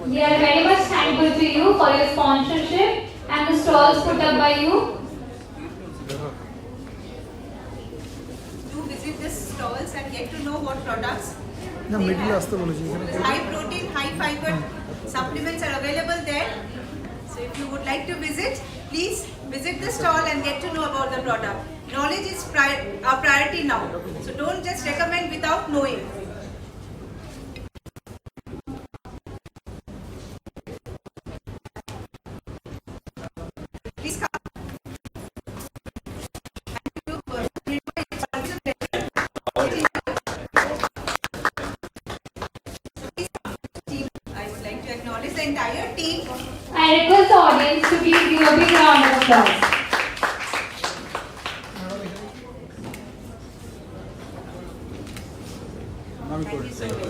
We are very much thankful to you for your sponsorship and the stalls put up by you. Do visit the stalls and get to know what products No, they middle have. asta boliji. High protein, high fiber supplements are available there. So if you would like to visit, please visit the stall and get to know about the product. Knowledge is our priority now. So don't just recommend without knowing. Please come. I would like to acknowledge the entire team. I request the audience to please give a big round of applause. Thank you so much.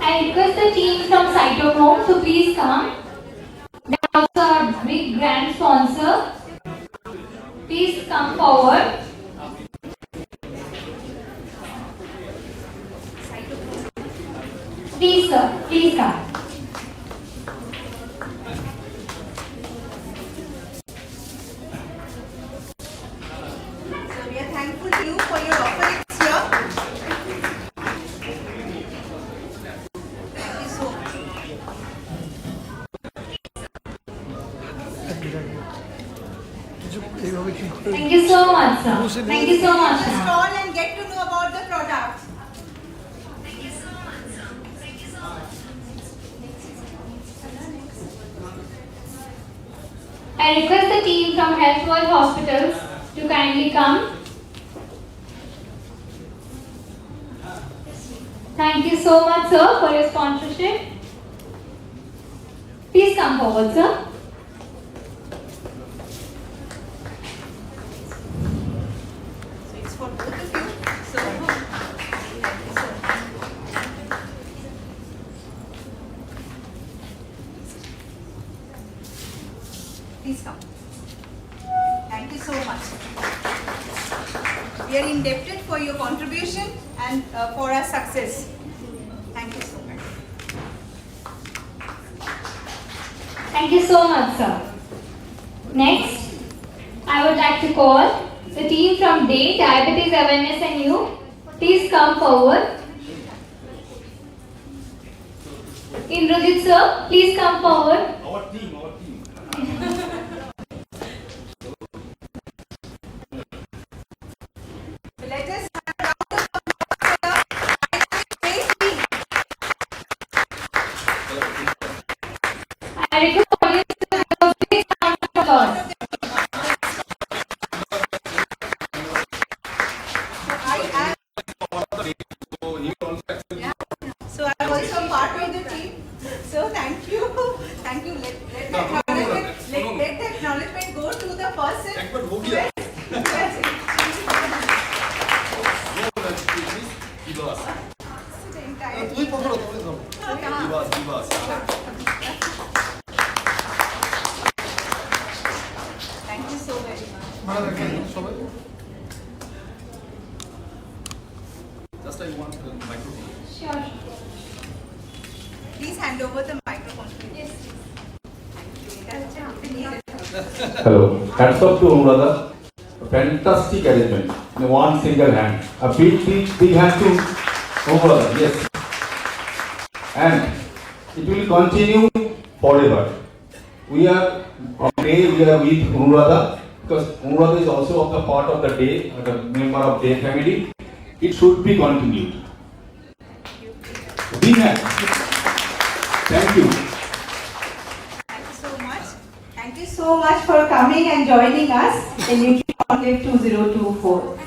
I request the team from Cytochrome to please come. They are also our big grand sponsor. Please come forward. Please sir, please come. So we are thankful to you for your offerings here. Thank you so much. Thank you so much sir. Thank you so much Visit the ma'am. stall and get to know about the product. I request the team from Health World Hospitals to kindly come. Thank you so much sir for your sponsorship. Please come forward sir. So it's for both of you. So thank you so much. Please come. Thank you so much. We are indebted for your contribution and for our success. Thank you so much. Thank you so much sir. Next, I would like to call the team from DAY Diabetes Awareness and You. Please come forward. Indrajit sir, please come forward. Our team. So let us have a round of applause for the great team. I request the audience to give a big round of applause. So I'm also part of the team. So thank you. Thank you. Let the acknowledgement go to the person who has the entire Thank you so very much. Just I want the microphone. Sure. Please hand over the microphone. Yes. Hello. Hats off to brother. A fantastic arrangement. In one single hand. A big hand to brother. Yes. And it will continue forever. We are today we are with Anuradha because Anuradha is also of the part of the day, the member of day family. It should be continued. Big hand. Thank you. Thank you so much. Thank you so much for coming and joining us in NUTRI-CONCLAVE 2024.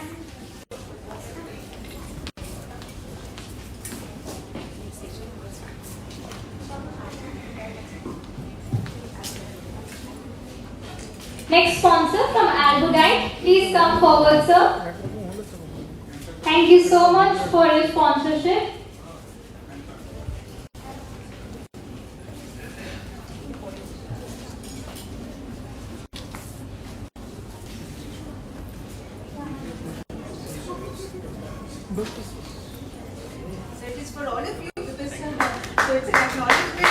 Next sponsor from Albudite. Please come forward, sir. Thank you so much for your sponsorship. So it is for all of you because so it's an acknowledgement.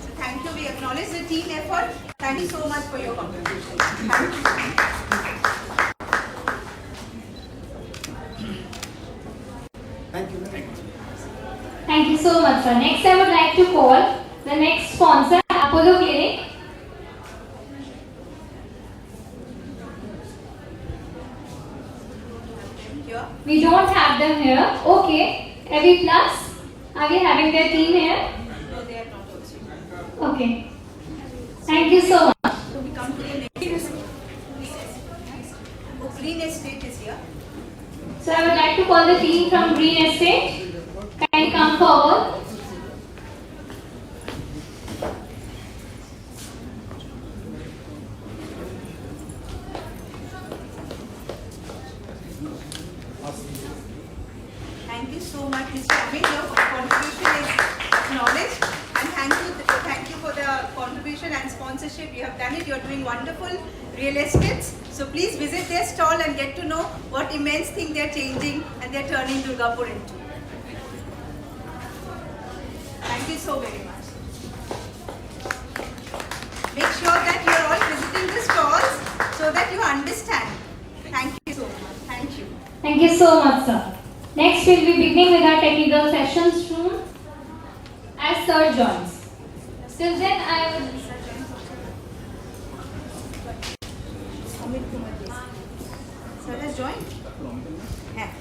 So thank you. We acknowledge the team effort. Thank you so much for your contribution. Thank you. Thank you so much, sir. Next, I would like to call the next sponsor, Apollo Clinic. Here. We don't have them here. Okay. Heavy Plus, are we having their team here? No, they are not also. Okay. Thank you so much. So we come to the next. Oh, Green Estate is here. So I would like to call the team from Green Estate. Can you come forward? Thank you so much, Mr. Amit. Your contribution is acknowledged, and thank you for the contribution and sponsorship. You have done it. You are doing wonderful real estates. So please visit their stall and get to know what immense thing they are changing and they are turning Durgapur into. Thank you so very much. Make sure that you are all visiting the stalls so that you understand. Thank you so much. Thank you. Thank you so much, sir. Next, we'll be beginning with our technical sessions soon as Sir joins. Till then, I would. Sir has joined? Yeah.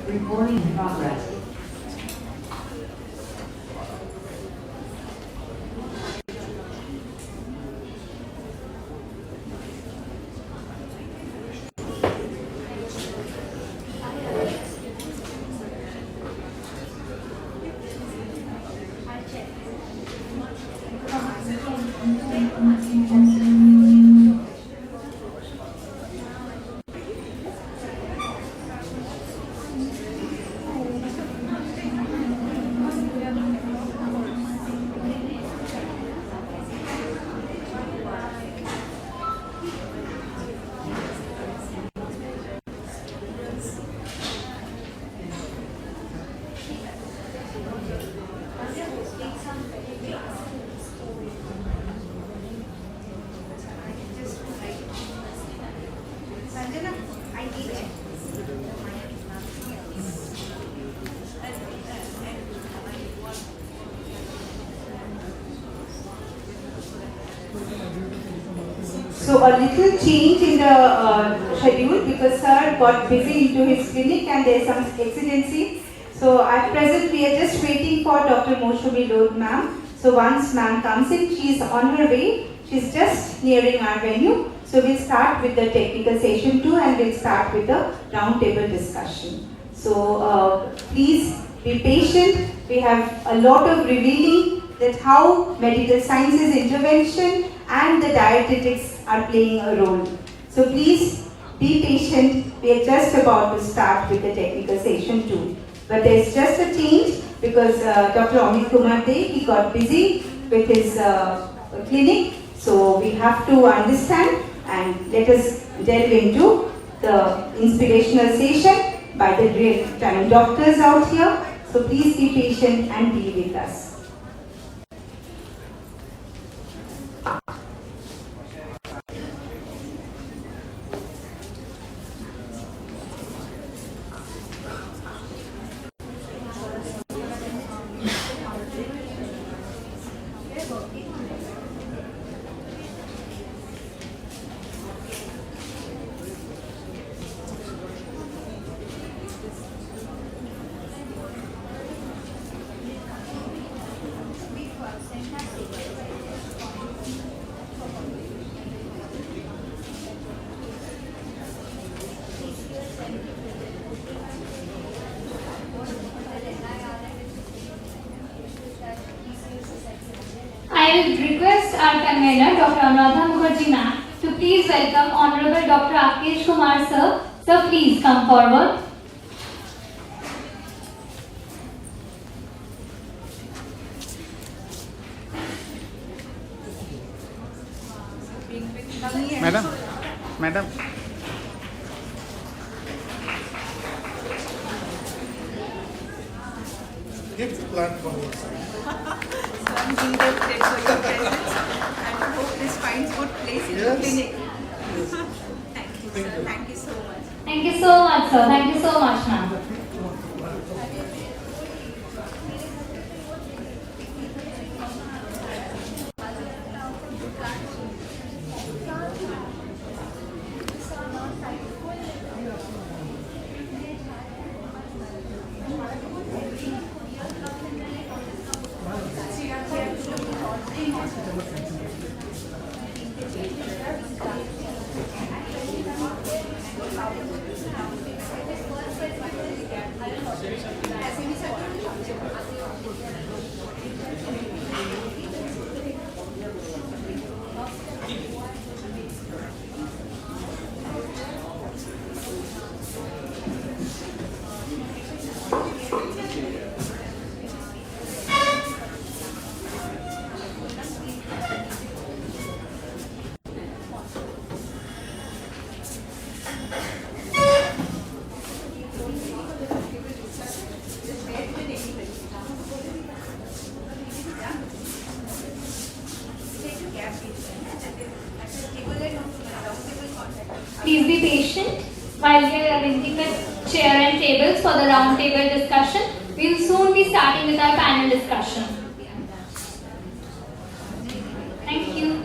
Recording in progress. Sanjana, I need it. So a little change in the schedule because sir got busy into his clinic and there is some exigency. So at present we are just waiting for Dr. Moshumi Lod ma'am. So once ma'am comes in, she is on her way. She is just nearing our venue. So we'll start with the technical session 2 and we'll start with the round table discussion. So please be patient. We have a lot of revealing that how medical sciences intervention and the dietetics are playing a role. So please be patient. We are just about to start with the technical session 2. But there's just a change because Dr. Amit Kumar Dey, he got busy with his clinic. So we have to understand and let us delve into the inspirational session by the real time doctors out here. So please be patient and be with us. I request our convener, Dr. Anuradha Mukherjee ma'am, to please welcome Honorable Dr. Rakesh Kumar sir. Sir, please come forward. Madam, madam. So I'm delighted for your presence and hope this finds good place in the clinic. Thank you, sir. Thank you so much. Thank you so much, sir. Thank you so much, ma'am. Please be patient while we are arranging the chair and tables for the round table discussion. We will soon be starting with our panel discussion. Thank you.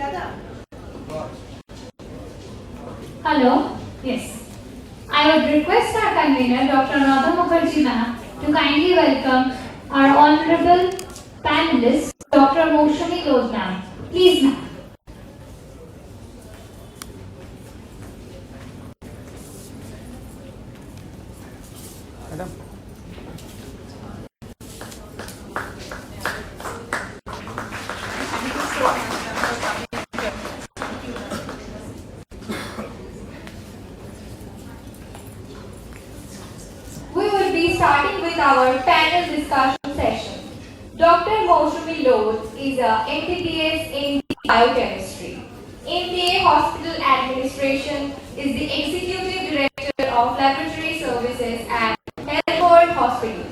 Dada. Hello. Yes. I would request our convener, Dr. Radha Mukherjee ma'am, to kindly welcome our honorable panelist, Dr. Moshami Lodh ma'am. Please, ma'am. Madam. We will be starting with our panel discussion session. Dr. Moshami Lodh is a MBBS in biochemistry. MBA Hospital Administration is the Executive Director of Laboratory Services at Helford Hospital.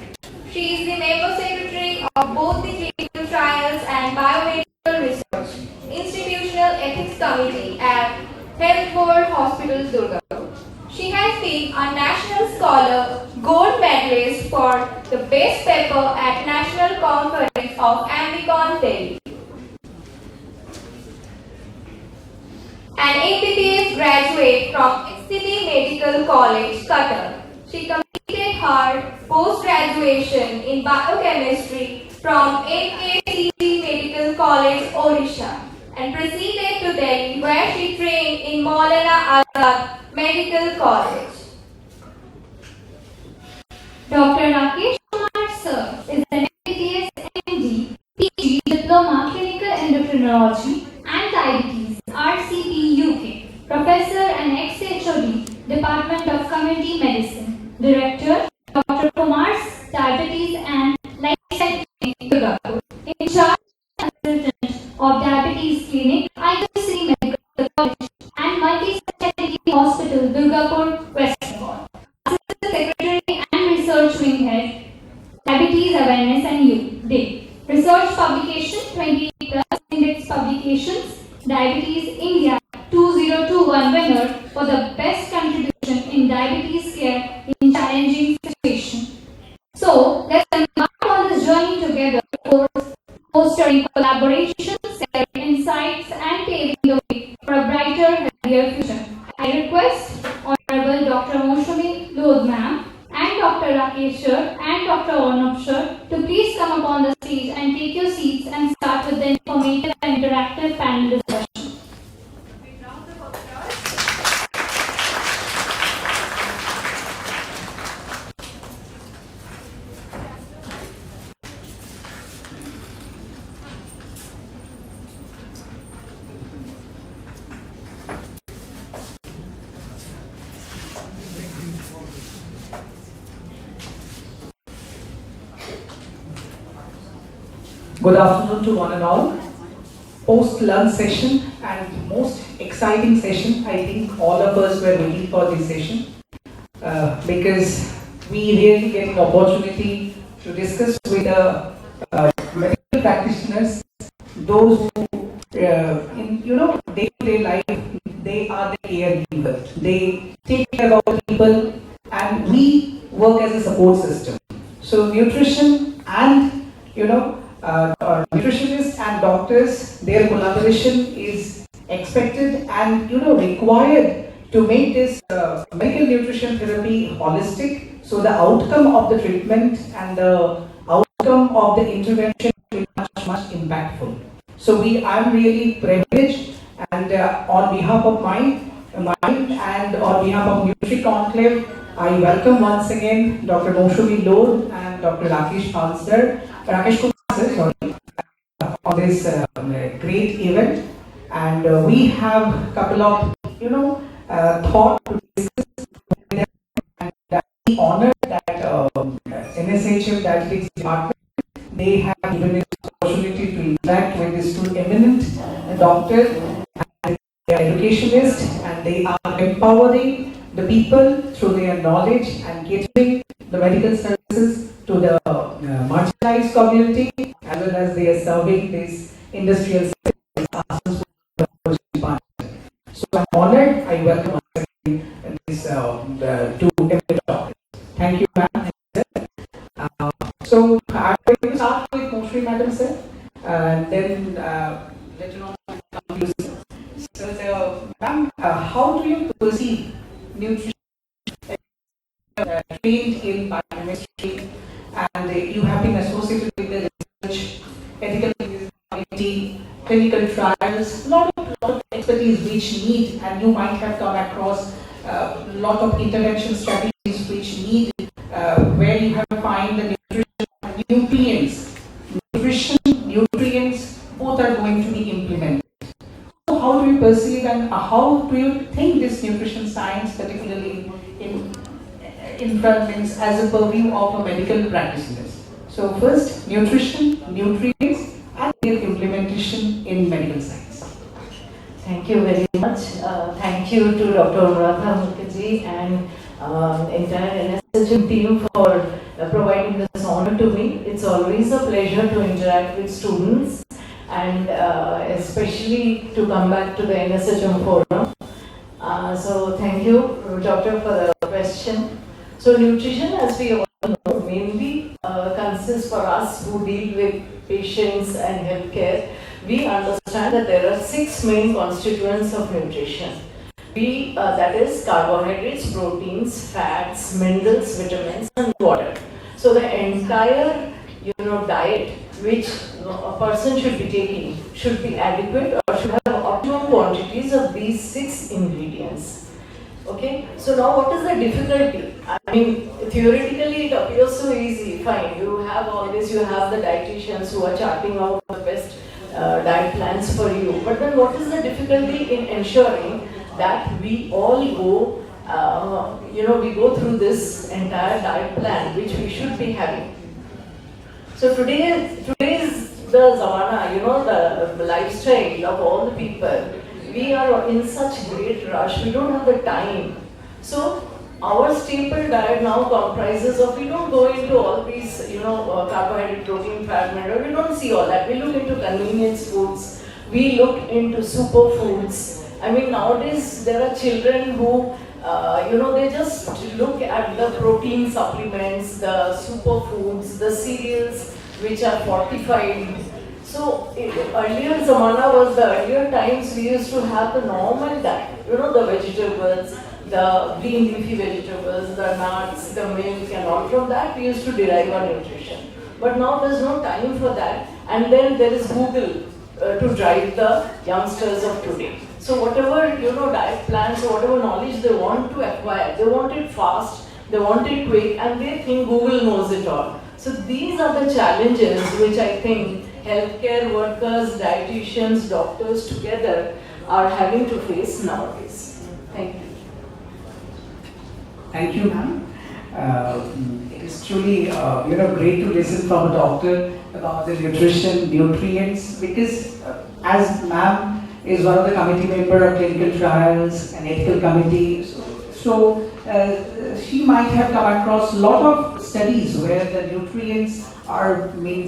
She is the Member Secretary of both the Clinical Trials and Biomedical Research Institutional Ethics Committee at Helford Hospital, Durgapur. She has been a National Scholar Gold Medalist for the Best Paper at National Conference of Ambicon, Delhi. An MBBS graduate from City Medical College, Qatar. She completed her post-graduation in biochemistry from NKCT Medical College, Odisha, and proceeded to Delhi, where she trained in Maulana Azad Medical College. Dr. Rakesh Kumar sir is an MBBS MD, PG, Diploma Clinical Endocrinology and Diabetes, RCP UK, Professor and ex-HOD, Department of Community Medicine, Director, Dr. Kumar's Diabetes and Lifestyle Clinic, Durgapur, in charge and Consultant of Diabetes Clinic, ICC Medical College and Multi-Specialty Hospital, Durgapur, West Bengal. Assistant Secretary and Research Wing Head, Diabetes Awareness and Youth Day. Research publication 28 plus index publications, Diabetes India 2021 winner for the best contribution in diabetes care in challenging situations. So let's embark on this journey together, fostering collaboration, sharing insights, and paving the way for a brighter, healthier future. I request Honorable Dr. Moshami Lodh ma'am and Dr. Rakesh sir and Dr. Arnab sir to please come upon the stage and take your seats and start with the informative and interactive panel discussion. Good afternoon to one and all. Post-lunch session and most exciting session. I think all of us were waiting for this session because we really get an opportunity to discuss with the medical practitioners, those who in day-to-day life, they are the caregivers. They take care of people and we work as a support system. So nutrition and nutritionists and doctors, their collaboration is expected and required to make this medical nutrition therapy holistic. So the outcome of the treatment and the outcome of the intervention will be much impactful. So I'm really privileged, and on behalf of mine and on behalf of NUTRI-CONCLAVE, I welcome once again Dr. Moshami Lodh and Dr. Rakesh Kumar sir, on this great event, and we have a couple of thoughts to discuss with them, and I'm honored that NSHM Dietetics Department, they have given us the opportunity to interact with these two eminent doctors, and they are educationists, and they are empowering the people through their knowledge and giving the medical services to the marginalized community, as well as they are serving this industrial sector. So I'm honored. I welcome these two eminent doctors. Thank you, ma'am. So I'm going to start with Moshami madam, sir, and then let you know ma'am, how do you perceive nutrition trained in biochemistry, and you have been associated with the research, ethical committee, clinical trials, lot of expertise which need, and you might have come across a lot of intervention strategies which need, where you have to find the nutrients, both are going to be implemented. So how do you perceive and how do you think this nutrition science, particularly in front means as a purview of a medical practitioners? So first, nutrition, nutrients, and their implementation in medical science. Thank you very much. Thank you to Dr. Anuradha Mukherjee and entire NSHM team for providing this honor to me. It's always a pleasure to interact with students and especially to come back to the NSHM forum. So thank you, Doctor, for the question. So nutrition, as we all know, mainly consists for us who deal with patients and healthcare. We understand that there are 6 main constituents of nutrition. That is carbohydrates, proteins, fats, minerals, vitamins, and water. So the entire diet which a person should be taking should be adequate or should have optimum quantities of these 6 ingredients. Okay, so now what is the difficulty? I mean, theoretically it appears so easy, fine, you have all this, you have the dietitians who are charting out the best diet plans for you, but then what is the difficulty in ensuring that we all go, we go through this entire diet plan which we should be having. So today is the zamana, the lifestyle of all the people. We are in such great rush, we don't have the time. So our staple diet now comprises of, we don't go into all these, carbohydrate, protein, fat, mineral, we don't see all that. We look into convenience foods, we look into superfoods. I mean, nowadays there are children who, they just look at the protein supplements, the superfoods, the cereals which are fortified. So earlier zamana was the earlier times we used to have the normal diet, the vegetables, the green leafy vegetables, the nuts, the milk and all. From that we used to derive our nutrition. But now there's no time for that, and then there is Google to drive the youngsters of today. So whatever diet plans or whatever knowledge they want to acquire, they want it fast, they want it quick, and they think Google knows it all. So these are the challenges which I think healthcare workers, dietitians, doctors together are having to face nowadays. Thank you. Thank you, ma'am. It is truly great to listen from a doctor about the nutrition, nutrients, because as ma'am is one of the committee member of clinical trials and ethical committee, so she might have come across a lot of studies where the nutrients are playing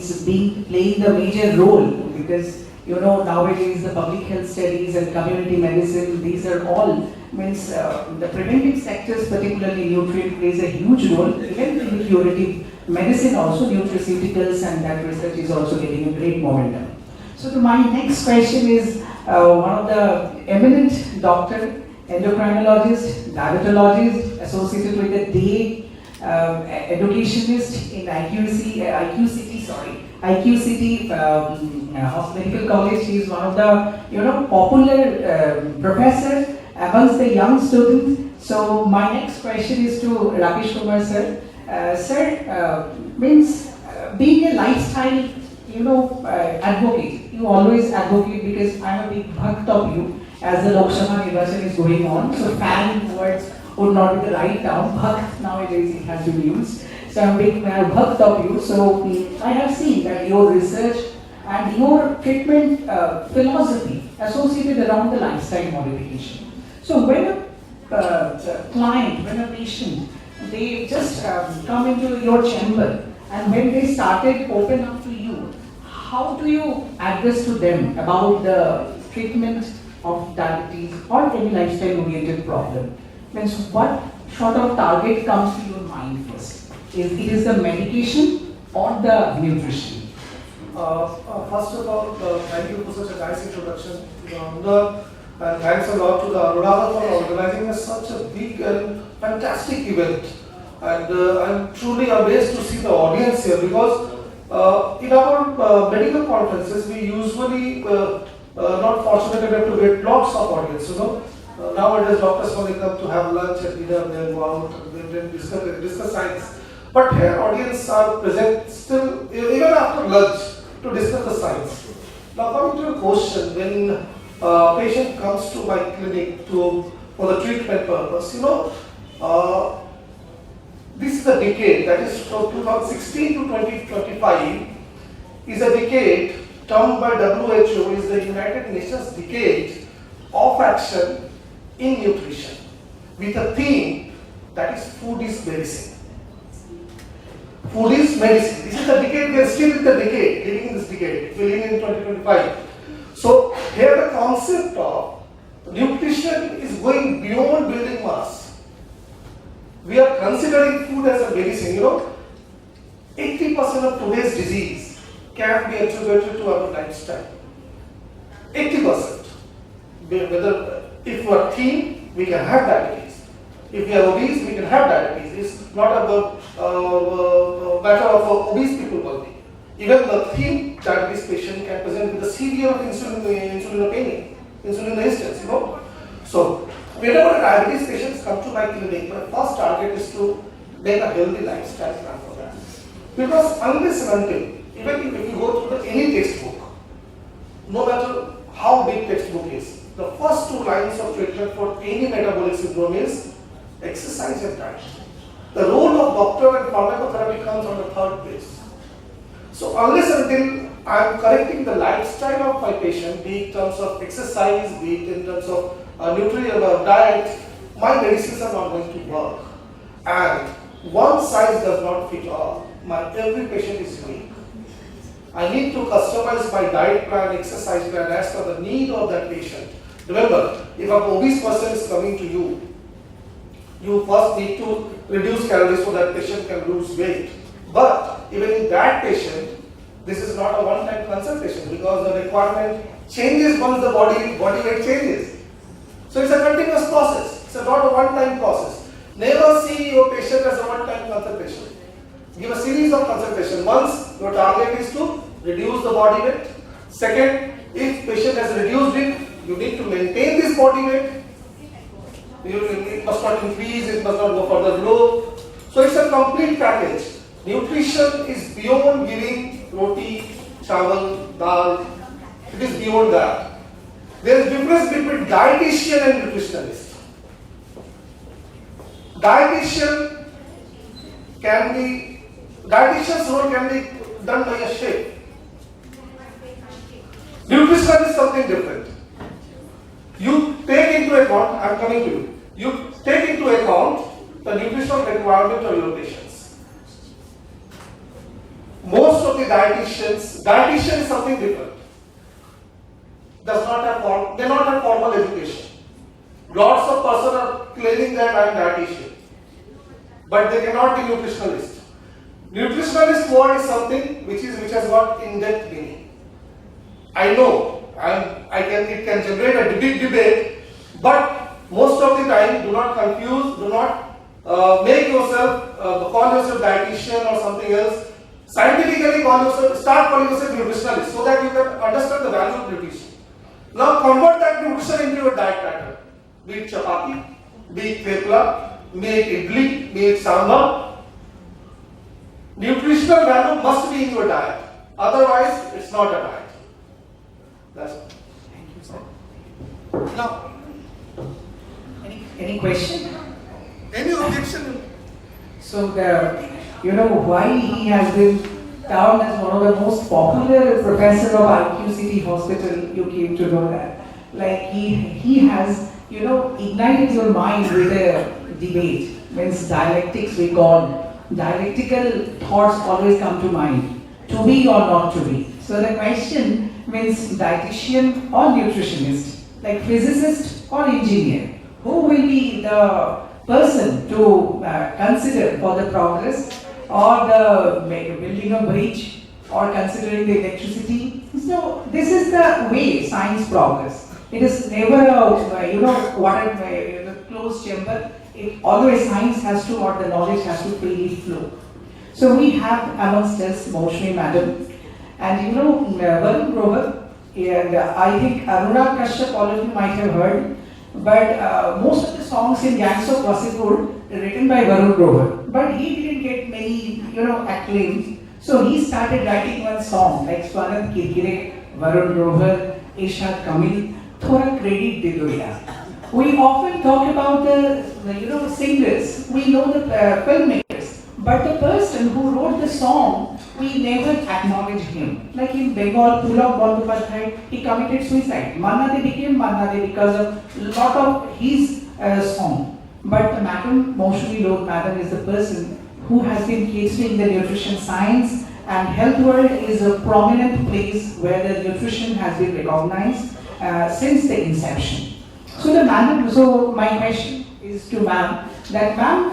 the major role, because nowadays the public health studies and community medicine, these are all the preventive sectors, particularly nutrient plays a huge role. Even in the curative medicine also, nutraceuticals, and that research is also getting a great momentum. So my next question is one of the eminent doctor, endocrinologist, diabetologist, associated with the DA, educationist in IQCT Medical College. He is one of the popular professor amongst the young students. So my next question is to Rakesh Kumar sir. Sir, being a lifestyle advocate, you always advocate, because I'm a big bhakt of you, as the Lok Sabha Nirvachan is going on. So fan words would not be the right term. Bhakt nowadays it has to be used. So I'm a big bhakt of you. So I have seen that your research and your treatment philosophy associated around the lifestyle modification. So when a client, when a patient, they just come into your chamber, and when they started open up to you, how do you address to them about the treatment of diabetes or any lifestyle oriented problem? Means what sort of target comes to your mind first? It is the medication or the nutrition? First of all, thank you for such a nice introduction. The And thanks a lot to the Anuradha for organizing such a big and fantastic event. And I'm truly amazed to see the audience here, because in our medical conferences we usually not fortunate enough to get lots of audience. Nowadays doctors only come to have lunch and dinner, they go out and then discuss science. But here audience are present still even after lunch to discuss the science. Now coming to your question, when patient comes to my clinic for the treatment purpose, this is a decade, that is from 2016 to 2025 is a decade termed by WHO is the United Nations Decade of Action in Nutrition, with a theme that is food is medicine. Food is medicine. This is the decade, we are still in the decade, living in this decade, we live in 2025. So here the concept of nutrition is going beyond building mass. We are considering food as a medicine. 80% of today's disease can be attributed to our lifestyle. 80%. Whether if we are thin, we can have diabetes. If we are obese, we can have diabetes. It's not a matter of obese people only. Even the thin diabetes patient can present with a severe insulin resistance. So whenever diabetes patients come to my clinic, my first target is to make a healthy lifestyle plan for them. Because unless and until, even if you go through any textbook, no matter how big textbook is, the first 2 lines of treatment for any metabolic syndrome is exercise and diet. The role of doctor and pharmacotherapy comes on the 3rd place. So unless and until I am correcting the lifestyle of my patient, be it in terms of exercise, be it in terms of diet, my medicines are not going to work. And one size does not fit all. Every patient is unique. I need to customize my diet plan, exercise plan as per the need of that patient. Remember, if an obese person is coming to you, you first need to reduce calories so that patient can lose weight. But even in that patient, this is not a one-time consultation, because the requirement changes once the body weight changes. So it's a continuous process. It's not a one-time process. Never see your patient as a one-time consultation. Give a series of consultations. Once your target is to reduce the body weight. Second, if patient has reduced it, you need to maintain this body weight. It must not increase, it must not go further low. So it's a complete package. Nutrition is beyond giving roti, chawal, dal. It is beyond that. There is difference between dietitian and nutritionist. Dietitian's role can be done by a chef. Nutrition is something different. You take into account, I am coming to you, you take into account the nutritional requirement of your patients. Most of the dietitian is something different. May not have formal education. Lots of persons are claiming that I am dietitian, but they cannot be nutritionalist. Nutritionalist word is something which has got in-depth meaning. I know it can generate a big debate, but most of the time do not confuse, do not make yourself call yourself dietitian or something else. Scientifically start calling yourself nutritionalist so that you can understand the value of nutrition. Now convert that nutrition into your diet pattern. Be it chapati, be it thepla, be it idli, be it sambar. Nutritional value must be in your diet. Otherwise, it's not a diet. That's all. Thank you, sir. Now, any question? Any objection? So, why he has been termed as one of the most popular professor of IQ City Hospital, you came to know that. Like he has, ignited your mind with a debate. Means dialectics we call. Dialectical thoughts always come to mind. To be or not to be. So the question means dietitian or nutritionist, like physicist or engineer. Who will be the person to consider for the progress or the building a bridge or considering the electricity? So this is the way science progress. It is never a, what a closed chamber. It always science has to, or the knowledge has to freely flow. So we have amongst us Moshmi Madam, and Varun Grover, and I think Anurag Kashyap, all of you might have heard, but most of the songs in Gangs of Wasseypur are written by Varun Grover, but he didn't get many, acclaims. So he started writing one song like Swanat Kirkire, Varun Grover, Ishad Kamil, Thora credit de do yaar. We often talk about the singers, we know the filmmakers, but the person who wrote the song, we never acknowledge him. Like in Bengal, Pulak Bandyopadhyay, he committed suicide. Manna De became Manna De because of a lot of his song. But the Madam Moshmi Lord Madam is the person who has been catering the nutrition science, and Health World is a prominent place where the nutrition has been recognized since the inception. So my question is to ma'am, that ma'am,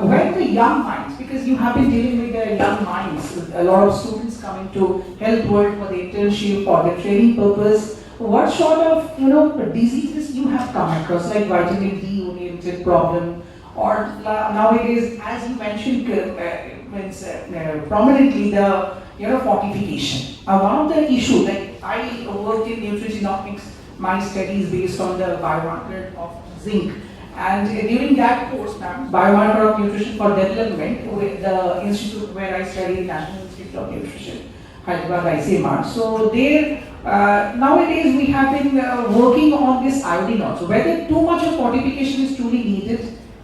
when the young minds, because you have been dealing with the young minds, a lot of students coming to Health World for the internship, for the training purpose, what sort of diseases you have come across, like vitamin D oriented problem, or nowadays, as you mentioned, prominently the fortification. One of the issues, like I worked in nutrigenomics, my studies based on the biomarker of zinc, and during that course, biomarker of nutrition for development, with the institute where I studied, National Institute of Nutrition, Hyderabad ICMR. So there, nowadays we have been working on this iodine also. Whether too much of fortification is truly needed,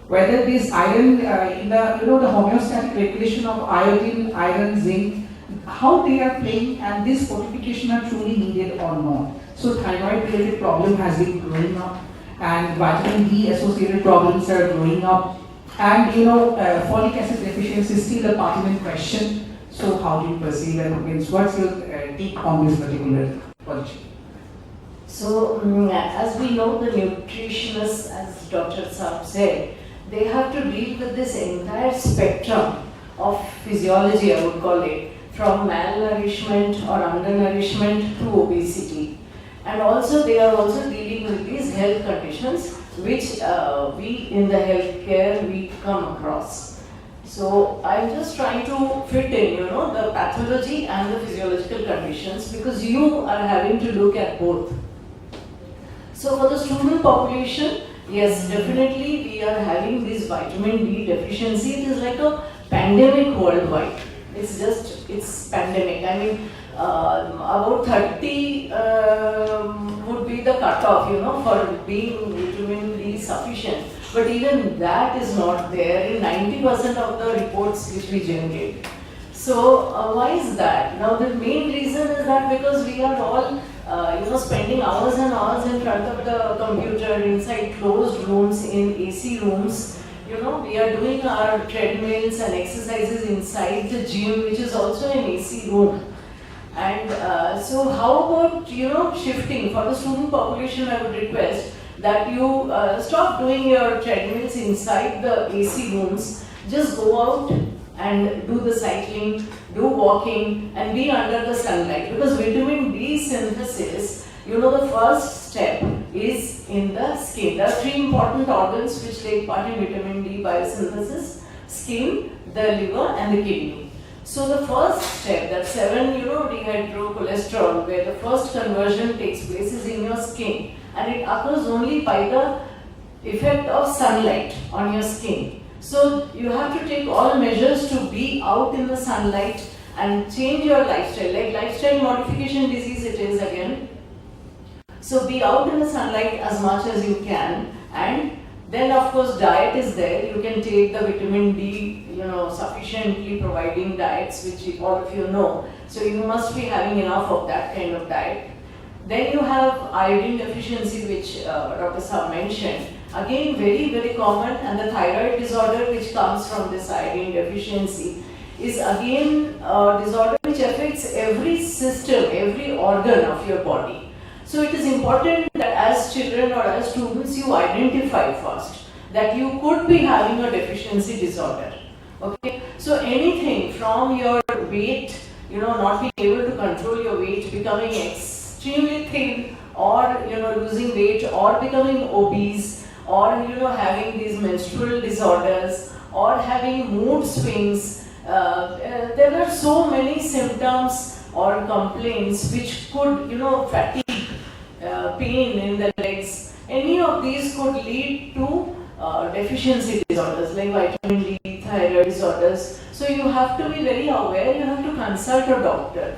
whether this iron in the the homeostatic regulation of iodine, iron, zinc, how they are playing, and this fortification are truly needed or not. So thyroid related problem has been growing up, and vitamin D associated problems are growing up, and folic acid deficiency is still a pertinent question. So how do you perceive, and what's your take on this particular question? So as we know, the nutritionists, as Dr. Saab said, they have to deal with this entire spectrum of physiology, I would call it, from malnourishment or undernourishment to obesity. And also they are also dealing with these health conditions which we in the healthcare we come across. So I'm just trying to fit in, the pathology and the physiological conditions, because you are having to look at both. So for the student population, yes, definitely we are having this vitamin D deficiency. It is like a pandemic worldwide. It's pandemic. I mean, about 30 would be the cutoff, for being vitamin D sufficient. But even that is not there in 90% of the reports which we generate. So why is that? Now the main reason is that because we are all spending hours and hours in front of the computer, inside closed rooms, in AC rooms. We are doing our treadmills and exercises inside the gym, which is also an AC room. And so how about, shifting? For the student population, I would request that you stop doing your treadmills inside the AC rooms. Just go out and do the cycling, do walking, and be under the sunlight. Because vitamin D synthesis, the first step is in the skin. There are 3 important organs which take part in vitamin D biosynthesis: skin, the liver, and the kidney. So the first step, that 7-dehydrocholesterol, where the first conversion takes place, is in your skin, and it occurs only by the effect of sunlight on your skin. So you have to take all measures to be out in the sunlight and change your lifestyle, like lifestyle modification disease it is again. So be out in the sunlight as much as you can, and then of course diet is there. You can take the vitamin D, sufficiently providing diets which all of you know. So you must be having enough of that kind of diet. Then you have iodine deficiency, which Dr. Saab mentioned. Again, very, very common, and the thyroid disorder which comes from this iodine deficiency is again a disorder which affects every system, every organ of your body. So it is important that as children or as students you identify first that you could be having a deficiency disorder. Okay, so anything from your weight, not being able to control your weight, becoming extremely thin, or losing weight, or becoming obese, or having these menstrual disorders, or having mood swings. There are so many symptoms or complaints which could, fatigue, pain in the legs. Any of these could lead to deficiency disorders like vitamin D, thyroid disorders. So you have to be very aware, you have to consult a doctor,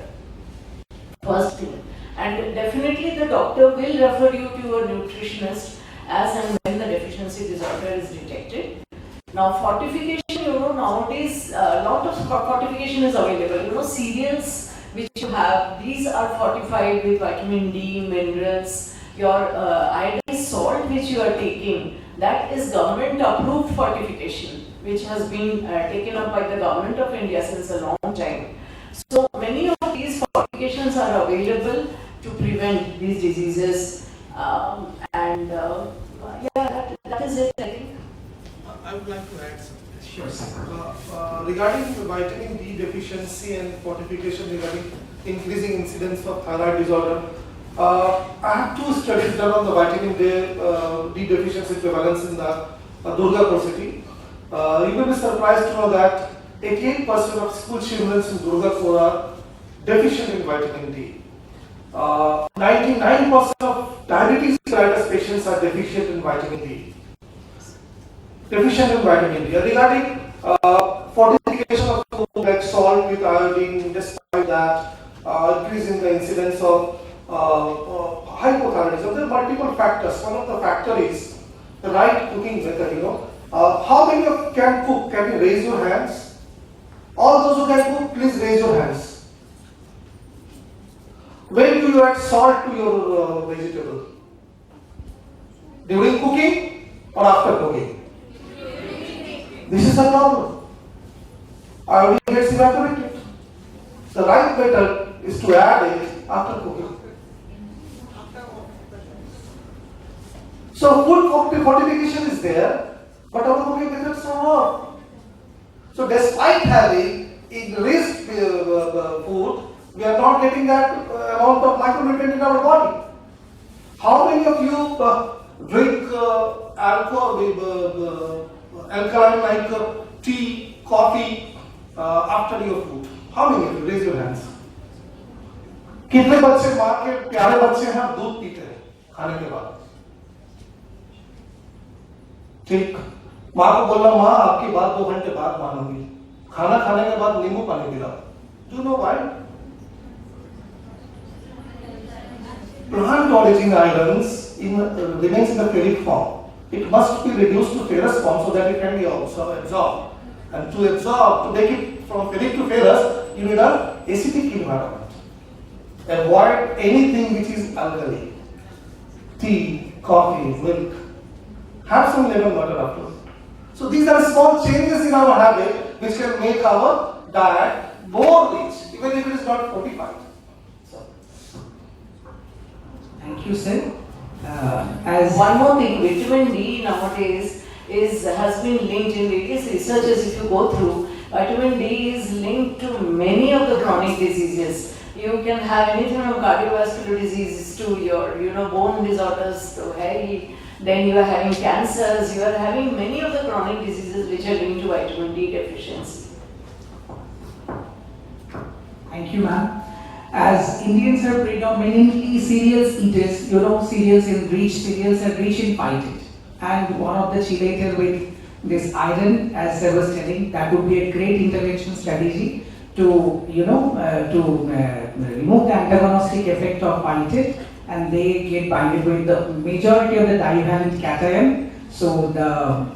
first thing. And definitely the doctor will refer you to a nutritionist as and when the deficiency disorder is detected. Now fortification, nowadays a lot of fortification is available. Cereals which you have, these are fortified with vitamin D, minerals. Your iodine salt which you are taking, that is government approved fortification, which has been taken up by the government of India since a long time. So many of these fortifications are available to prevent these diseases, that is it, I think. I would like to add something. Sure. Regarding the vitamin D deficiency and fortification regarding increasing incidence of thyroid disorder, I have 2 studies done on the vitamin D deficiency prevalence in the Durgapur city. You will be surprised to know that 88% of school children in Durgapur are deficient in vitamin D. 99% of diabetes mellitus patients are deficient in vitamin D. Regarding fortification of food like salt with iodine, despite that, increasing the incidence of hypothyroidism, there are multiple factors. One of the factors is the right cooking method. How many of you can cook? Can you raise your hands? All those who can cook, please raise your hands. When do you add salt to your vegetable? During cooking or after cooking? This is the problem. Iodine gets evaporated. The right method is to add it after cooking. So food fortification is there, but our cooking methods are not. So despite having enriched food, we are not getting that amount of micronutrient in our body. How many of you drink alkaline like tea, coffee after your food? How many of you? Raise your hands. कितने बच्चे माँ के प्यारे बच्चे हैं दूध पीते हैं खाने के बाद? ठीक, माँ को बोलना माँ आपकी बात 2 घंटे बाद मानूंगी, खाना खाने के बाद नींबू पानी पिलाओ. Do you know why? Plant origin ions remains in the ferric form. It must be reduced to ferrous form so that it can be also absorbed. And to absorb, to make it from ferric to ferrous, you need an acidic environment. Avoid anything which is alkali. Tea, coffee, milk. Have some lemon water afterwards. So these are small changes in our habit which can make our diet more rich, even if it is not fortified. Thank you, sir. As one more thing, vitamin D nowadays has been linked in various researches. If you go through, vitamin D is linked to many of the chronic diseases. You can have anything from cardiovascular diseases to your bone disorders to hair. Then you are having cancers. You are having many of the chronic diseases which are linked to vitamin D deficiency. Thank you, ma'am. As Indians are predominantly cereals eaters, cereals are rich in phytate. And one of the chelator with this iron, as I was telling, that would be a great intervention strategy to, remove the antagonistic effect of phytate, and they get binded with the majority of the divalent cation. So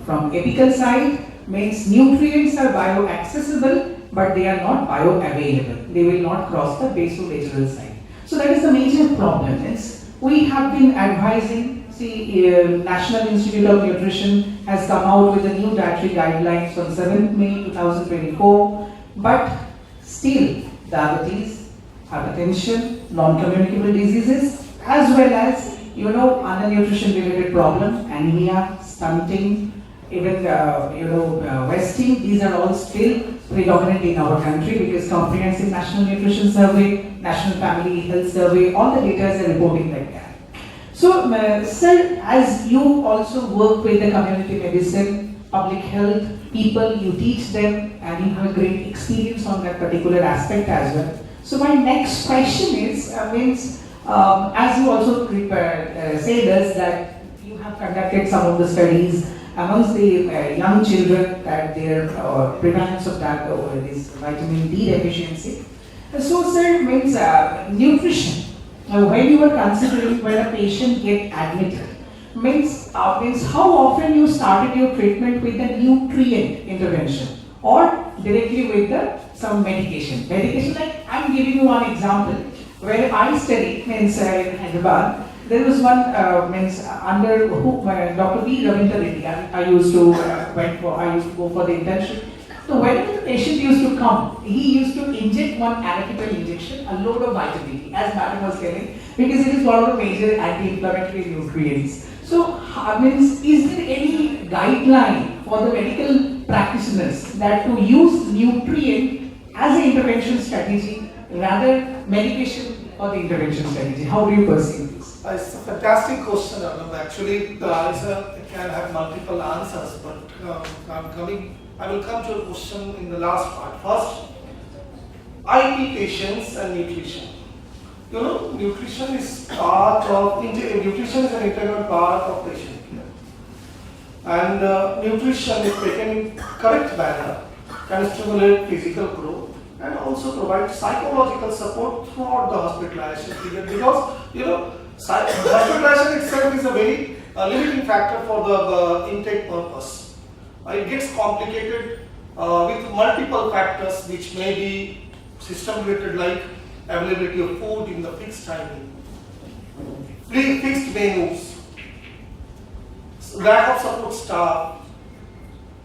from apical side means nutrients are bioaccessible, but they are not bioavailable. They will not cross the basolateral side. So that is the major problem. We have been advising, National Institute of Nutrition has come out with the new dietary guidelines on 7th May 2024, but still diabetes, hypertension, non-communicable diseases, as well as, undernutrition related problems, anemia, stunting, even wasting, these are all still predominant in our country because Comprehensive National Nutrition Survey, National Family Health Survey, all the data are reporting like that. So, sir, as you also work with the community medicine, public health, people, you teach them and you have a great experience on that particular aspect as well. So my next question is, as you also said us that you have conducted some of the studies amongst the young children that their prevalence of that this vitamin D deficiency. So sir, nutrition. When you are considering when a patient get admitted, means how often you started your treatment with a nutrient intervention or directly with some medication. Medication, like I'm giving you one example where I studied in Hyderabad. There was one under who Dr. B. Ravinda Reddy. I used to go for the internship. So whenever the patient used to come, he used to inject one analytical injection, a load of vitamin D, as Madam was telling, because it is one of the major anti-inflammatory nutrients. So, is there any guideline for the medical practitioners that to use nutrient as an intervention strategy, rather medication or the intervention strategy? How do you perceive this? It's a fantastic question, Arnab. Actually, the answer can have multiple answers, but I will come to a question in the last part. First, IT patients and nutrition. You know, nutrition is nutrition is an integral part of patient care. And nutrition, if taken in correct manner, can stimulate physical growth and also provide psychological support throughout the hospitalization period, because hospitalization itself is a very limiting factor for the intake purpose. It gets complicated with multiple factors which may be system related, like availability of food in the fixed timing, fixed menus, lack of support staff,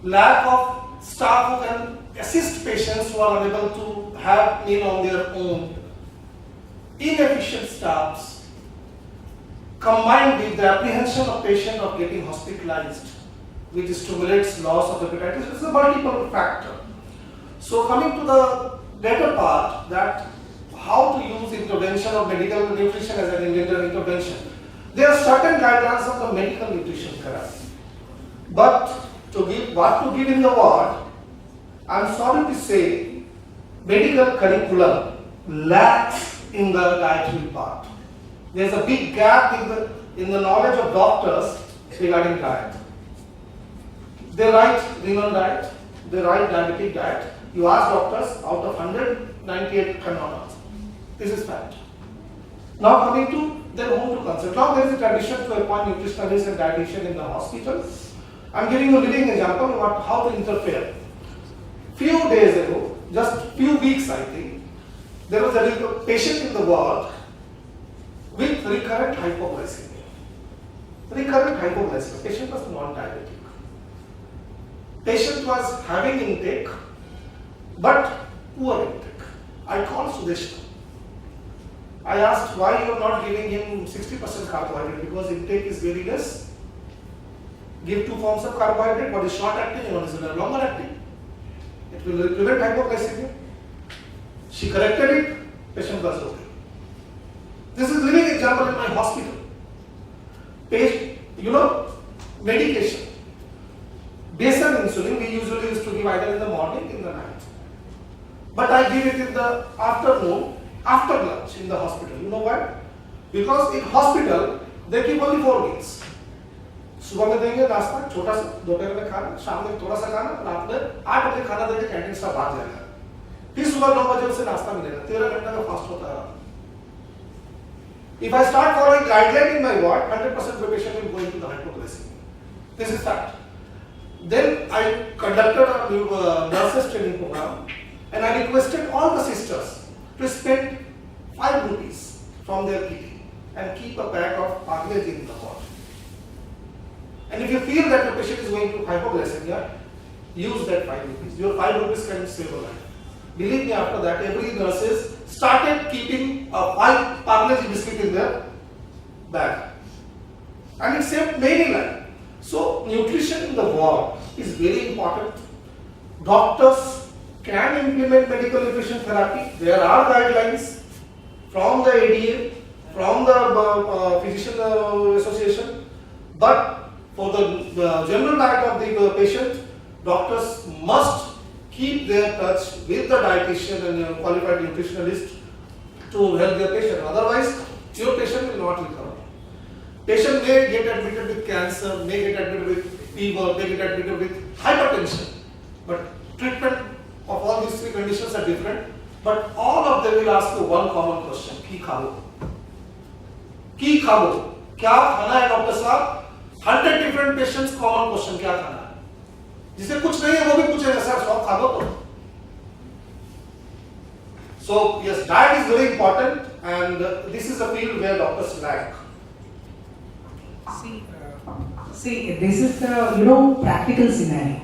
lack of staff who can assist patients who are unable to have meal on their own, inefficient staffs, combined with the apprehension of patient of getting hospitalized, which stimulates loss of appetite. It's a multiple factor. So coming to the later part, that how to use intervention of medical nutrition as an intervention. There are certain guidelines of the medical nutrition therapy. But what to give in the ward, I'm sorry to say, medical curriculum lacks in the dietary part. There's a big gap in the knowledge of doctors regarding diet. They write renal diet, they write diabetic diet. You ask doctors, out of 100, 98 cannot answer. This is fact. Now coming to their home to consult. Now there is a tradition to appoint nutritionists and dietitian in the hospital. I'm giving you a living example of how to interfere. Few days ago, just few weeks I think, there was a patient in the ward with recurrent hypoglycemia. Recurrent hypoglycemia. Patient was non-diabetic. Patient was having intake, but poor intake. I called Sudeshna. I asked why you are not giving him 60% carbohydrate, because intake is very less. Give two forms of carbohydrate, one is short acting, one is longer acting. It will prevent hypoglycemia. She corrected it, patient was okay. This is living example in my hospital. Medication. Basal insulin we usually used to give either in the morning, in the night. But I give it in the afternoon, after lunch in the hospital. You know why? Because in hospital, they keep only 4 meals. सुबह में देंगे नाश्ता छोटा सा, दोपहर में खाना, शाम में थोड़ा सा खाना, रात में 8 बजे खाना देंगे, कैंटीन से बाहर जाएगा, फिर सुबह 9 बजे उसे नाश्ता मिलेगा, 13 घंटा का फास्ट होता है. If I start following guideline in my ward, 100% of the patient will go into the hypoglycemia. This is fact. Then I conducted a new nurses training program, and I requested all the sisters to spend 5 rupees from their kitty and keep a bag of Parle-G in the ward. And if you feel that the patient is going to hypoglycemia, use that 5 rupees. Your 5 rupees can save a life. Believe me, after that, every nurses started keeping a 5 Parle-G biscuit in their bag. And it saved many lives. So, nutrition in the ward is very important. Doctors can implement medical nutrition therapy. There are guidelines from the ADA, from the physician association, but for the general diet of the patient, doctors must keep their touch with the dietitian and qualified nutritionist to help their patient. Otherwise, your patient will not recover. Patient may get admitted with cancer, may get admitted with fever, may get admitted with hypertension. But treatment of all these three conditions are different. But all of them will ask you one common question: की खाओ? की खाओ? क्या खाना है doctor साहब? 100 different patients common question: क्या खाना है? जिसे कुछ नहीं है वो भी पूछेगा सर सब खा दो तो. So yes, diet is very important, and this is a field where doctors lack. See, this is the practical scenario.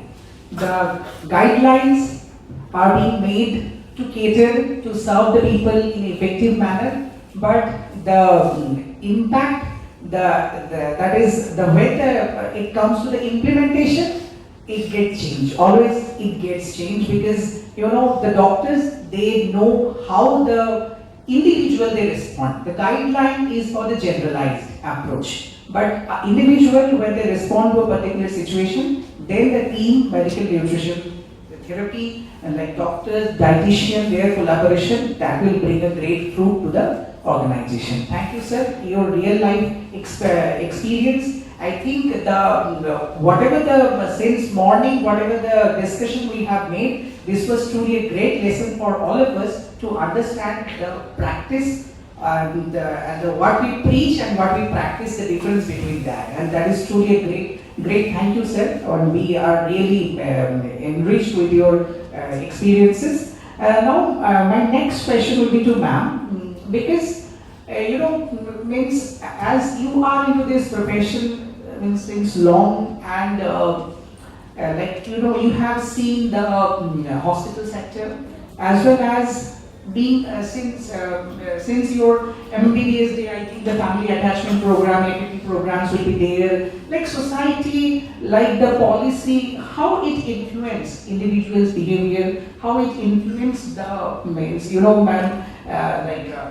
The guidelines are being made to cater to serve the people in an effective manner, but the impact, that is the when it comes to the implementation, it gets changed. Always it gets changed because the doctors, they know how the individual they respond. The guideline is for the generalized approach. But individual, when they respond to a particular situation, then the team, medical nutrition, the therapy, and like doctors, dietitian, their collaboration, that will bring a great fruit to the organization. Thank you, sir. Your real life experience. I think whatever since morning, whatever the discussion we have made, this was truly a great lesson for all of us to understand the practice and what we preach and what we practice, the difference between that, and that is truly a great thank you, sir. And we are really enriched with your experiences. Now, my next question will be to ma'am, because means as you are into this profession since long, and you have seen the hospital sector as well as being since your MBBS, I think the family attachment program, APP programs will be there. Like society, like the policy, how it influence individuals' behavior, how it influence the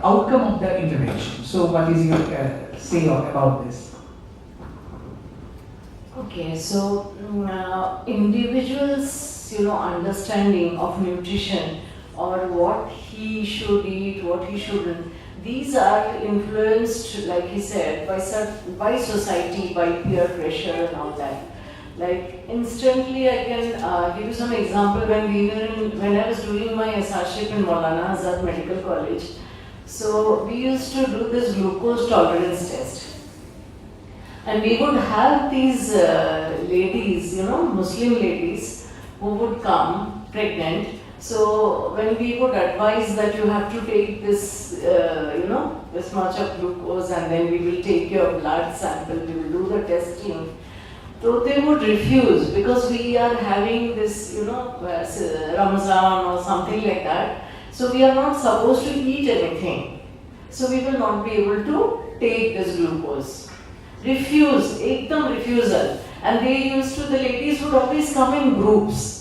outcome of the intervention. So, what is your say about this? Okay, so individuals, understanding of nutrition or what he should eat, what he shouldn't, these are influenced, like he said, by society, by peer pressure and all that. Like instantly, I can give you some example. When I was doing my SRship in Maulana Azad Medical College, so we used to do this glucose tolerance test. And we would have these ladies, Muslim ladies, who would come pregnant. So when we would advise that you have to take this, this much of glucose, and then we will take your blood sample, we will do the testing. So they would refuse because we are having this, Ramazan or something like that. So we are not supposed to eat anything. So we will not be able to take this glucose. Refuse, ekdam refusal. And the ladies would always come in groups.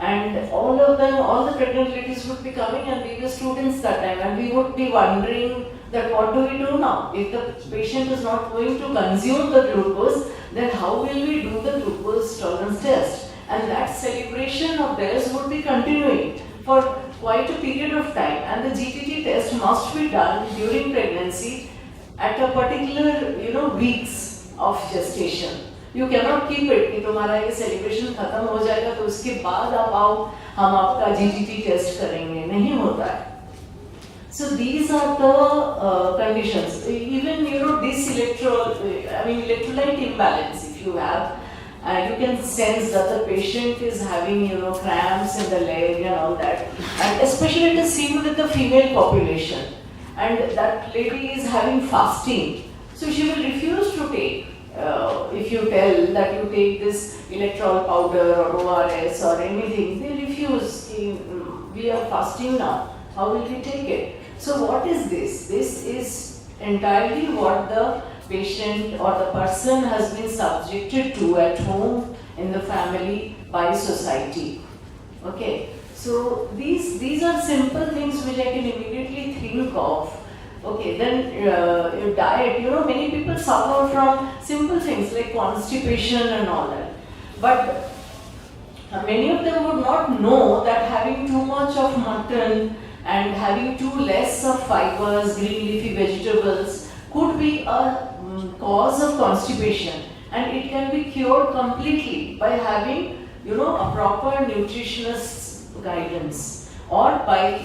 And all the pregnant ladies would be coming, and we were students that time, and we would be wondering that what do we do now? If the patient is not going to consume the glucose, then how will we do the glucose tolerance test? And that celebration of theirs would be continuing for quite a period of time. And the GTT test must be done during pregnancy at a particular, weeks of gestation. You cannot keep it कि तुम्हारा ये celebration खत्म हो जाएगा तो उसके बाद आप आओ हम आपका GTT test करेंगे, नहीं होता है. So these are the conditions. Even this electrolyte imbalance, if you have, you can sense that the patient is having cramps in the leg and all that, and especially it is seen with the female population. And that lady is having fasting, so she will refuse to take. If you tell that you take this electrol powder or ORS or anything, they refuse. We are fasting now, how will we take it? So what is this? This is entirely what the patient or the person has been subjected to at home, in the family, by society. Okay, so these are simple things which I can immediately think of Okay, then your diet, many people suffer from simple things like constipation and all that. But many of them would not know that having too much of mutton and having too less of fibers, green leafy vegetables could be a cause of constipation, and it can be cured completely by having a proper nutritionist's guidance, or by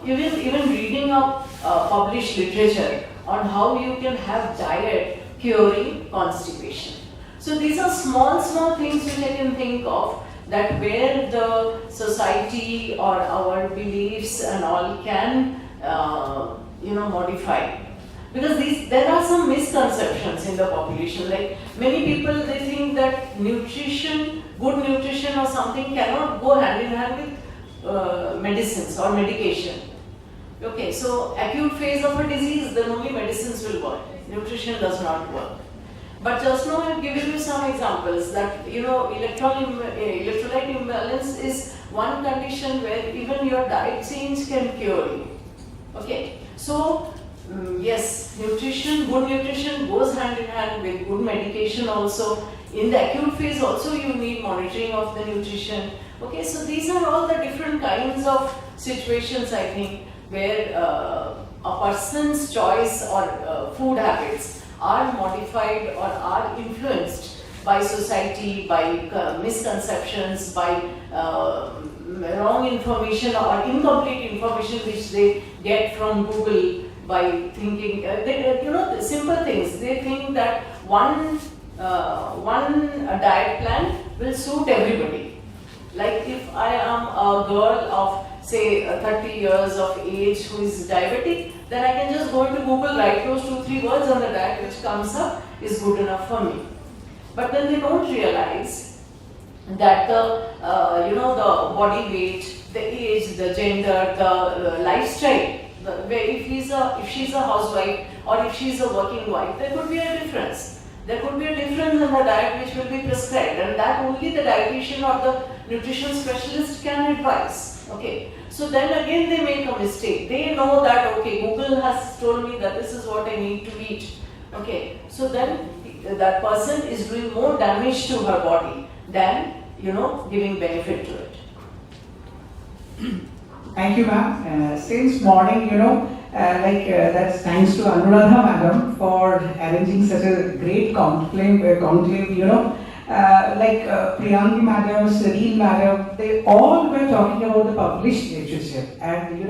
even reading up published literature on how you can have diet curing constipation. So these are small things which I can think of, that where the society or our beliefs and all can modify. Because there are some misconceptions in the population. Like many people, they think that nutrition, good nutrition or something cannot go hand in hand with medicines or medication. Okay, so acute phase of a disease, then only medicines will work. Nutrition does not work. But just now I have given you some examples that electrolyte imbalance is one condition where even your diet change can cure you. Okay, so yes, nutrition, good nutrition goes hand in hand with good medication also. In the acute phase also you need monitoring of the nutrition. Okay, so these are all the different kinds of situations, I think, where a person's choice or food habits are modified or are influenced by society, by misconceptions, by wrong information or incomplete information which they get from Google, by thinking, the simple things. They think that one diet plan will suit everybody. Like if I am a girl of say 30 years of age who is diabetic, then I can just go into Google, write those 2-3 words on the diet, which comes up is good enough for me. But then they don't realize that the body weight, the age, the gender, the lifestyle, if she's a housewife or if she's a working wife, there could be a difference. There could be a difference in the diet which will be prescribed, and that only the dietitian or the nutrition specialist can advise. Okay, so then again they make a mistake. They know that, okay, Google has told me that this is what I need to eat. Okay, so then that person is doing more damage to her body than giving benefit to it. Thank you, ma'am. Since morning, that's thanks to Anuradha madam for arranging such a great conclave, Priyanki madam, Sareen madam, they all were talking about the published literature. And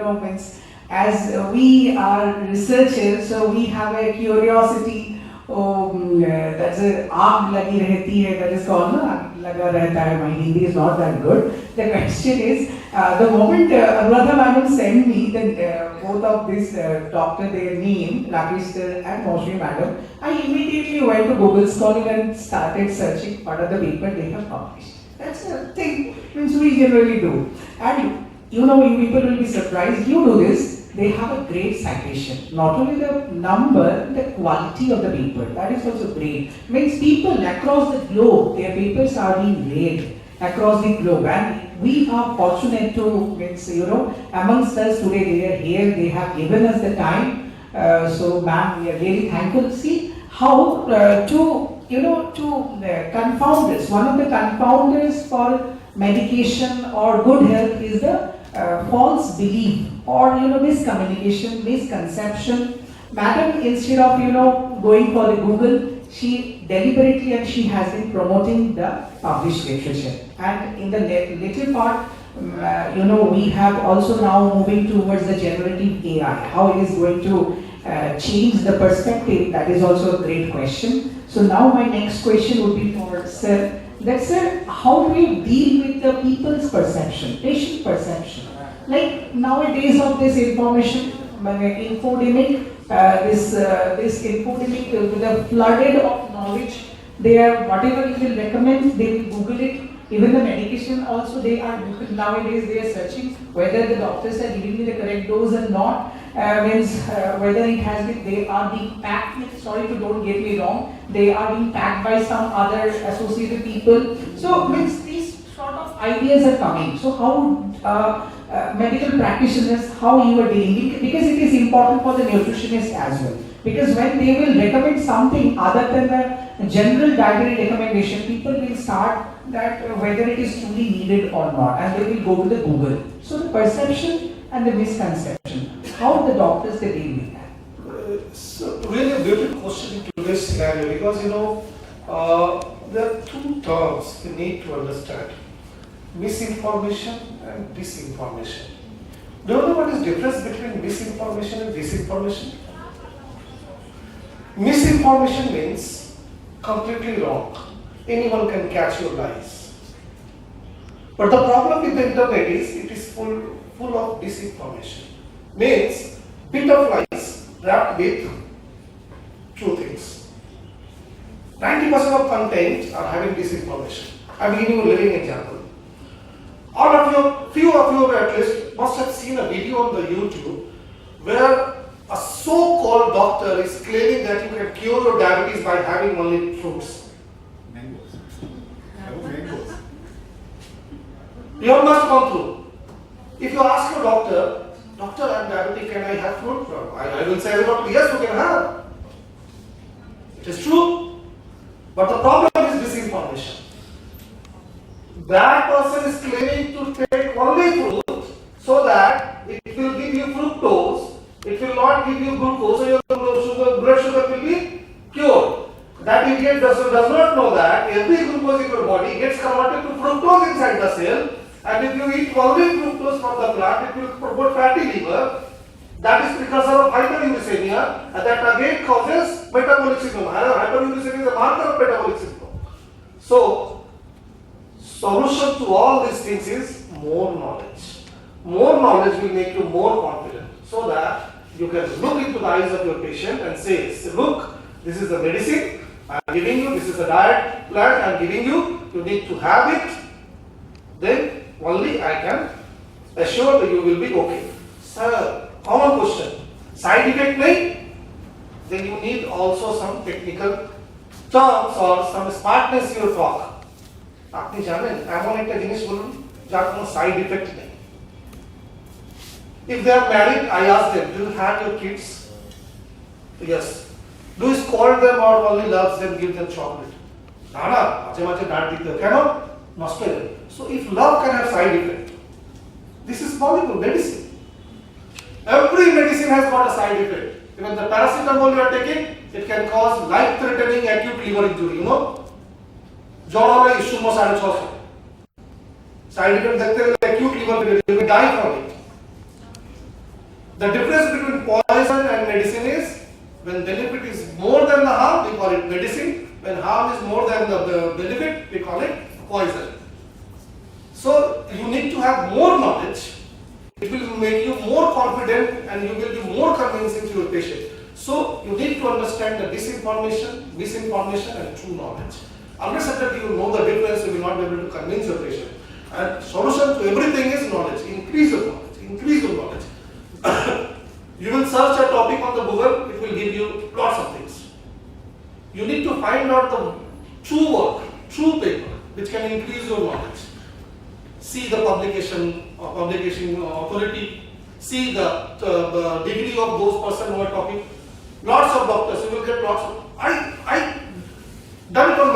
as we are researchers, so we have a curiosity. That's a aag lagi rehti hai, that is called aag laga rehta hai. My Hindi is not that good. The question is, the moment Anuradha madam sent me both of this doctor, their name, Rakesh sir and Moshri madam, I immediately went to Google Scholar and started searching what are the papers they have published. That's a thing which we generally do. And you people will be surprised, you do this. They have a great citation. Not only the number, the quality of the paper. That is also great. Means people across the globe, their papers are being read across the globe. And we are fortunate to, amongst us today, they are here, they have given us the time. So ma'am, we are really thankful. See how to confound this. One of the confounders for medication or good health is the false belief or miscommunication, misconception. Madam, instead of going for the Google, she deliberately and she has been promoting the published literature. And in the later part, we have also now moving towards the generative AI. How it is going to change the perspective, that is also a great question. So now my next question would be for Sir. Sir, how do we deal with the people's perception, patient perception? Like nowadays of this information, infodemic, this infodemic with the flooded of knowledge, they are, whatever you will recommend, they will Google it. Even the medication also, they are nowadays they are searching whether the doctors are giving me the correct dose or not. Whether it has been, they are being packed. Sorry to don't get me wrong. They are being packed by some other associated people. So these sort of ideas are coming. So how medical practitioners, how you are dealing, because it is important for the nutritionist as well. Because when they will recommend something other than the general dietary recommendation, people will start that whether it is truly needed or not, and they will go to the Google. So the perception and the misconception, how the doctors they deal with that? So really a beautiful question in today's scenario, because there are two terms we need to understand: misinformation and disinformation. Do you know what is the difference between misinformation and disinformation? Misinformation means completely wrong. Anyone can catch your lies. But the problem with the internet is it is full of disinformation. Means bit of lies wrapped with true things. 90% of content are having disinformation. I'm giving you a living example. All of you, few of you at least must have seen a video on the YouTube where a so-called doctor is claiming that you can cure your diabetes by having only fruits. Mangoes. Mangoes. You all must come through. If you ask your doctor, doctor, I'm diabetic, can I have fruit? I will say, yes, you can have. It is true. But the problem is disinformation. That person is claiming to take only fruit so that it will give you fructose, it will not give you glucose, so your blood sugar will be cured. That idiot does not know that every glucose in your body gets converted to fructose inside the cell, and if you eat only fructose from the plant, it will promote fatty liver. That is precursor of hyperuricemia, and that again causes metabolic syndrome. Hyperuricemia is a marker of metabolic syndrome. So, solution to all these things is more knowledge. More knowledge will make you more confident, so that you can look into the eyes of your patient and say, look, this is the medicine I am giving you, this is the diet plan I am giving you, you need to have it, then only I can assure that you will be okay. Sir, common question, side effect nahi? Then you need also some technical terms or some smartness in your talk. আপনি জানেন এমন একটা জিনিস বলুন যার কোনো side effect নেই। If they are married, I ask them, do you have your kids? Yes. Do you scold them or only loves them, give them chocolate? না না, মাঝে মাঝে ডাঁট দিতে হয়। কেন? নষ্ট হয়ে যাবে। So if love can have side effect, this is molecule medicine. Every medicine has got a side effect. Even the paracetamol you are taking, it can cause life-threatening acute liver injury, you know? জ্বর হলে 0.6 side effect দেখতে গেলে acute liver injury, you will die from it. The difference between poison and medicine is when benefit is more than the harm, we call it medicine. When harm is more than the benefit, we call it poison. So you need to have more knowledge. It will make you more confident and you will be more convincing to your patient. So you need to understand the disinformation, misinformation and true knowledge. Unless that you know the difference, you will not be able to convince your patient. And solution to everything is knowledge. Increase your knowledge. Increase your knowledge. You will search a topic on the Google, it will give you lots of things. You need to find out the true work, true paper, which can increase your knowledge. See the publication authority, see the degree of those person who are talking. Lots of doctors, you will get lots of. I done it on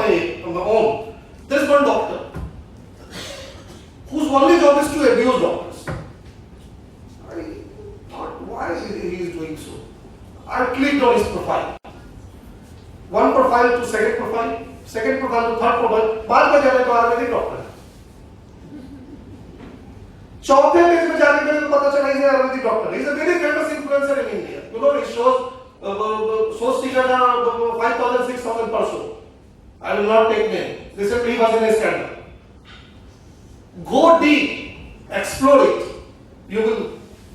my own. There's one doctor whose only job is to abuse doctors. I thought, why is he doing so? I clicked on his profile. One profile to second profile to third profile. बाद में जाने तो Ayurvedic doctor है। चौथे page में जाने के लिए पता चला इसे Ayurvedic doctor. He is a very famous influencer in India. You know, he shows ticket 5,000, 6,000 per show. I will not take name. Recently he was in a scandal. Go deep, explore it. You will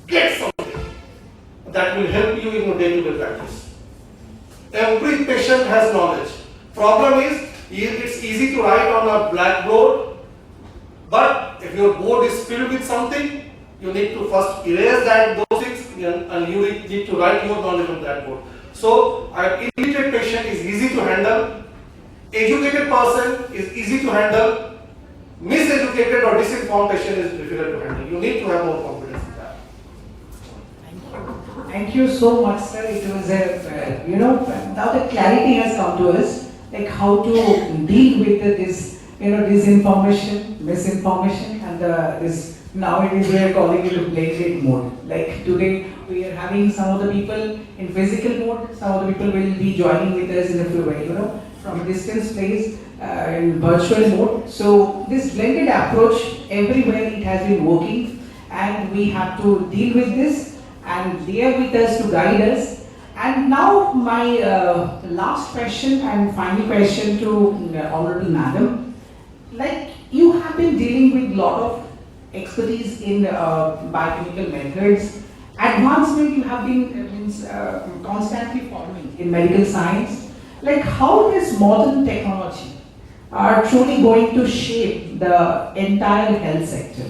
get something that will help you in your day-to-day practice. Every patient has knowledge. Problem is, it's easy to write on a blackboard, but if your board is filled with something, you need to first erase those things and you need to write your knowledge on that board. So, an illiterate patient is easy to handle. Educated person is easy to handle. miseducated or disinformed patient is difficult to handle. You need to have more confidence in that. Thank you so much, sir. It was now the clarity has come to us, like how to deal with this, disinformation, misinformation, and this nowadays we are calling it a blended mode. Like today we are having some of the people in physical mode, some of the people will be joining with us in a few way, from a distance place in virtual mode. So this blended approach everywhere it has been working, and we have to deal with this. And they are with us to guide us. And now my last question and final question to Honorable Madam. Like you have been dealing with a lot of expertise in biochemical methods. Advancement you have been constantly following in medical science. Like how this modern technology are truly going to shape the entire health sector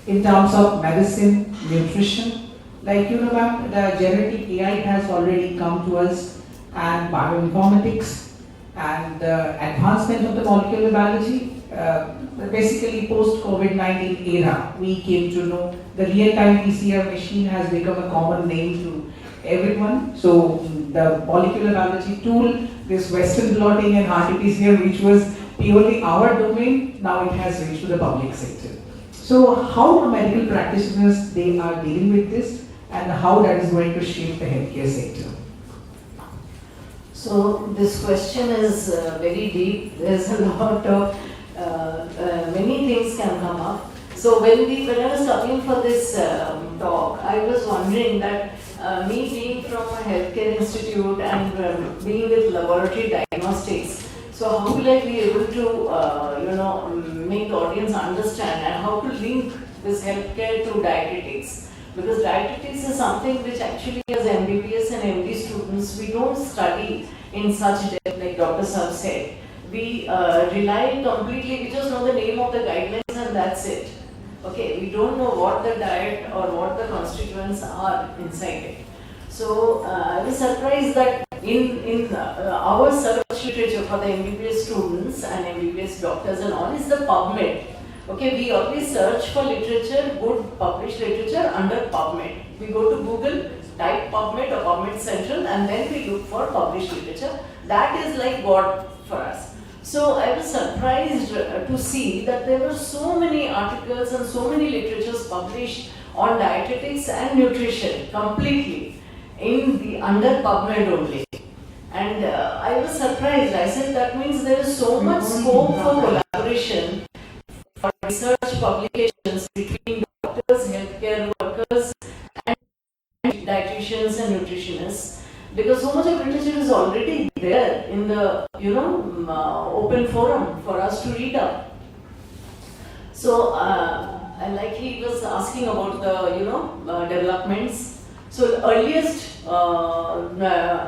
in terms of medicine, nutrition. Like ma'am, the generative AI has already come to us, and bioinformatics and the advancement of the molecular biology. Basically, post-COVID-19 era, we came to know the real-time PCR machine has become a common name to everyone. So the molecular biology tool, this Western blotting and RT-PCR, which was purely our domain, now it has reached to the public sector. So how the medical practitioners they are dealing with this, and how that is going to shape the healthcare sector? So this question is very deep. There's a lot of many things can come up. So when I was talking for this talk, I was wondering that me being from a healthcare institute and being with laboratory diagnostics, so how will I be able to make the audience understand and how to link this healthcare to dietetics? Because dietetics is something which actually as MBBS and MD students, we don't study in such depth like Dr. Saab said. We rely completely, we just know the name of the guidelines and that's it. Okay, we don't know what the diet or what the constituents are inside it. So I was surprised that in our search literature for the MBBS students and MBBS doctors and all is the PubMed. Okay, we always search for literature, good published literature under PubMed. We go to Google, type PubMed or PubMed Central, and then we look for published literature. That is like God for us. So I was surprised to see that there were so many articles and so many literatures published on dietetics and nutrition completely in the under PubMed only. And I was surprised. I said that means there is so much scope for collaboration, for research publications between doctors, healthcare workers, and dietitians and nutritionists, because so much of literature is already there in the open forum for us to read up. So, and like he was asking about the developments. So the earliest,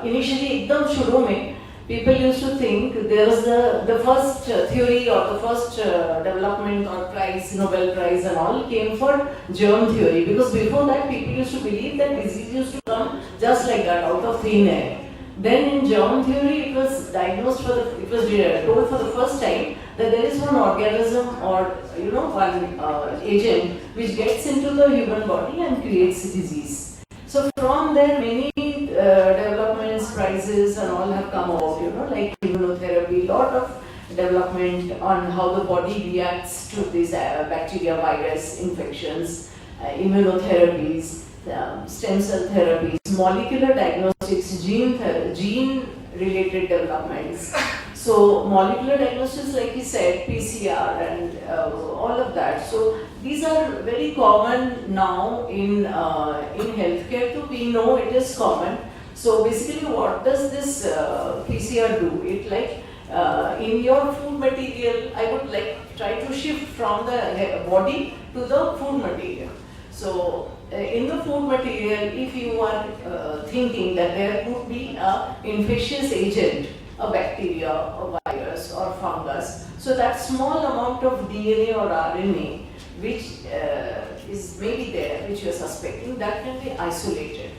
initially, ekdam shuru mein, people used to think there was the first theory or the first development or prize, Nobel Prize and all came for germ theory, because before that people used to believe that disease used to come just like that out of thin air. Then in germ theory it was diagnosed it was told for the first time that there is one organism or one agent which gets into the human body and creates disease. So from there many developments, prizes and all have come about, like immunotherapy, lot of development on how the body reacts to these bacteria, virus infections, immunotherapies, stem cell therapies, molecular diagnostics, gene related developments. So molecular diagnostics, like he said, PCR and all of that. So these are very common now in healthcare too. We know it is common. So basically what does this PCR do? It in your food material, I would try to shift from the body to the food material. So in the food material, if you are thinking that there could be an infectious agent, a bacteria, a virus or fungus, so that small amount of DNA or RNA which is maybe there, which you are suspecting, that can be isolated.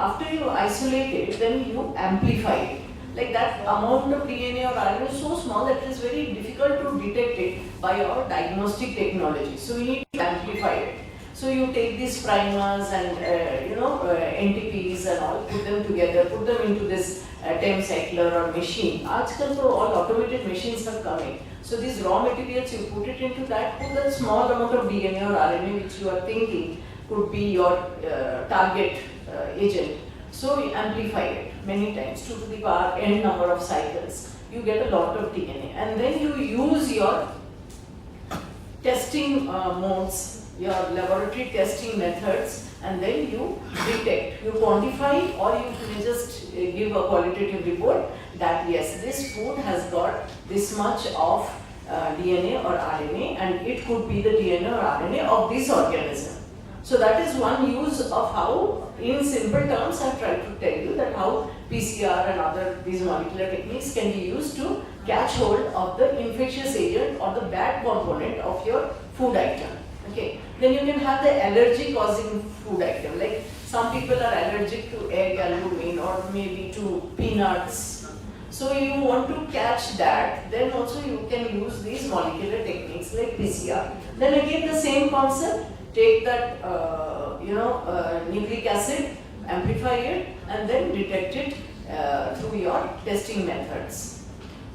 After you isolate it, then you amplify it. Like that amount of DNA or RNA is so small that it is very difficult to detect it. by our diagnostic technology. So we need to amplify it. So you take these primers and NTPs and all, put them together, put them into this TEM cycler or machine. Aajkal to all automated machines have come in. So these raw materials, you put it into that, put that small amount of DNA or RNA which you are thinking could be your target agent. So you amplify it many times, 2 to the power n number of cycles. You get a lot of DNA, and then you use your testing modes, your laboratory testing methods, and then you detect, you quantify, or you may just give a qualitative report that yes, this food has got this much of DNA or RNA, and it could be the DNA or RNA of this organism. So that is one use of how, in simple terms, I have tried to tell you that how PCR and other these molecular techniques can be used to catch hold of the infectious agent or the bad component of your food item. Okay. Then you can have the allergy causing food item, like some people are allergic to egg albumin or maybe to peanuts. So you want to catch that, then also you can use these molecular techniques like PCR. Then again the same concept, take that nucleic acid, amplify it, and then detect it through your testing methods.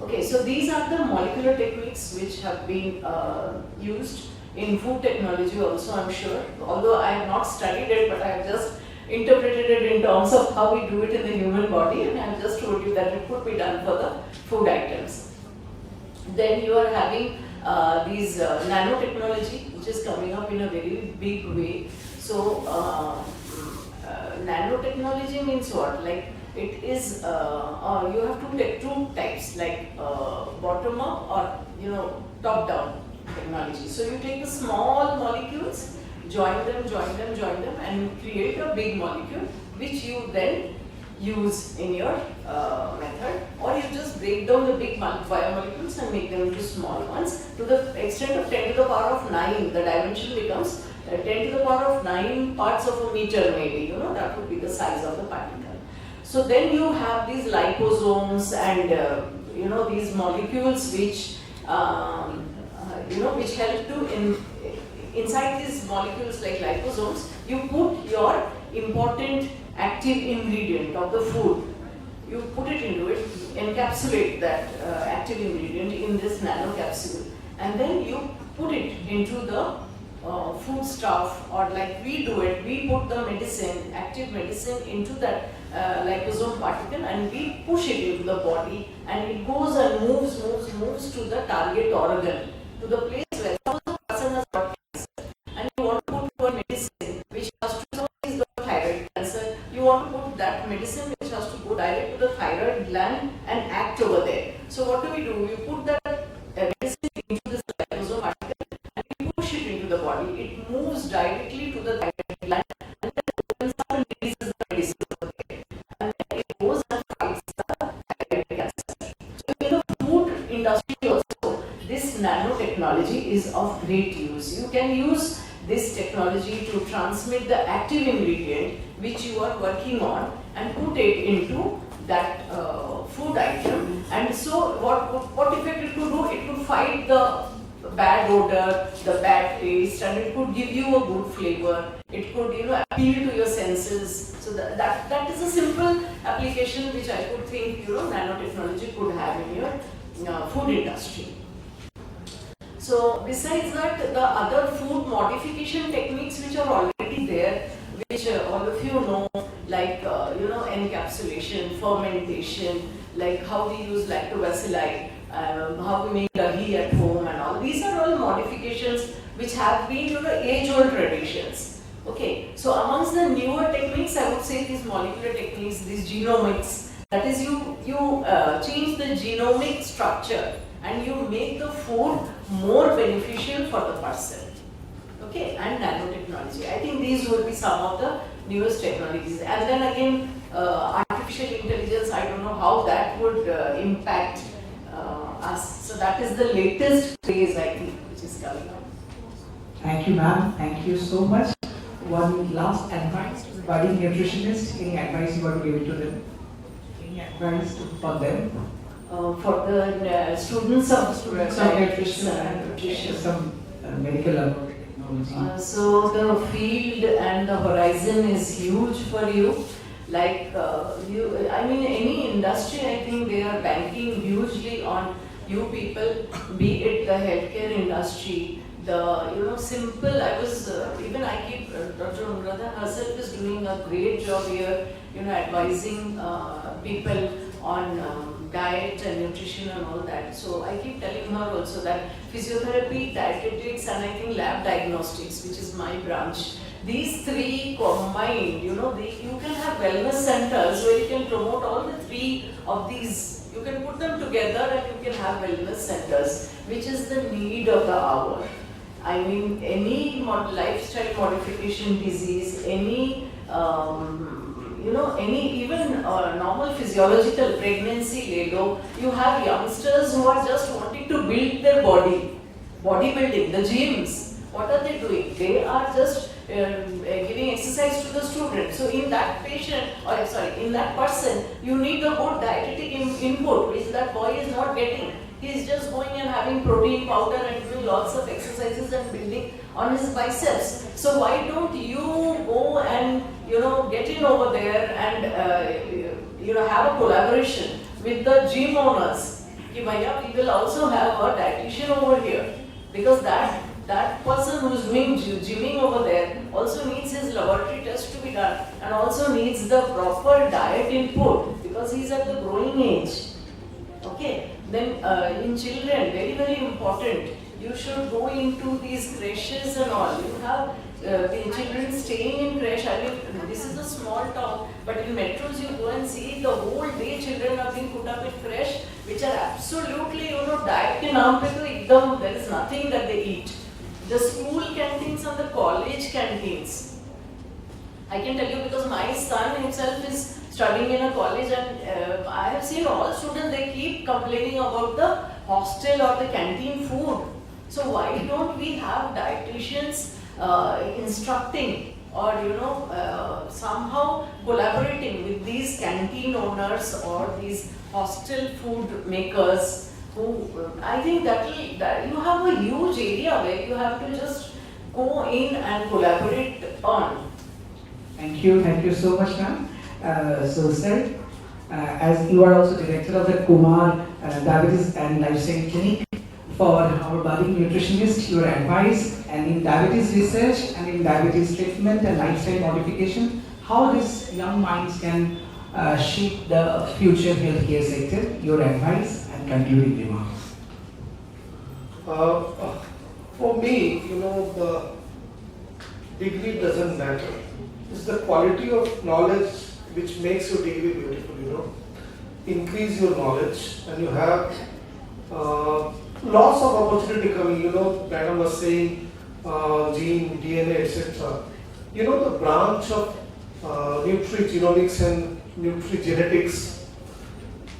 Okay, so these are the molecular techniques which have been used in food technology also, I'm sure. Although I have not studied it, but I have just interpreted it in terms of how we do it in the human body, and I have just told you that it could be done for the food items. Then you are having these nanotechnology, which is coming up in a very big way. So nanotechnology means what? Like it is, you have to take two types, like bottom up or top down technology. So you take the small molecules, join them, and create a big molecule, which you then use in your method, or you just break down the big biomolecules and make them into small ones to the extent of 10 to the power of 9. The dimension becomes 10 to the power of 9 parts of a meter, maybe, that would be the size of the particle. So then you have these liposomes and these molecules which which help to inside these molecules like liposomes, you put your important active ingredient of the food. You put it into it, encapsulate that active ingredient in this nano capsule, and then you put it into the food stuff, or like we do it, we put the medicine, active medicine into that liposome particle, and we push it into the body, and it goes and moves to the target organ, to the place where the person has got cancer, and you want to put one medicine which has to is the thyroid cancer. You want to put that medicine which has to go direct to the thyroid gland and act over there. So what do? We put that medicine into this liposome particle and we push it into the body. It moves directly to the thyroid gland and then opens up and releases the medicine over there. And then it goes and fights the thyroid cancer. So in the food industry also, this nanotechnology is of great use. You can use this technology to transmit the active ingredient which you are working on and put it into that food item. And so what effect it could do? It could fight the bad odor, the bad taste, and it could give you a good flavor. It could appeal to your senses. So that is a simple application which I could think nanotechnology could have in your food industry. So besides that, the other food modification techniques which are already there, which all of you know, like encapsulation, fermentation, like how we use lactobacilli, how we make dahi at home, and all. These are all modifications which have been age-old traditions. Okay, so amongst the newer techniques, I would say these molecular techniques, these genomics. That is, you change the genomic structure and you make the food more beneficial for the person. Okay, and nanotechnology. I think these would be some of the newest technologies. And then again, artificial intelligence, I don't know how that would impact us. So that is the latest phase, I think, which is coming up. Thank you, ma'am. Thank you so much. One last advice to budding nutritionists. Any advice you want to give it to them? Any advice for them? for the students of Some nutrition and nutrition. some medical technology. So the field and the horizon is huge for you. Like I mean, any industry, I think they are banking hugely on you people, be it the healthcare industry, the simple. I keep Dr. Anuradha herself is doing a great job here, advising people on diet and nutrition and all that. So I keep telling her also that physiotherapy, dietetics, and I think lab diagnostics, which is my branch. These three combined, you can have wellness centers where you can promote all the three of these. You can put them together and you can have wellness centers, which is the need of the hour. I mean, any lifestyle modification disease, any even normal physiological pregnancy, labor, you have youngsters who are just wanting to build their body, bodybuilding, the gyms. What are they doing? They are just giving exercise to the student. So in that in that person, you need a good dietetic input, which that boy is not getting. He is just going and having protein powder and doing lots of exercises and building on his biceps. So why don't you go and get in over there and have a collaboration with the gym owners? We will also have a dietitian over here, because that person who is doing gymming over there also needs his laboratory test to be done and also needs the proper diet input, because he's at the growing age. Okay, then in children, very, very important, you should go into these creches and all. You have the children staying in creche. I mean, this is a small town, but in metros you go and see the whole day children are being put up in creche, which are absolutely, diet ke naam pe to ekdam, there is nothing that they eat. The school canteens and the college canteens. I can tell you because my son himself is studying in a college, and I have seen all students, they keep complaining about the hostel or the canteen food. So why don't we have dietitians instructing or somehow collaborating with these canteen owners or these hostel food makers? I think that you have a huge area where you have to just go in and collaborate on. Thank you so much, ma'am. So, sir, as you are also director of the Kumar Diabetes and Lifestyle Clinic, for our budding nutritionist, your advice and in diabetes research and in diabetes treatment and lifestyle modification, how these young minds can shape the future healthcare sector, your advice and concluding remarks. For me, the degree doesn't matter. It's the quality of knowledge which makes your degree beautiful, Increase your knowledge and you have lots of opportunity coming, Madam was saying gene, DNA, etc. The branch of NUTRI-Genomics and NUTRI-Genetics,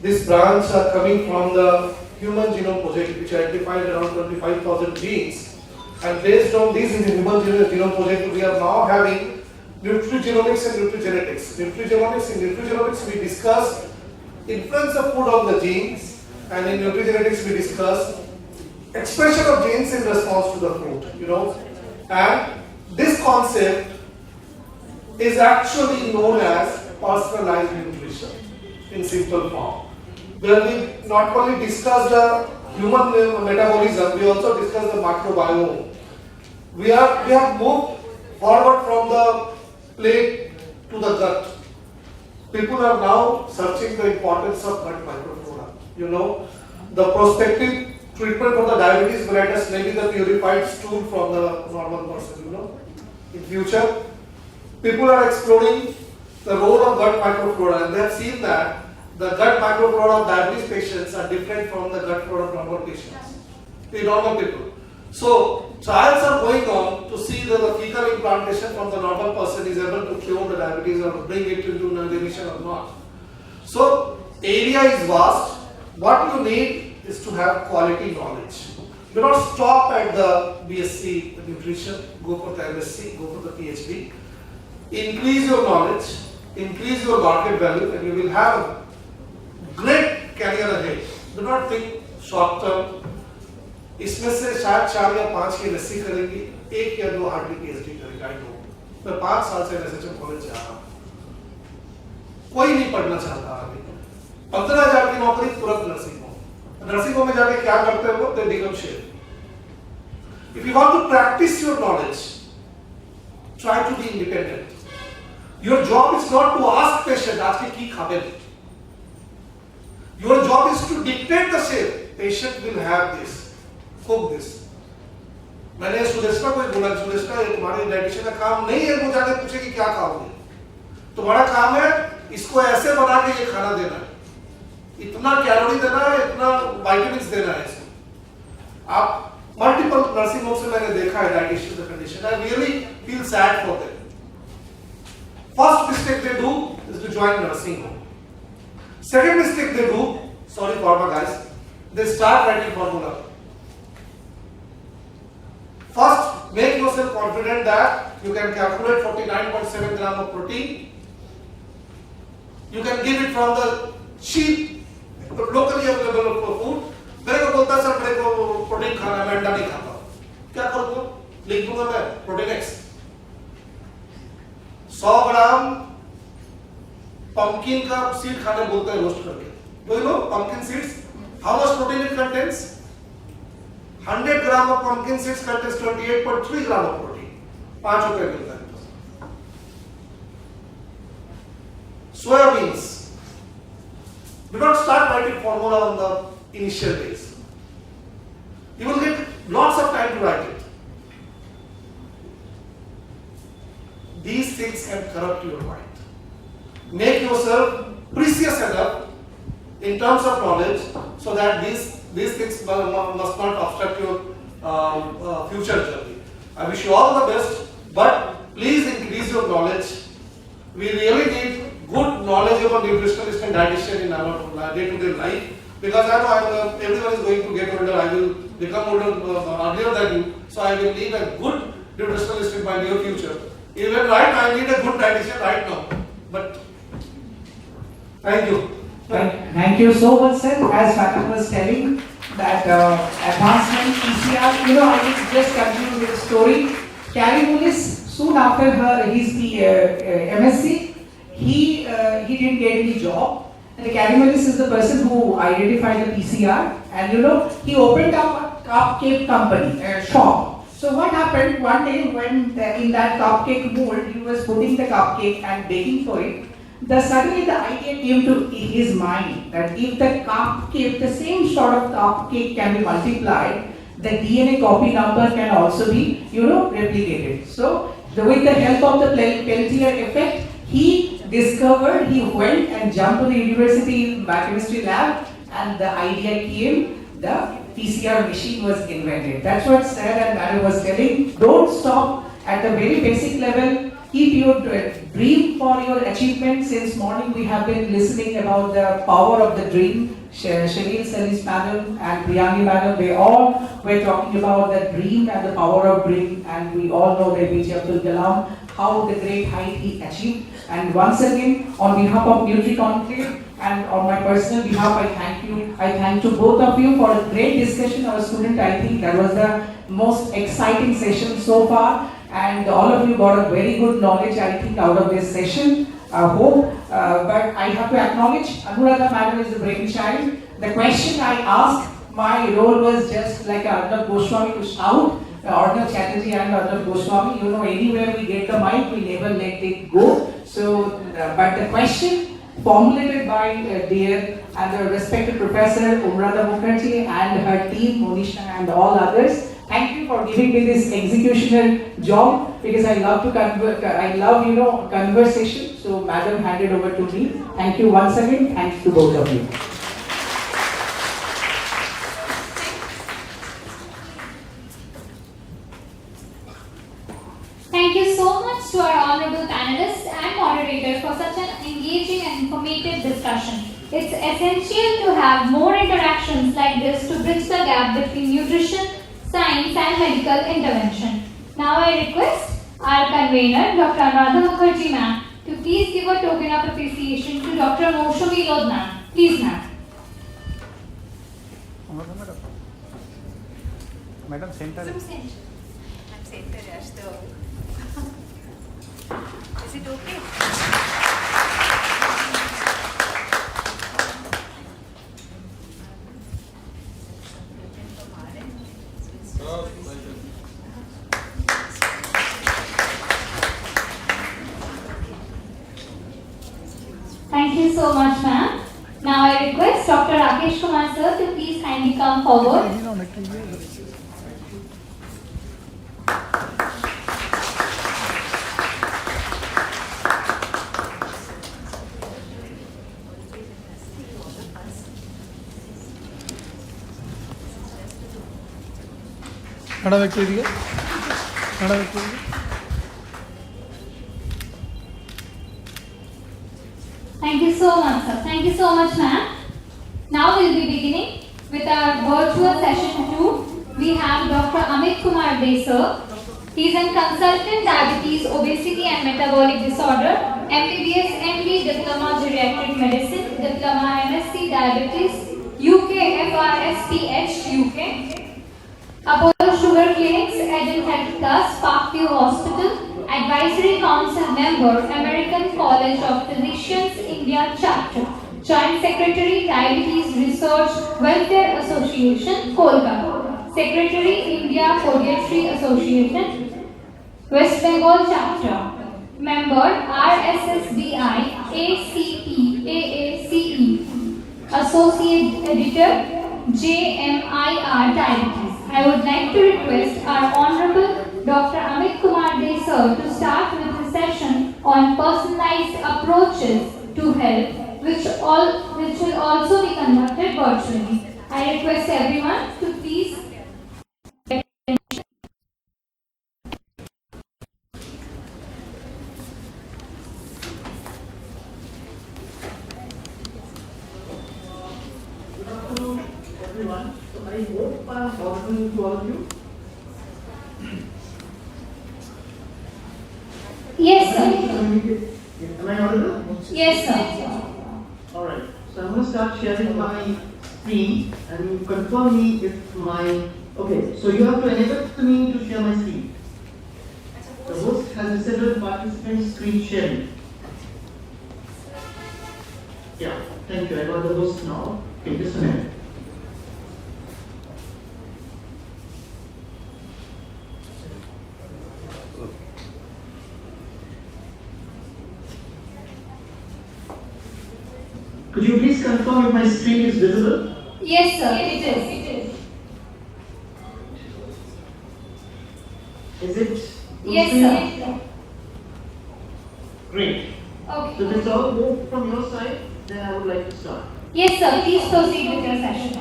this branch are coming from the Human Genome Project, which identified around 25,000 genes, and based on these in the Human Genome Project, we are now having NUTRI-Genomics and NUTRI-Genetics. NUTRI-Genomics, in NUTRI-Genomics we discuss influence of food on the genes, and in NUTRI-Genetics we discuss expression of genes in response to the food, and this concept is actually known as personalized nutrition in simple form, where we not only discuss the human metabolism, we also discuss the microbiome. We have moved forward from the plate to the gut. People are now searching the importance of gut microflora. The prospective treatment for the diabetes mellitus may be the purified stool from the normal person, In future, people are exploring the role of gut microflora, and they have seen that the gut microflora of diabetes patients are different from the gut flora of normal patients, the normal people. So, trials are going on to see that the fecal implantation from the normal person is able to cure the diabetes or bring it into remission or not. So, area is vast. What you need is to have quality knowledge. Do not stop at the BSc nutrition, go for the MSc, go for the PhD. Increase your knowledge, increase your market value, and you will have a great career ahead. Do not think short term. इसमें से शायद 4 या 5 की MSc करेंगी, 1 या 2 hardly PhD करेंगे। I know मैं 5 साल से एनएसएचएम कॉलेज जा रहा हूँ, कोई नहीं पढ़ना चाहता आगे। 15,000 की नौकरी तुरंत नर्सिंग होम। नर्सिंग होम में जाके क्या करते हो? They become chef. If you want to practice your knowledge, try to be independent. Your job is not to ask patient, आज के की खाबे। Your job is to dictate the shape. Patient will have this, cook this. मैंने सुदेष्टा को बोला, सुदेष्टा ये तुम्हारे dietitian का काम नहीं है वो जाके पूछे कि क्या खाओगे। तुम्हारा काम है इसको ऐसे बना के ये खाना देना है, इतना कैलोरी देना है, इतना विटामिन्स देना है इसको। आप मल्टीपल नर्सिंग होम से मैंने देखा है डाइटिशियन का condition. I really feel sad for them. First mistake they do is to join nursing home. Second mistake they do, sorry pharma guys, they start writing formula. First, make yourself confident that you can calculate 49.7 gram of protein. You can give it from the cheap, locally available food. मेरे को बोलता sir मेरे को protein खाना है, मैं अंडा नहीं खाता। क्या करूँगा? लिख दूँगा मैं प्रोटीन X। 100 ग्राम pumpkin का सीड खाने बोलते हैं रोस्ट करके। Do you know pumpkin seeds? How much protein it contains? 100 gram of pumpkin seeds contains 28.3 gram of protein. 5 रुपए मिलता है। Soybeans. Do not start writing formula on the initial days. You will get lots of time to write it. These things can corrupt your mind. Make yourself precious enough in terms of knowledge so that these things must not obstruct your future journey. I wish you all the best, but please increase your knowledge. We really need good knowledgeable nutritionist and dietitian in our day-to-day life, because I know everyone is going to get older. I will become older earlier than you, so I will need a good nutritionist in my near future. Even right, I need a good dietitian right now, but thank you. Thank you so much, sir. As Fatima was telling that advancement PCR, I will just continue with the story. Carimulis, soon after his MSc, he didn't get any job. And the Carimulis is the person who identified the PCR, and he opened up a cupcake company, a shop. So what happened one day when in that cupcake mold he was putting the cupcake and baking for it. Suddenly the idea came to his mind that if the cupcake, the same sort of cupcake can be multiplied, the DNA copy number can also be, replicated. So with the help of the Peltier effect, he discovered, he went and jumped to the university biochemistry lab, and the idea came, the PCR machine was invented. That's what Sir and Madam was telling. Don't stop at the very basic level. Keep your dream for your achievement. Since morning we have been listening about the power of the dream. Shalil Salis madam and Priyangi madam, they all were talking about the dream and the power of dream, and we all know that APJ Abdul Kalam, how the great height he achieved. And once again, on behalf of NUTRI-CONCLAVE and on my personal behalf, I thank you. I thank to both of you for a great discussion. Our student, I think that was the most exciting session so far. And all of you got a very good knowledge, I think, out of this session. I hope, but I have to acknowledge, Anuradha madam is the brainchild. The question I asked, my role was just like Arnav Goswami to shout, Arnav Chatterjee and Arnav Goswami. Anywhere we get the mic, we never let it go. So, but the question formulated by dear and the respected Professor Umrata Mukherjee and her team, Monisha and all others. Thank you for giving me this executioner job, because I love to conversation. So, Madam handed over to me. Thank you once again. Thanks to both of you. Thank you so much to our honorable panelists and moderators for such an engaging and informative discussion. It's essential to have more interactions like this to bridge the gap between nutrition, science and medical intervention. Now I request our convener, Dr. Anuradha Mukherjee ma'am, to please give a token of appreciation to Dr. Moushumi Lodh ma'am. Please ma'am. Madam, center. I'm center, yes. Is it okay? Thank you so much, ma'am. Now I request Dr. Rakesh Kumar sir to please kindly come forward. Thank you so much, sir. Thank you so much, ma'am. Now we'll be beginning with our virtual session 2. We have Dr. Amit Kumar De, sir. He is a consultant diabetes, obesity and metabolic disorder, MBBS, MD, Diploma Geriatric Medicine, Diploma MSc Diabetes, UK FRSPH UK. Apollo Sugar Clinics, Eden Health Plus, Parkview Hospital, Advisory Council Member, American College of Physicians, India Chapter, Joint Secretary, Diabetes Research Welfare Association, Kolkata, Secretary, India Podiatry Association, West Bengal Chapter, Member, RSSBI, ACP, AACE, Associate Editor, JMIR Diabetes. I would like to request our Honorable Dr. Amit Kumar De sir to start with the session on personalized approaches to health, which will also be conducted virtually. I request everyone to please everyone. So I hope I am audible to all of you. Yes, sir. Am I audible? Yes, sir. Alright. So I'm going to start sharing my screen and you confirm me if my... Okay, so you have to enable me to share my screen. The host has disabled participant screen sharing. Yeah, thank you. I got the host now. Okay, just a minute. Could you please confirm if my screen is visible? Yes, sir. It is. Is it? Yes, sir. Great. Okay. So that's all good from your side. Then I would like to start. Yes, sir. Please proceed with your session.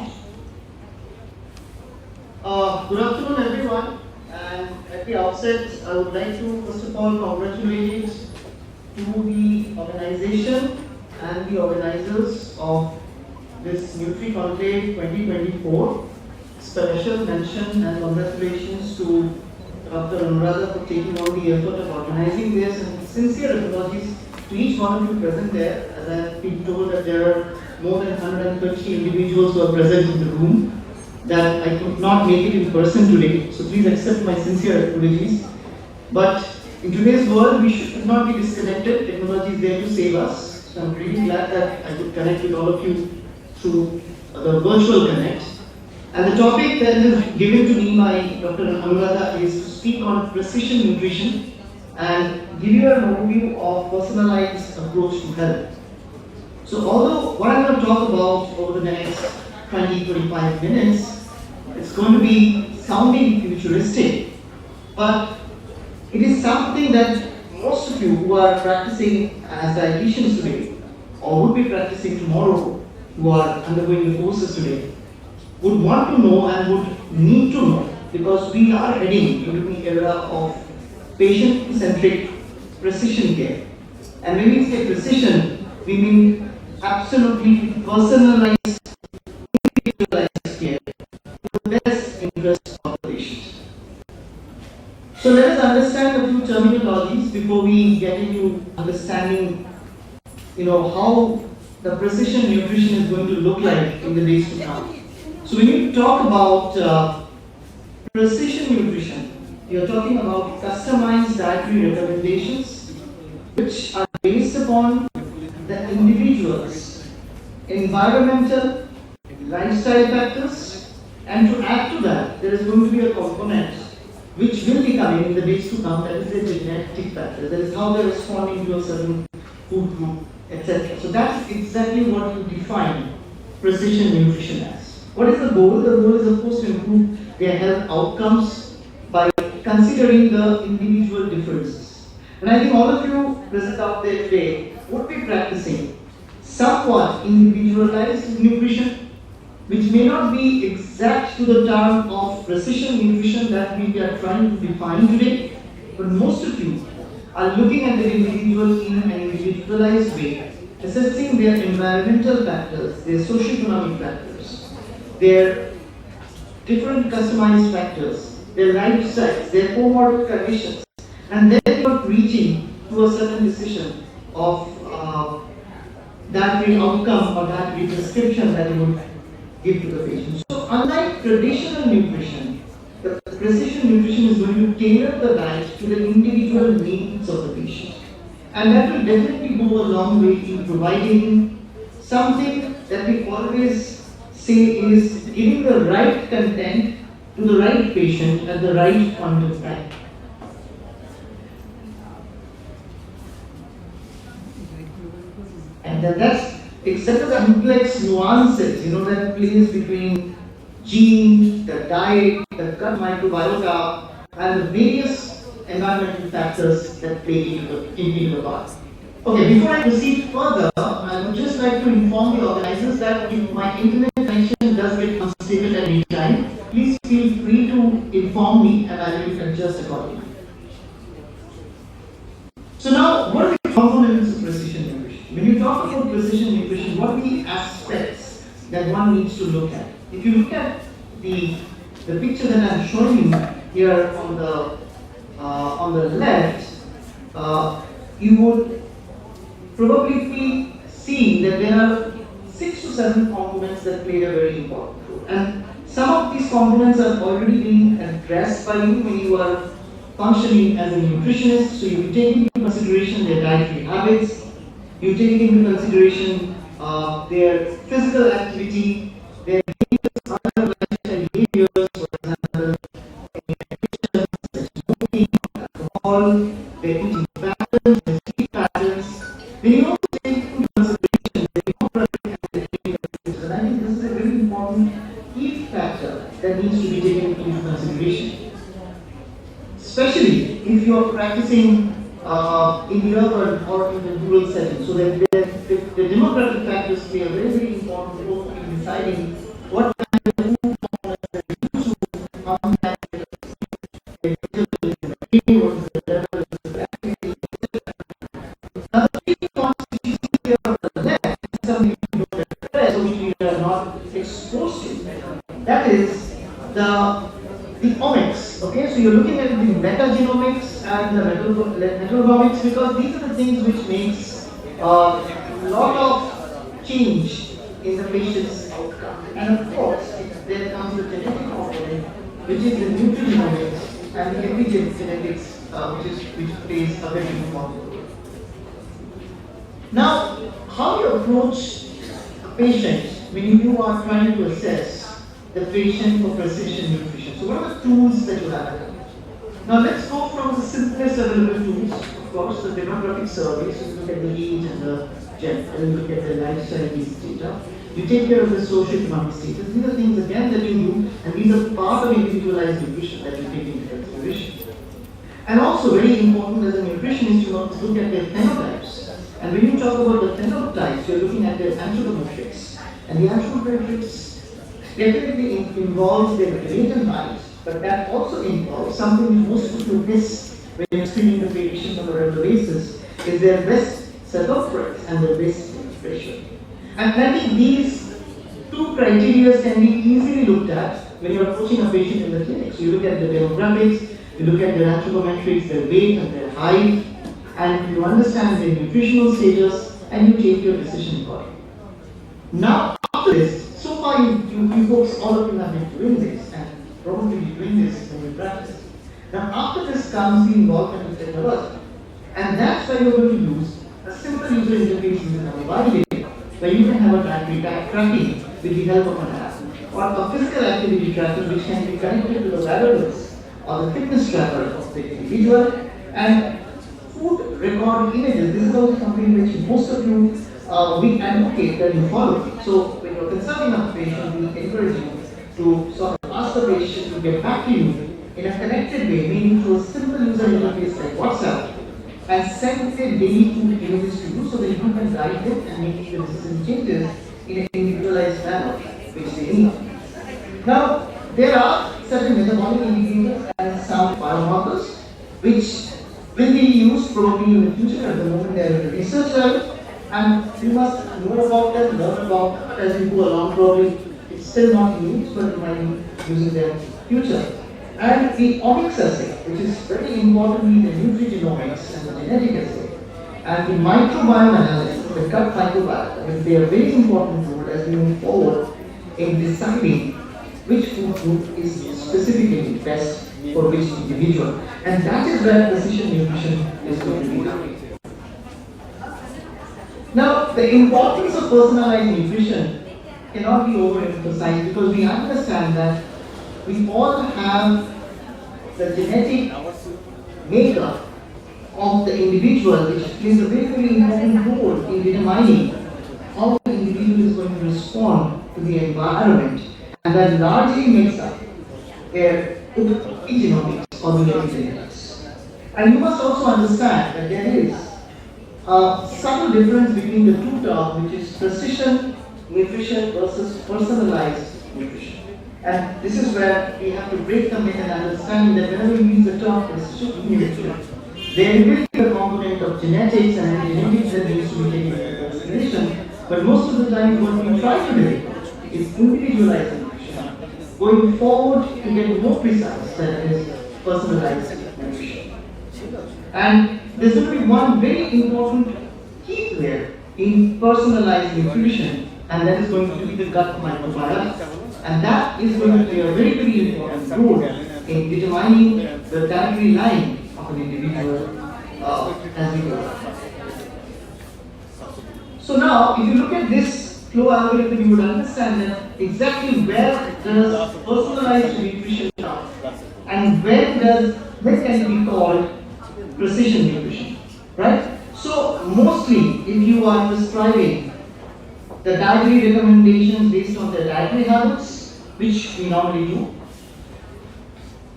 Good afternoon, everyone. And at the outset, I would like to first of all congratulate to the organization and the organizers of this NUTRI-CONCLAVE 2024. Special mention and congratulations to Dr. Anuradha for taking on the effort of organizing this, and sincere apologies to each one of you present there, as I have been told that there are more than 130 individuals who are present in the room, that I could not make it in person today, so please accept my sincere apologies. But in today's world, we should not be disconnected. Technology is there to save us. So I'm really glad that I could connect with all of you through the virtual connect. And the topic that is given to me by Dr. Anuradha is to speak on precision nutrition and give you an overview of personalized approach to health. So although what I'm going to talk about over the next 20-25 minutes, it's going to be sounding futuristic, but it is something that most of you who are practicing as dietitians today, or would be practicing tomorrow, who are undergoing the courses today, would want to know and would need to know, because we are heading into the era of patient-centric precision care. And when we say precision, we mean absolutely personalized, individualized care to the best interest of the patient. So let us understand a few terminologies before we get into understanding, how the precision nutrition is going to look like in the days to come. So when you talk about precision nutrition, you're talking about customized dietary recommendations which are based upon the individual's environmental, lifestyle factors, and to add to that, there is going to be a component which will be coming in the days to come, that is the genetic factor, that is how they're responding to a certain food group, etc. So that's exactly what you define precision nutrition as. What is the goal? The goal is of course to improve their health outcomes by considering the individual differences. And I think all of you present out there today would be practicing somewhat individualized nutrition, which may not be exact to the term of precision nutrition that we are trying to define today, but most of you are looking at the individual in an individualized way, assessing their environmental factors, their socioeconomic factors, their different customized factors, their lifestyles, their comorbid conditions, and then you're reaching to a certain decision of dietary outcome or dietary prescription that you would give to the patient. So unlike traditional nutrition, the precision nutrition is going to tailor the diet to the individual needs of the patient. And that will definitely go a long way in providing something that we always say is giving the right content to the right patient at the right point of time. And that's except for the complex nuances, that plays between genes, the diet, the gut microbiota, and the various environmental factors that play into the part. Okay, before I proceed further, I would just like to inform the organizers that if my internet connection does get unstable at any time, please feel free to inform me and I will adjust accordingly. So now, what are the components of precision nutrition? When you talk about precision nutrition, what are the aspects that one needs to look at? If you look at the picture that I'm showing you here on the left, you would probably be seeing that there are 6 to 7 components that play a very important role. And some of these components are already being addressed by you when you are functioning as a nutritionist. So you take into consideration their dietary habits, you take into consideration their physical activity, their other lifestyle behaviors, for example, smoking, alcohol, their eating patterns, their sleep patterns. Then you also take into consideration their demographic and their age. And I think this is a very important key factor that needs to be taken into consideration, especially if you are practicing in the urban or in the rural setting. So that the demographic factors play a very, very important role in deciding what kind of food components that you use to combat the now the key concept you see here on the left is something we don't address, so which we are not exposed to. That is the omics. Okay, so you're looking at the metagenomics and the metabolomics, because these are the things which makes a lot of change in the patient's outcome. And of course, there comes the genetic component, which is the NUTRI-genomics and the epigenetics, which plays a very important role. Now, how you approach a patient when you are trying to assess the patient for precision nutrition. So what are the tools that you have? Now let's go from the simplest available tools, of course, the demographic surveys. So you look at the age and the gender, you look at the lifestyle needs data. You take care of the socioeconomic status. These are things again that you do, and these are part of individualized nutrition that you take into consideration. And also very important as a nutritionist, you want to look at their phenotypes. And when you talk about the phenotypes, you're looking at their anthropometrics. And the anthropometrics definitely involves their weight and height, but that also involves something most people miss when you're screening the patient on a regular basis, is their breast circumference and their waist pressure. And I think these two criteria can be easily looked at when you're approaching a patient in the clinic. So you look at the demographics, you look at their anthropometrics, their weight and their height, and you understand their nutritional status, and you take your decision accordingly. Now, after this, so far sure you folks, all of you have been doing this and probably doing this when you practice. Now after this comes the involvement of technology. And that's why you're going to use a simple user interface using a mobile data, where you can have a dietary tracking with the help of an app, or a physical activity tracker which can be connected to the wearables or the fitness tracker of the individual, and food record images. This is also something which most of you, we advocate that you follow. So when you're consulting a patient, we encourage you to sort of ask the patient to get back to you in a connected way, meaning through a simple user interface like WhatsApp, and send their daily food images to you so that you can guide them and make the necessary changes in an individualized manner which they need. Now, there are certain metabolic indicators and some biomarkers which will be used probably in the future. At the moment, they are in the research level, and you must know about them, learn about as you go along. Probably it's still not used, but you might be using them in the future. And the omics assay, which is very importantly the nutrigenomics and the genetic assay, and the microbiome analysis, the gut microbiome, will play a very important role as we move forward in deciding which food group is specifically best for which individual. And that is where precision nutrition is going to be done. Now, the importance of personalized nutrition cannot be overemphasized, because we understand that we all have the genetic makeup of the individual, which plays a very, very important role in determining how the individual is going to respond to the environment, and that largely makes up their epigenomics or the epigenetics. And you must also understand that there is a subtle difference between the two terms, which is precision nutrition versus personalized nutrition. And this is where we have to break the myth and understand that whenever we use the term precision nutrition, there will be a component of genetics and epigenetics that needs to be taken into consideration. But most of the time, what we try to do is individualize nutrition, going forward to get more precise, that is personalized nutrition. And there's going to be one very important key player in personalized nutrition, and that is going to be the gut microbiome. And that is going to play a very, very important role in determining the dietary line of an individual as we go. So now, if you look at this flow algorithm, you would understand that exactly where does personalized nutrition come, and when can it be called precision nutrition, right? So mostly, if you are prescribing the dietary recommendations based on their dietary habits, which we normally do,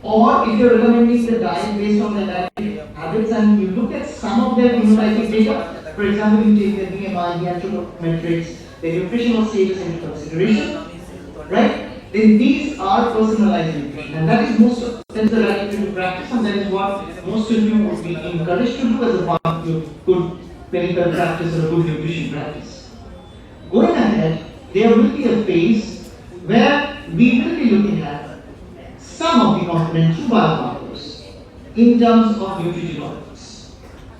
or if you're recommending the diet based on their dietary habits and you look at some of their phenotypic data, for example, you take their BMI, the anthropometrics, their nutritional status into consideration, right? Then these are personalized nutrition, and that is the right way to practice, and that is what most of you would be encouraged to do as a part of your good clinical practice or a good nutrition practice. Going ahead, there will be a phase where we will be looking at some of the component through biomarkers in terms of nutrigenomics.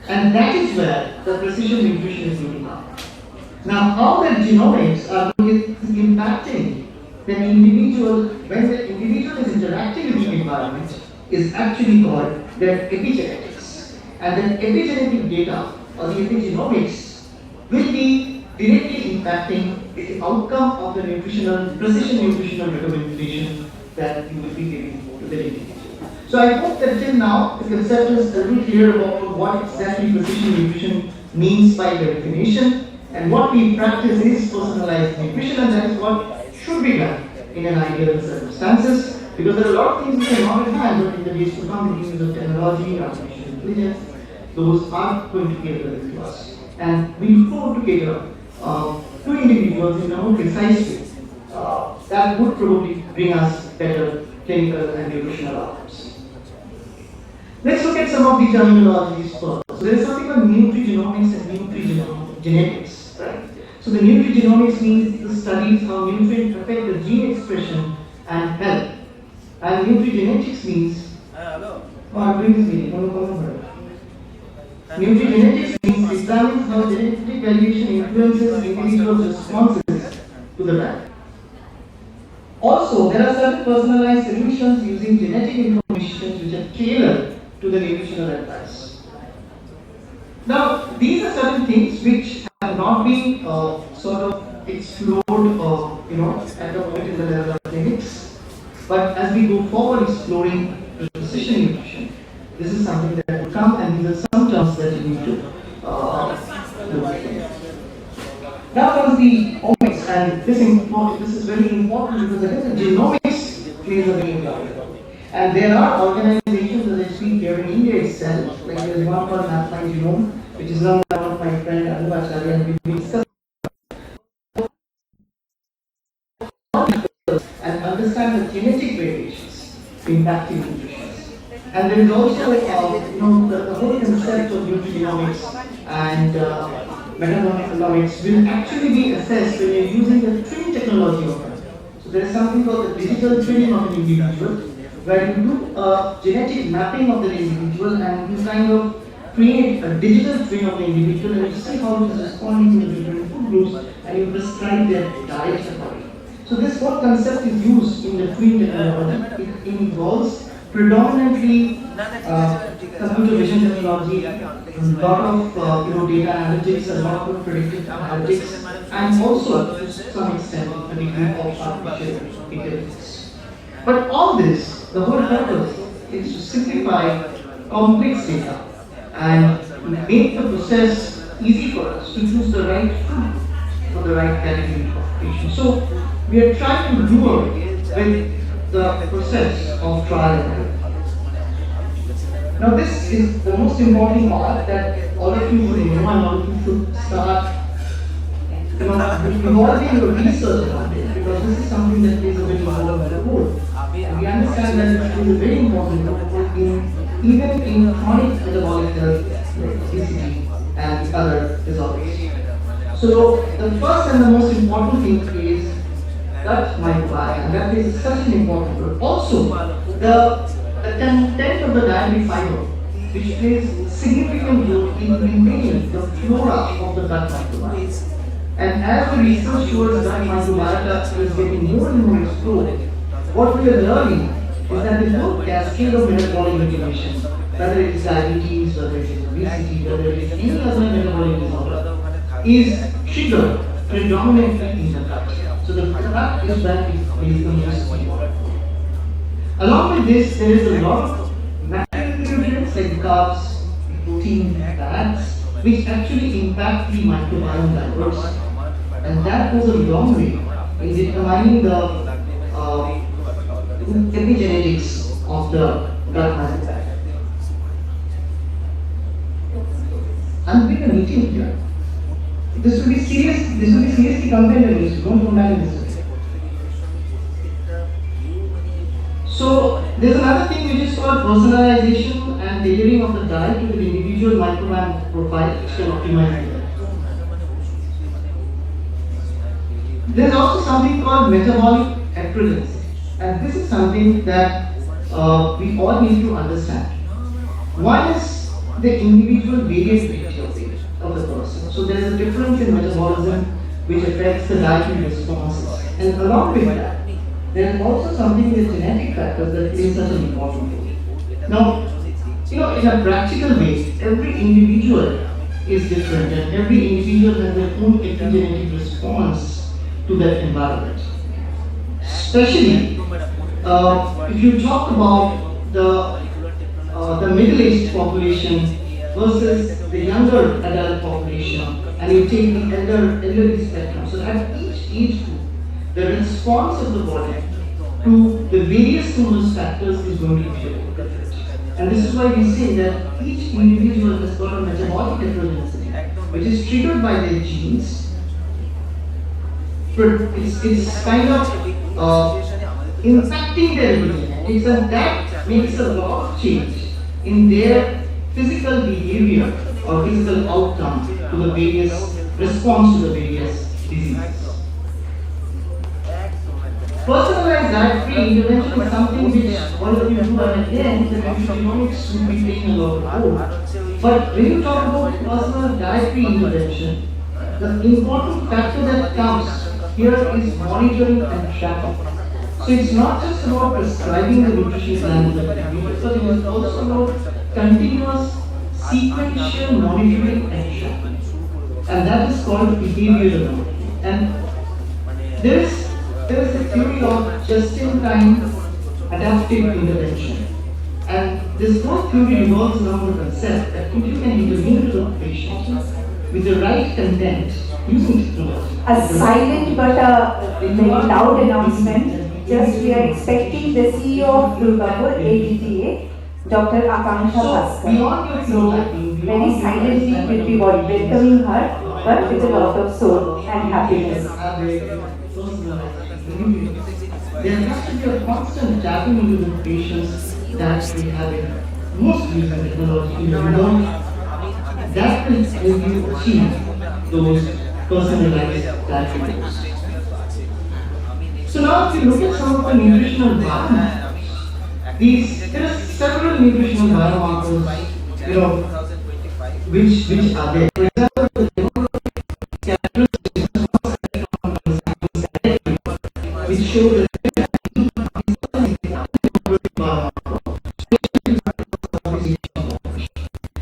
And that is where the precision nutrition is going to come. Now, how the genomics are impacting the individual, when the individual is interacting with the environment, is actually called their epigenetics. And the epigenetic data or the epigenomics will be directly impacting the outcome of the precision nutritional recommendation that you will be giving to the individual. So I hope that till now the concept is a little clear about what exactly precision nutrition means by definition, and what we practice is personalized nutrition, and that is what should be done in an ideal circumstances, because there are a lot of things we cannot have, but in the days to come, the use of technology, artificial intelligence, those are going to be available to us. And we look forward to cater to individuals in a more precise way that would probably bring us better clinical and nutritional outcomes. Let's look at some of the terminologies first. So there is something called nutrigenomics and nutrigenetics, right? So the nutrigenomics means the studies how nutrients affect the gene expression and health. And nutrigenetics means nutrigenetics means examines how genetic variation influences individuals' responses to the diet. Also, there are certain personalized solutions using genetic information which are tailored to the nutritional advice. Now, these are certain things which have not been sort of explored, at the moment in the level of clinics. But as we go forward exploring precision nutrition, this is something that will come, and these are some terms that you need to look at. Now comes the omics, and this is very important because again the genomics plays a very important role. And there are organizations that I speak here in India itself, like there is one called Map-My Genome, which is run by one of my friend Anubacharya, and we discuss and understand the genetic variations impacting nutrition. And there is also the whole concept of nutrigenomics and metabolomics will actually be assessed when you're using the twin technology of it. So there is something called the digital twinning of an individual, where you do a genetic mapping of the individual and you kind of create a digital twin of the individual and you see how it is responding to the different food groups and you prescribe their diet accordingly. So this whole concept is used in the twin technology. It involves predominantly computer vision technology, a lot of data analytics, a lot of predictive analytics, and also to some extent a degree of artificial intelligence. But all this, the whole purpose is to simplify complex data and make the process easy for us to choose the right food for the right category of patient. So we are trying to do away with the process of trial and error. Now this is the most important part that all of you should know and all of you should start involving your research on it, because this is something that plays a very important role. And we understand that it is a very important role even in chronic metabolic health like obesity and other disorders. So the first and the most important thing is gut microbiome, and that is such an important role. Also, the content of the dietary fiber, which plays a significant role in maintaining the flora of the gut microbiome. And as the research towards gut microbiota is getting more and more explored, what we are learning is that the whole cascade of metabolic information, whether it is diabetes, whether it is obesity, whether it is any other metabolic disorder, is triggered predominantly in the gut. So the gut is where it plays the most important. Along with this, there is a lot of macronutrients like carbs, protein, fats, which actually impact the microbiome diverse. And that goes a long way in determining the epigenetics of the gut microbiome. I'm doing a meeting here. This will be seriously contained. Don't manage this. So there's another thing which is called personalization and tailoring of the diet to the individual microbiome profile, which can optimize it. There's also something called metabolic heterogeneity, and this is something that we all need to understand. One is the individual variability of the person. So there's a difference in metabolism which affects the dietary responses, and along with that, there is also something with genetic factors that play such an important role. Now, in a practical way, every individual is different and every individual has their own epigenetic response to that environment. Especially, if you talk about the middle-aged population versus the younger adult population, and you take the elderly spectrum. So at each age group, the response of the body to the various stimulus factors is going to be different. And this is why we say that each individual has got a metabolic heterogeneity, which is triggered by their genes. It's kind of impacting their epigenetics, and that makes a lot of change in their physical behavior or physical outcome to the various response to the various diseases. Personalized dietary intervention is something which all of you do, and again, the nutrigenomics will be playing a lot of role. But when you talk about personal dietary intervention, the important factor that comes here is monitoring and tracking. So it's not just about prescribing the nutrition plan to the individual, but it is also about continuous sequential monitoring and tracking. And that is called behavioral monitoring. And there is a theory of just-in-time adaptive intervention. And this whole theory revolves around the concept that if you can intervene to the patient with the right content using technology. A silent but a very loud announcement. Just we are expecting the CEO of Durgapur ADTA, Dr. Akanksha Bhaskar. So very silently will be welcoming her, but with a lot of soul and happiness. There has to be a constant tapping into the patients that we have in most recent technology in the remote. That will help you achieve those personalized diagnosis. So now if you look at some of the nutritional biomarkers, there are several nutritional biomarkers, which are there. For example, the characteristics which show that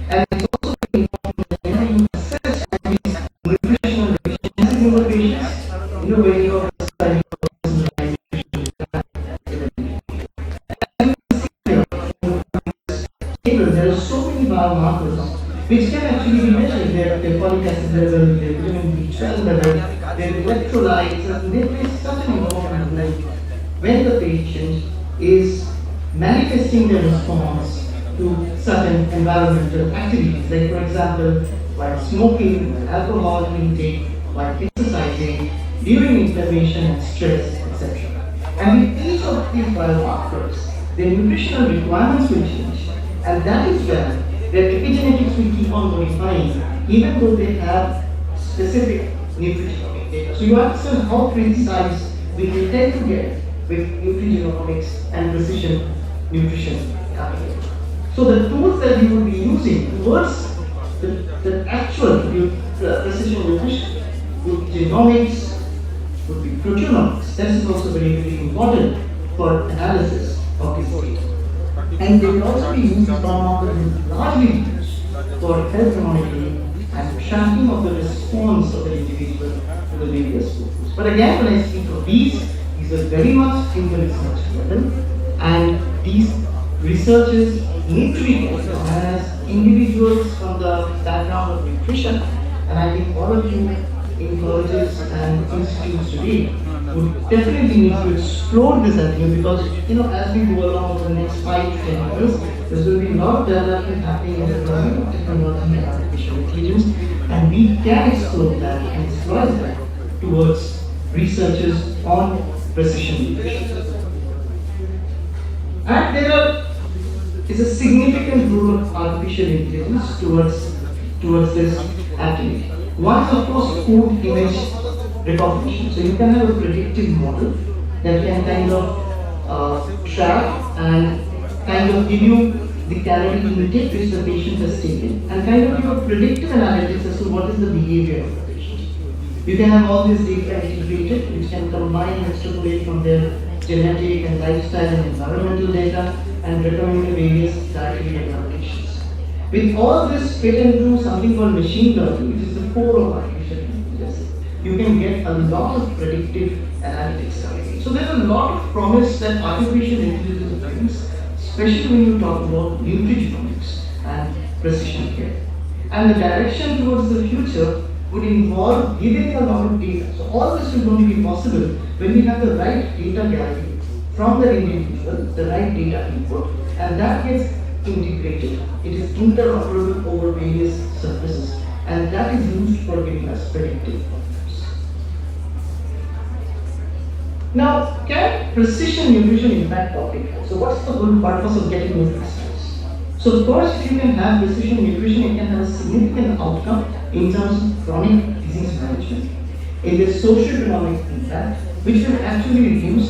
and it's also very important that you assess these nutritional deficiencies in the patients, when you are studying there are so many biomarkers which can actually be measured, their folic acid level, their vitamin B12 level, their electrolytes, and they play such an important role when the patient is manifesting their response to certain environmental activities, like for example, while smoking, alcohol intake, while exercising, during inflammation and stress, etc. And with each of these biomarkers, the nutritional requirements will change, and that is where their epigenetics will keep on modifying, even though they have specific nutrigenomic data. So you understand how precise we can tend to get with nutrigenomics and precision nutrition coming in. So the tools that you will be using towards the actual precision nutrition would be genomics, would be proteomics. That is also very, very important for analysis of this data. And they will also be used biomarkers largely used for health monitoring and tracking of the response of the individual to the various foods. But again, when I speak of these are very much in the research level, and these researchers need to be taken as individuals from the background of nutrition, and I think all of you in colleges and institutes today would definitely need to explore this avenue, because as we go along over the next 5 to 10 years, there's going to be a lot of development happening in the domain of technology and artificial intelligence, and we can explore that and exploit that towards researchers on precision nutrition. And there is a significant role of artificial intelligence towards this activity. One is, of course, food image recognition. So you can have a predictive model that can kind of track and kind of give you the calorie intake which the patient has taken, and kind of give a predictive analytics as to what is the behavior of the patient. You can have all this data integrated, which can combine and extrapolate from their genetic and lifestyle and environmental data and recommend various dietary recommendations. With all this fit into something called machine learning, which is the core of artificial intelligence, you can get a lot of predictive analytics coming in. So there's a lot of promise that artificial intelligence brings, especially when you talk about nutrigenomics and precision care. And the direction towards the future would involve giving a lot of data. So all this is going to be possible when we have the right data gathering from the individual, the right data input, and that gets integrated. It is interoperable over various surfaces, and that is used for giving us predictive outcomes. Now, can precision nutrition impact public health? So what's the whole purpose of getting into this? So first, if you can have precision nutrition, it can have a significant outcome in terms of chronic disease management, in the socio-economic impact, which will actually reduce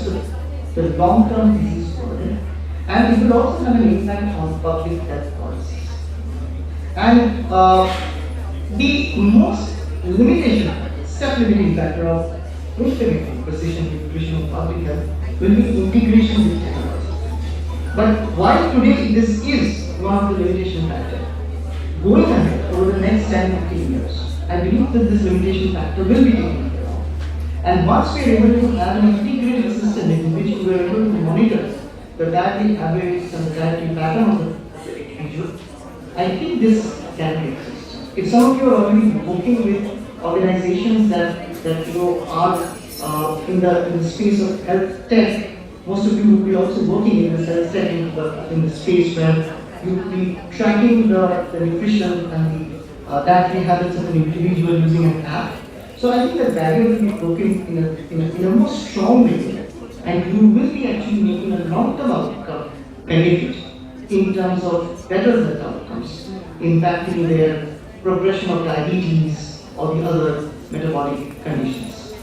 the long-term disease burden, and it will also have an impact on public health policies. And the most step-limiting factor of implementing precision nutrition in public health will be integration with technology. But while today this is one of the limitation factors, going ahead over the next 10-15 years, I believe that this limitation factor will be taken care of. And once we are able to have an integrated system in which we are able to monitor the dietary habits and the dietary pattern of the individual, I think this can exist. If some of you are already working with organizations that are in the space of health tech, most of you will be also working in this health tech in the space where you will be tracking the nutrition and the dietary habits of an individual using an app. So I think that barrier will be broken in a more strong way, and you will be actually making a long-term outcome benefit in terms of better health outcomes, impacting their progression of diabetes or the other metabolic conditions.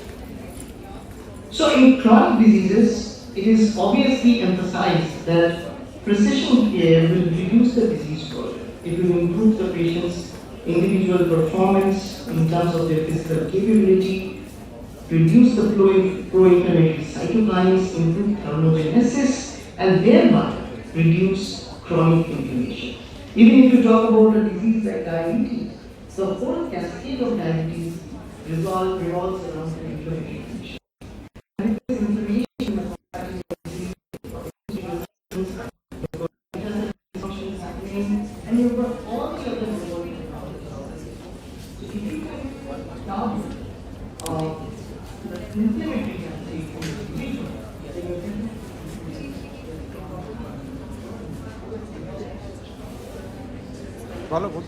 So in chronic diseases, it is obviously emphasized that precision care will reduce the disease burden. It will improve the patient's individual performance in terms of their physical capability, reduce the pro-inflammatory cytokines, improve thermogenesis, and thereby reduce chronic inflammation. Even if you talk about a disease like diabetes, the whole cascade of diabetes revolves around the inflammatory condition. And this inflammation and you've got all the other metabolic processes. So if you can stop the inflammatory cascade from the individual, then you can follow good.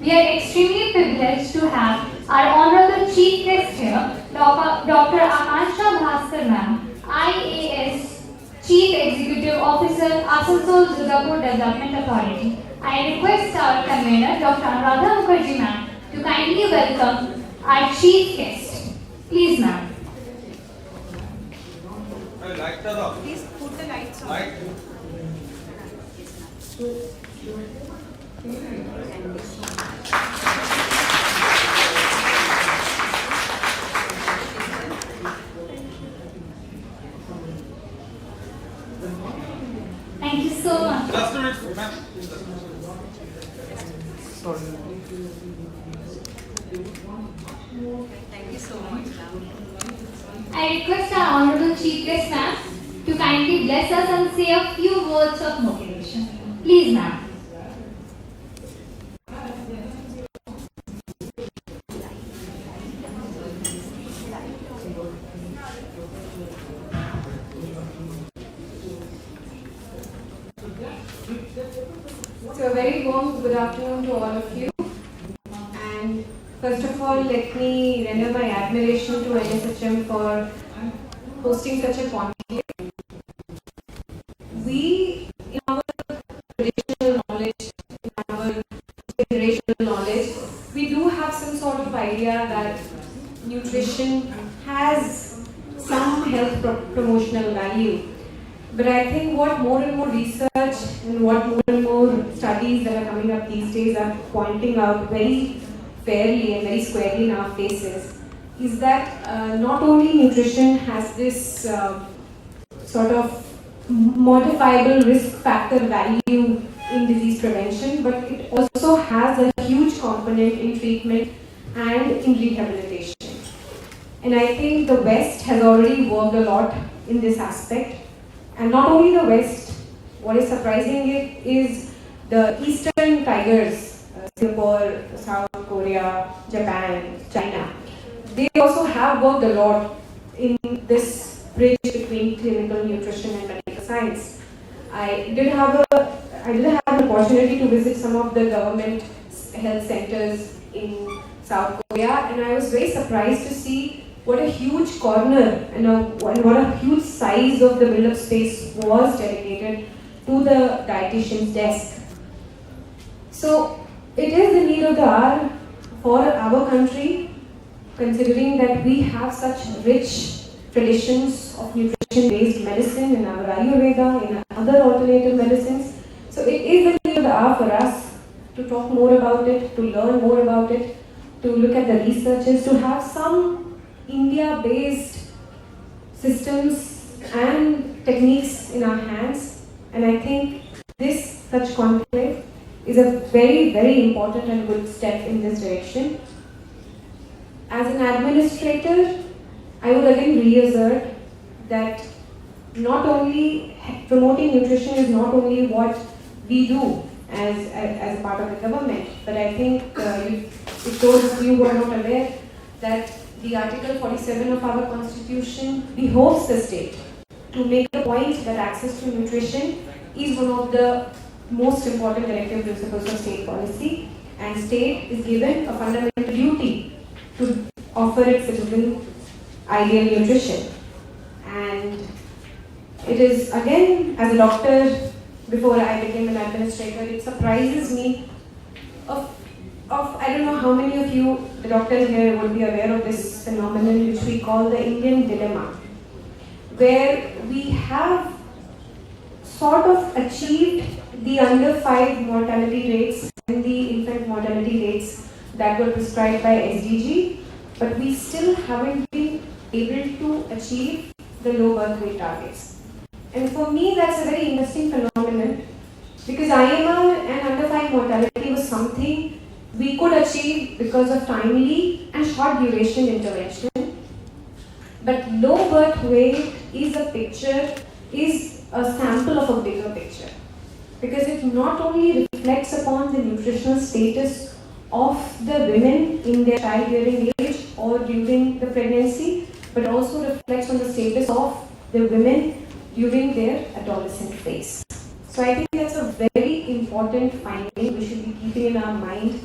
We are extremely privileged to have our honorable chief guest here, Dr. Akansha Bhaskar ma'am, IAS Chief Executive Officer, Asansol Durgapur Development Authority. I request our convener, Dr. Anuradha Mukherjee ma'am, to kindly welcome our chief guest. Please ma'am. Please put the lights on. Thank you so much. Just a minute, ma'am. Sorry. Thank you so much, ma'am. I request our honorable chief guest ma'am to kindly bless us and say a few words of motivation. Please ma'am. So a very warm good afternoon to all of you. And first of all, let me render my admiration to NSHM for hosting such a conclave. We, in our traditional knowledge, in our generational knowledge, we do have some sort of idea that nutrition has some health promotional value. But I think what more and more research and what more and more studies that are coming up these days are pointing out very fairly and very squarely in our faces is that not only nutrition has this sort of modifiable risk factor value in disease prevention, but it also has a huge component in treatment and in rehabilitation. And I think the West has already worked a lot in this aspect. And not only the West, what is surprising is the Eastern tigers, Singapore, South Korea, Japan, China. They also have worked a lot in this bridge between clinical nutrition and medical science. I did have an opportunity to visit some of the government health centers in South Korea, and I was very surprised to see what a huge corner and what a huge size of the build-up space was dedicated to the dietitian's desk. So it is the need of the hour for our country, considering that we have such rich traditions of nutrition-based medicine in our Ayurveda, in other alternative medicines. So it is the need of the hour for us to talk more about it, to learn more about it. to look at the researchers, to have some India-based systems and techniques in our hands. And I think this such conclave is a very, very important and good step in this direction. As an administrator, I would again reassert that not only promoting nutrition is not only what we do as a part of the government, but I think if those of you who are not aware that the Article 47 of our Constitution behoves the state to make the point that access to nutrition is one of the most important directive principles of state policy, and state is given a fundamental duty to offer its citizens ideal nutrition. And it is, again, as a doctor, before I became an administrator, it surprises me of I don't know how many of you, the doctors here, would be aware of this phenomenon which we call the Indian dilemma, where we have sort of achieved the under 5 mortality rates and the infant mortality rates that were prescribed by SDG, but we still haven't been able to achieve the low birth weight targets. And for me, that's a very interesting phenomenon, because IMR and under 5 mortality was something we could achieve because of timely and short duration intervention. But low birth weight is a sample of a bigger picture, because it not only reflects upon the nutritional status of the women in their childbearing age or during the pregnancy, but also reflects on the status of the women during their adolescent phase. So I think that's a very important finding we should be keeping in our mind,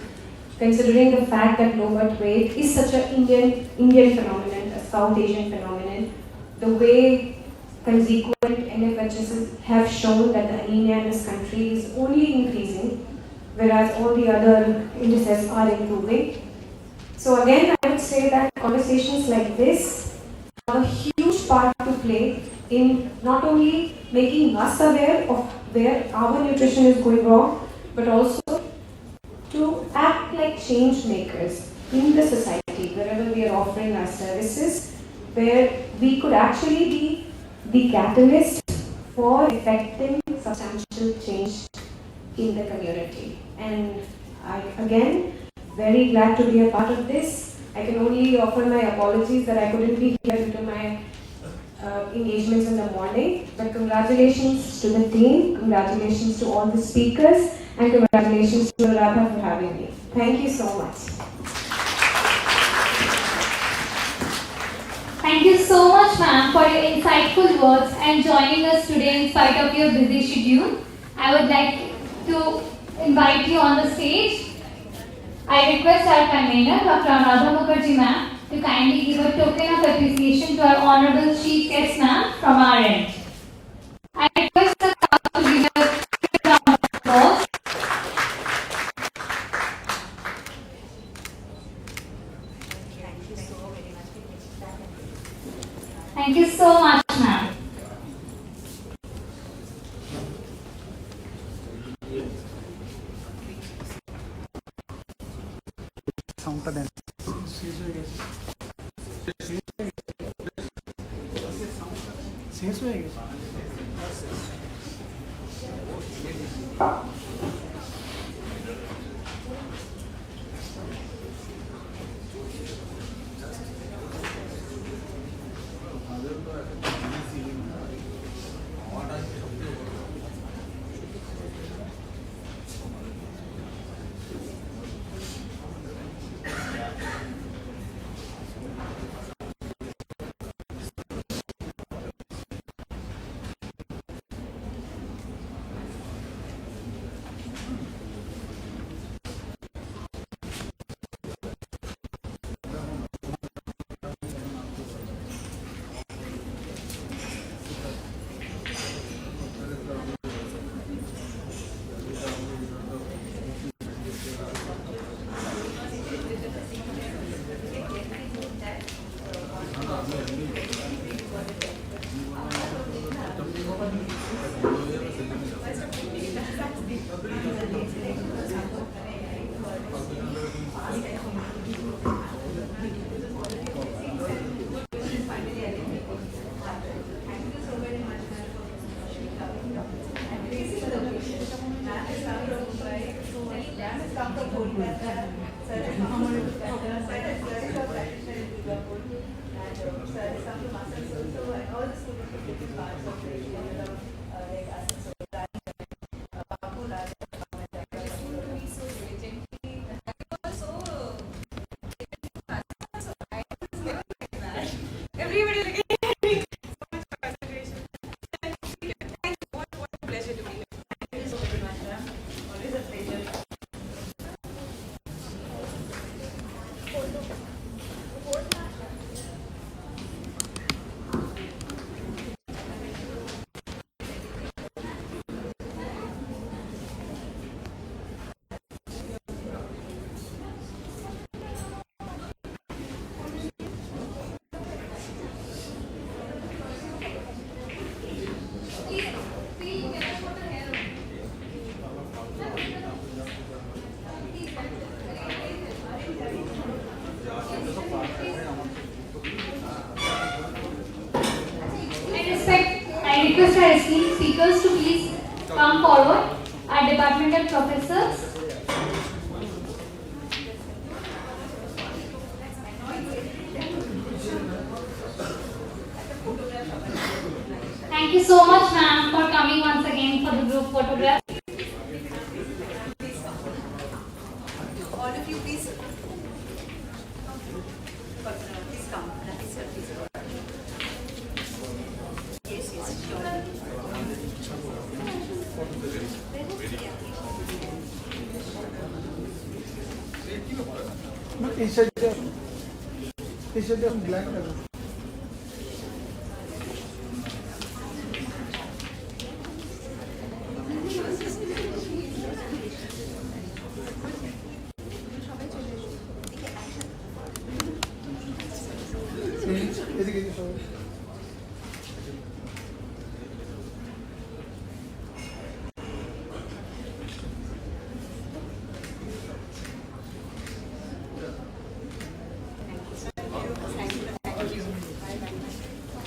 considering the fact that low birth weight is such an Indian phenomenon, a South Asian phenomenon. The way consequent NFHS have shown that the anemia in this country is only increasing, whereas all the other indices are improving. So again, I would say that conversations like this have a huge part to play in not only making us aware of where our nutrition is going wrong, but also to act like change makers in the society wherever we are offering our services, where we could actually be the catalyst for effecting substantial change in the community. And I, again, very glad to be a part of this. I can only offer my apologies that I couldn't be here due to my engagements in the morning. But congratulations to the team, congratulations to all the speakers, and congratulations to Radha for having me. Thank you so much. Thank you so much, ma'am, for your insightful words and joining us today in spite of your busy schedule. I would like to invite you on the stage. I request our convener, Dr. Radha Mukherjee ma'am, to kindly give a token of appreciation to our Honorable Chief Guest ma'am from our end. I request the crowd to give a round of applause. Thank you so much, ma'am. I request our esteemed speakers to please come forward. Our departmental professors. Thank you so much, ma'am, for coming once again for the group photograph. All of you, please. Please come. Please. Yes, sure. T-shirt black color.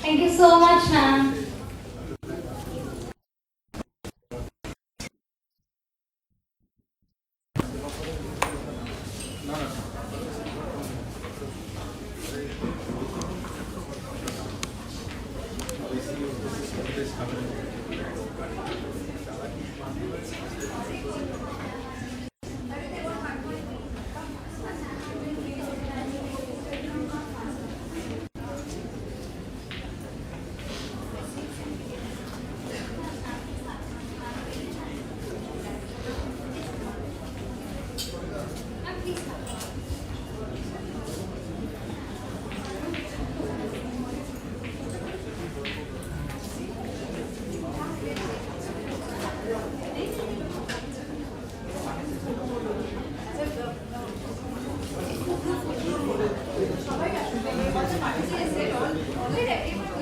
Thank you so much, ma'am.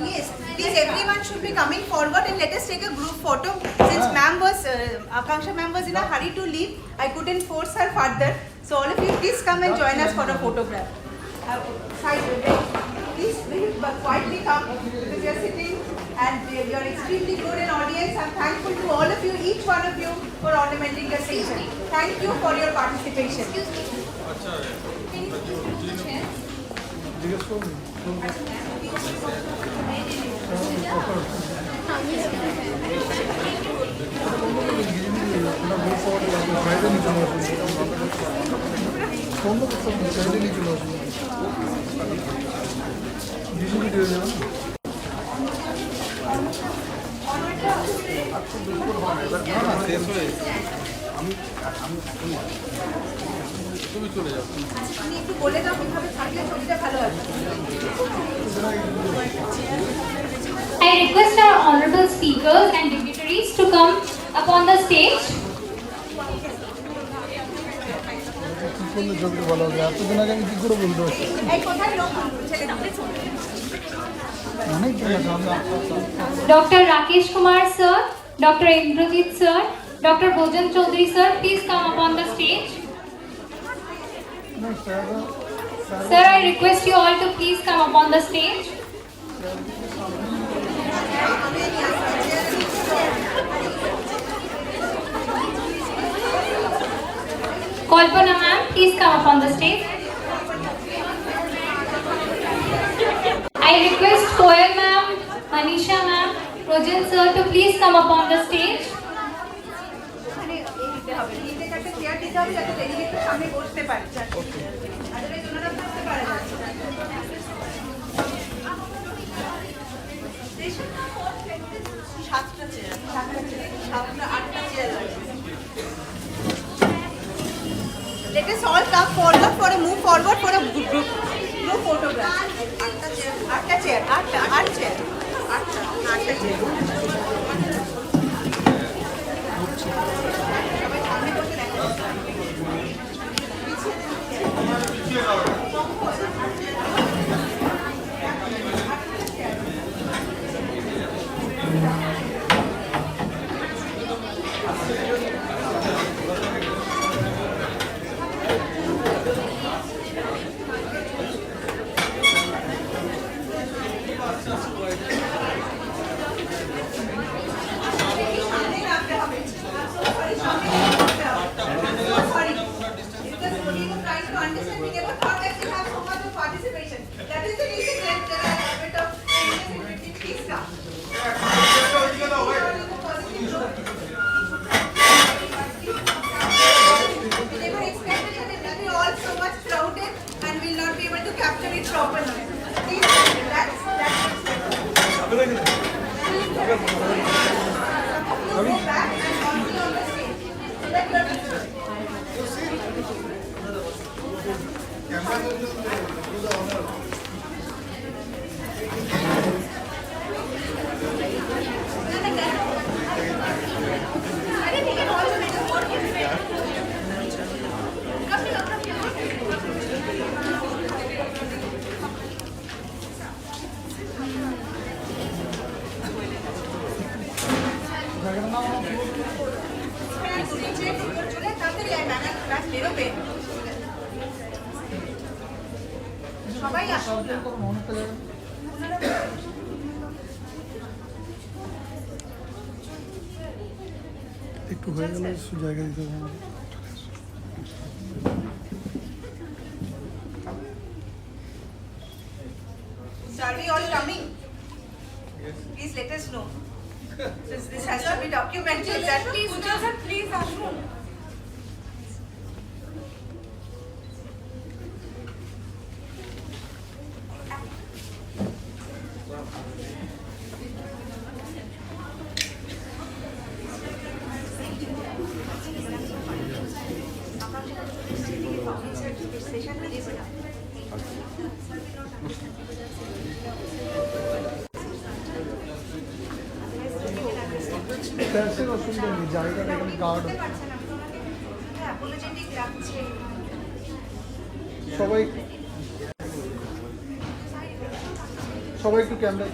Yes, please everyone should be coming forward and let us take a group photo. Since ma'am was, Akanksha ma'am was in a hurry to leave, I couldn't force her further. So all of you please come and join us for a photograph. Please quietly come because you are sitting and you are extremely good in audience. I am thankful to all of you, each one of you for ornamenting the station. Thank you for your participation. তুমি একটু বলে দাও কিভাবে থাকলে ছবিটা ভালো আসবে। I request our honorable speakers and dignitaries to come upon the stage. Dr. Rakesh Kumar sir, Dr. Indrajit sir, Dr. Bhojan Chaudhary sir, please come upon the stage. Sir, I request you all to please come upon the stage. Kalpana ma'am, please come upon the stage. I request Koyal ma'am, Manisha ma'am, Rojan sir to please come upon the stage. Let us all come forward for a move forward for a group photograph. Atta chair. start. We never expected that it will be all so much crowded and we will not be able to capture it properly. Please, that's go back and continue on the stage. So that you are সবাই আসুন না। একটু হয়ে গেলে জায়গা দিতে হবে। Are we all coming? Yes. Please let us know. Since this has to be documented, that please ashun. That's অসুবিধা নেই, জায়গাটা এখানে গার্ড অ্যাপোলজেটিক লাগছে। সবাই একটু camera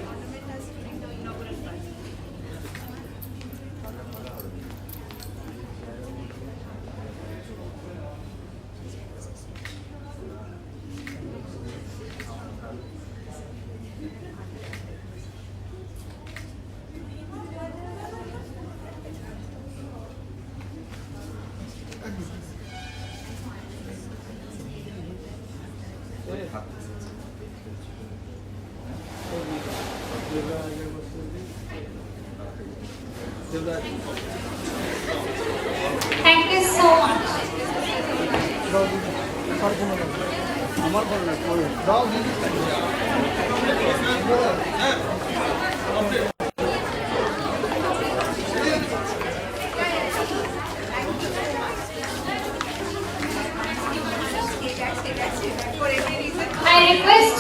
Thank you so much. আমার ফোন না দাও দিদি I request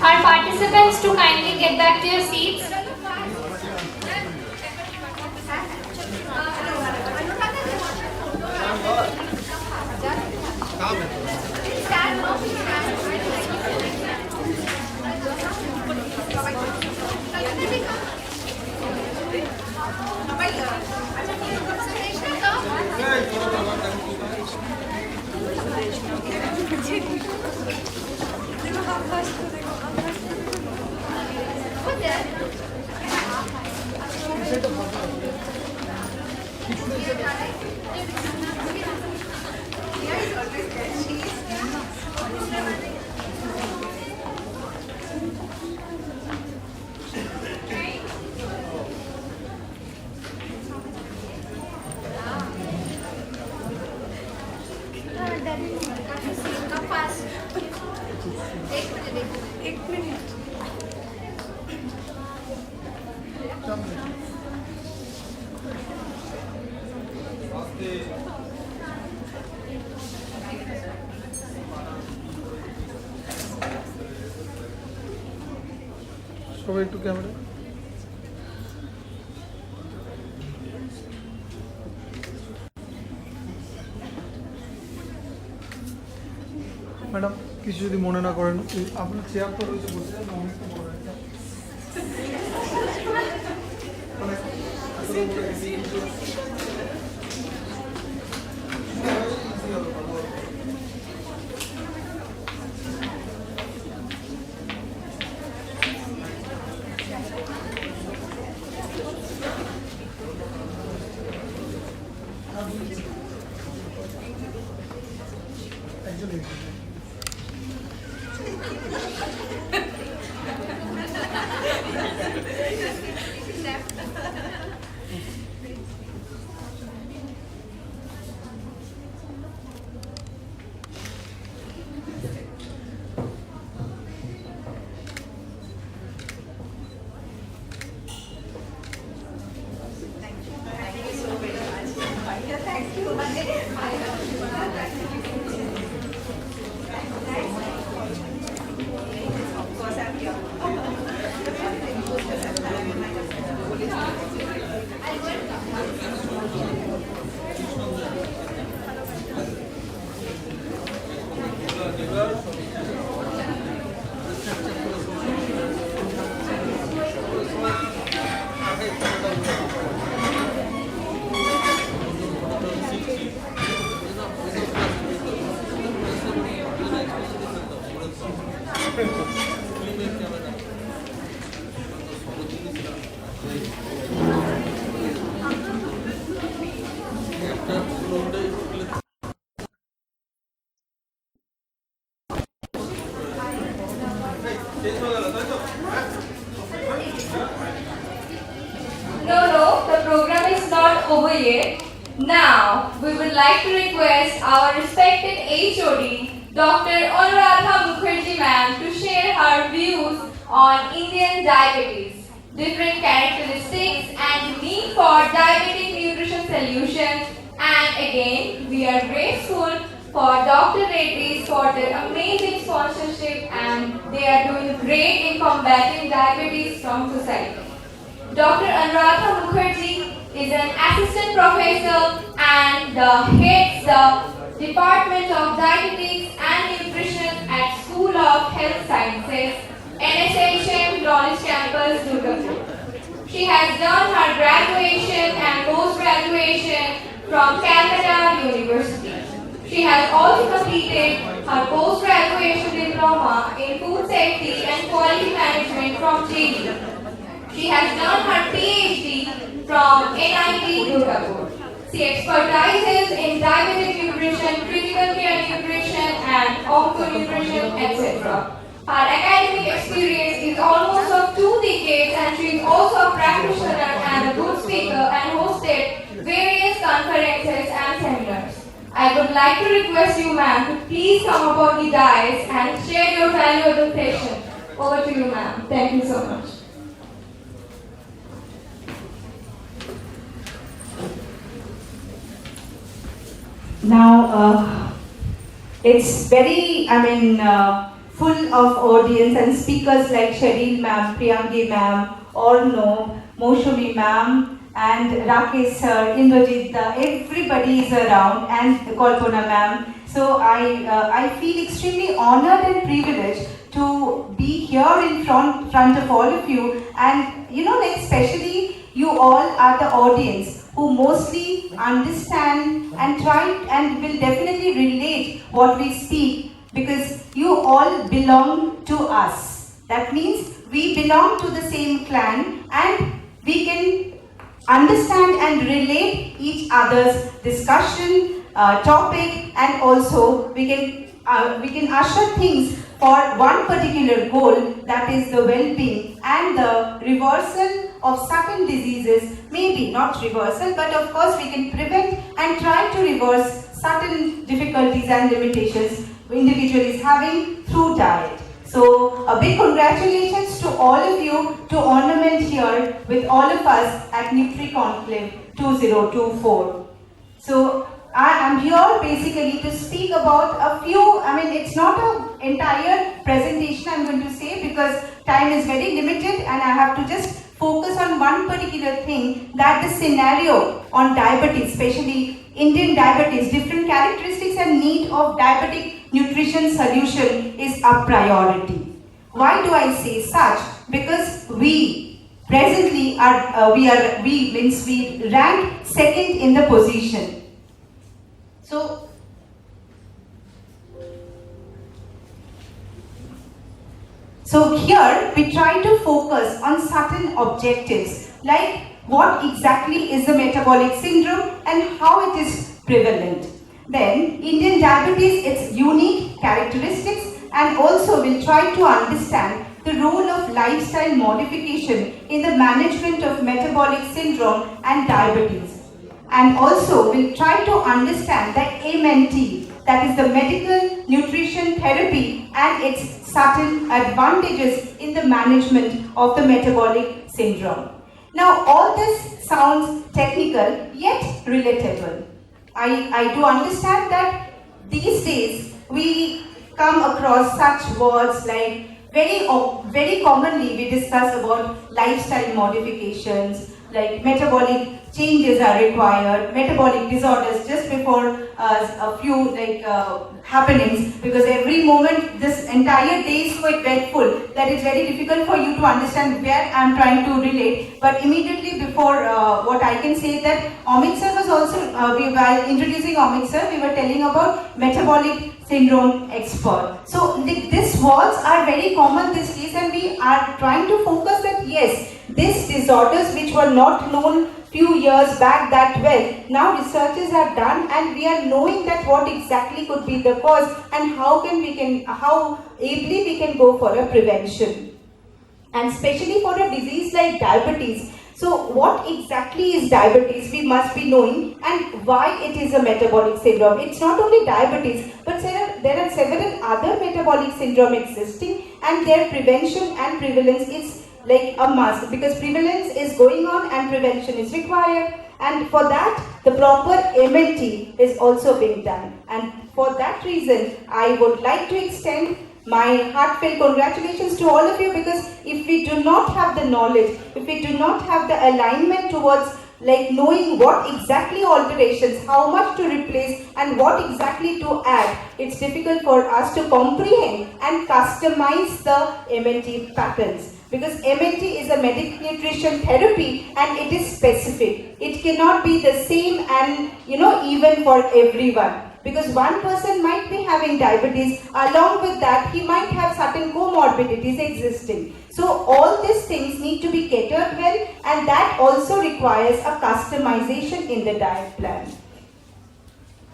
our participants to kindly get back to your seats. সবাই একটু ক্যামেরা ম্যাডাম কিছু যদি মনে না করেন আপনার চেয়ার তো রয়েছে বসে যান অনেকটা বড় একটা No, the program is not over yet. Now, we would like to request our respected HOD, Dr. Anuradha Mukherjee ma'am, to share her views on Indian diabetes, different characteristics and need for diabetic nutrition solutions. And again, we are grateful for Dr. Reddy's for their amazing sponsorship, and they are doing great in combating diabetes from society. Dr. Anuradha Mukherjee is an assistant professor and heads the Department of Dietetics and Nutrition at School of Health Sciences, NSHM Knowledge Campus, Durgapur. She has done her graduation and post-graduation from Calcutta University. She has also completed her post-graduation diploma in food safety and quality management from JD. She has done her PhD from NIT Durgapur. She expertises in diabetic nutrition, critical care nutrition, and onco-nutrition, etc. Her academic experience is almost of 2 decades, and she is also a practitioner and a good speaker and hosted various conferences and seminars. I would like to request you, ma'am, to please come aboard the dais and share your valuable session. Over to you, ma'am. Thank you so much. Now, it's very, full of audience and speakers like Sharil ma'am, Priyangi ma'am, Orno, Moshumi ma'am, and Rakesh sir, Indrajit, everybody is around, and Kalpana ma'am. So I feel extremely honored and privileged to be here in front of all of you, and especially you all are the audience who mostly understand and try and will definitely relate what we speak, because you all belong to us. That means we belong to the same clan, and we can understand and relate each other's discussion, topic, and also we can usher things for one particular goal, that is the well-being and the reversal of certain diseases. Maybe not reversal, but of course we can prevent and try to reverse certain difficulties and limitations individual is having through diet. So a big congratulations to all of you to ornament here with all of us at NUTRI-CONCLAVE 2024. So I am here basically to speak about a few, it's not an entire presentation I'm going to say, because time is very limited and I have to just focus on one particular thing, that the scenario on diabetes, especially Indian diabetes, different characteristics and need of diabetic nutrition solution is a priority. Why do I say such? Because we presently we rank second in the position. So here we try to focus on certain objectives, like what exactly is the metabolic syndrome and how it is prevalent. Then Indian diabetes, its unique characteristics, and also we'll try to understand the role of lifestyle modification in the management of metabolic syndrome and diabetes. And also we'll try to understand the MNT, that is the medical nutrition therapy, and its certain advantages in the management of the metabolic syndrome. Now all this sounds technical yet relatable. I do understand that these days we come across such words like very commonly we discuss about lifestyle modifications, like metabolic changes are required, metabolic disorders, just before a few happenings, because every moment this entire day is so eventful that it's very difficult for you to understand where I'm trying to relate. But immediately before what I can say that Amit sir was also, while introducing Amit sir, we were telling about metabolic syndrome expert. So these words are very common these days, and we are trying to focus that yes, these disorders which were not known few years back that well. Now researches are done and we are knowing that what exactly could be the cause and how ably we can go for a prevention. And especially for a disease like diabetes. So what exactly is diabetes? We must be knowing, and why it is a metabolic syndrome. It's not only diabetes, but there are several other metabolic syndrome existing, and their prevention and prevalence is like a must, because prevalence is going on and prevention is required, and for that the proper MLT is also being done. And for that reason, I would like to extend my heartfelt congratulations to all of you, because if we do not have the knowledge, if we do not have the alignment towards like knowing what exactly alterations, how much to replace and what exactly to add, it's difficult for us to comprehend and customize the MNT patterns. Because MNT is a medical nutrition therapy and it is specific. It cannot be the same and even for everyone. Because one person might be having diabetes, along with that he might have certain comorbidities existing. So all these things need to be catered well, and that also requires a customization in the diet plan.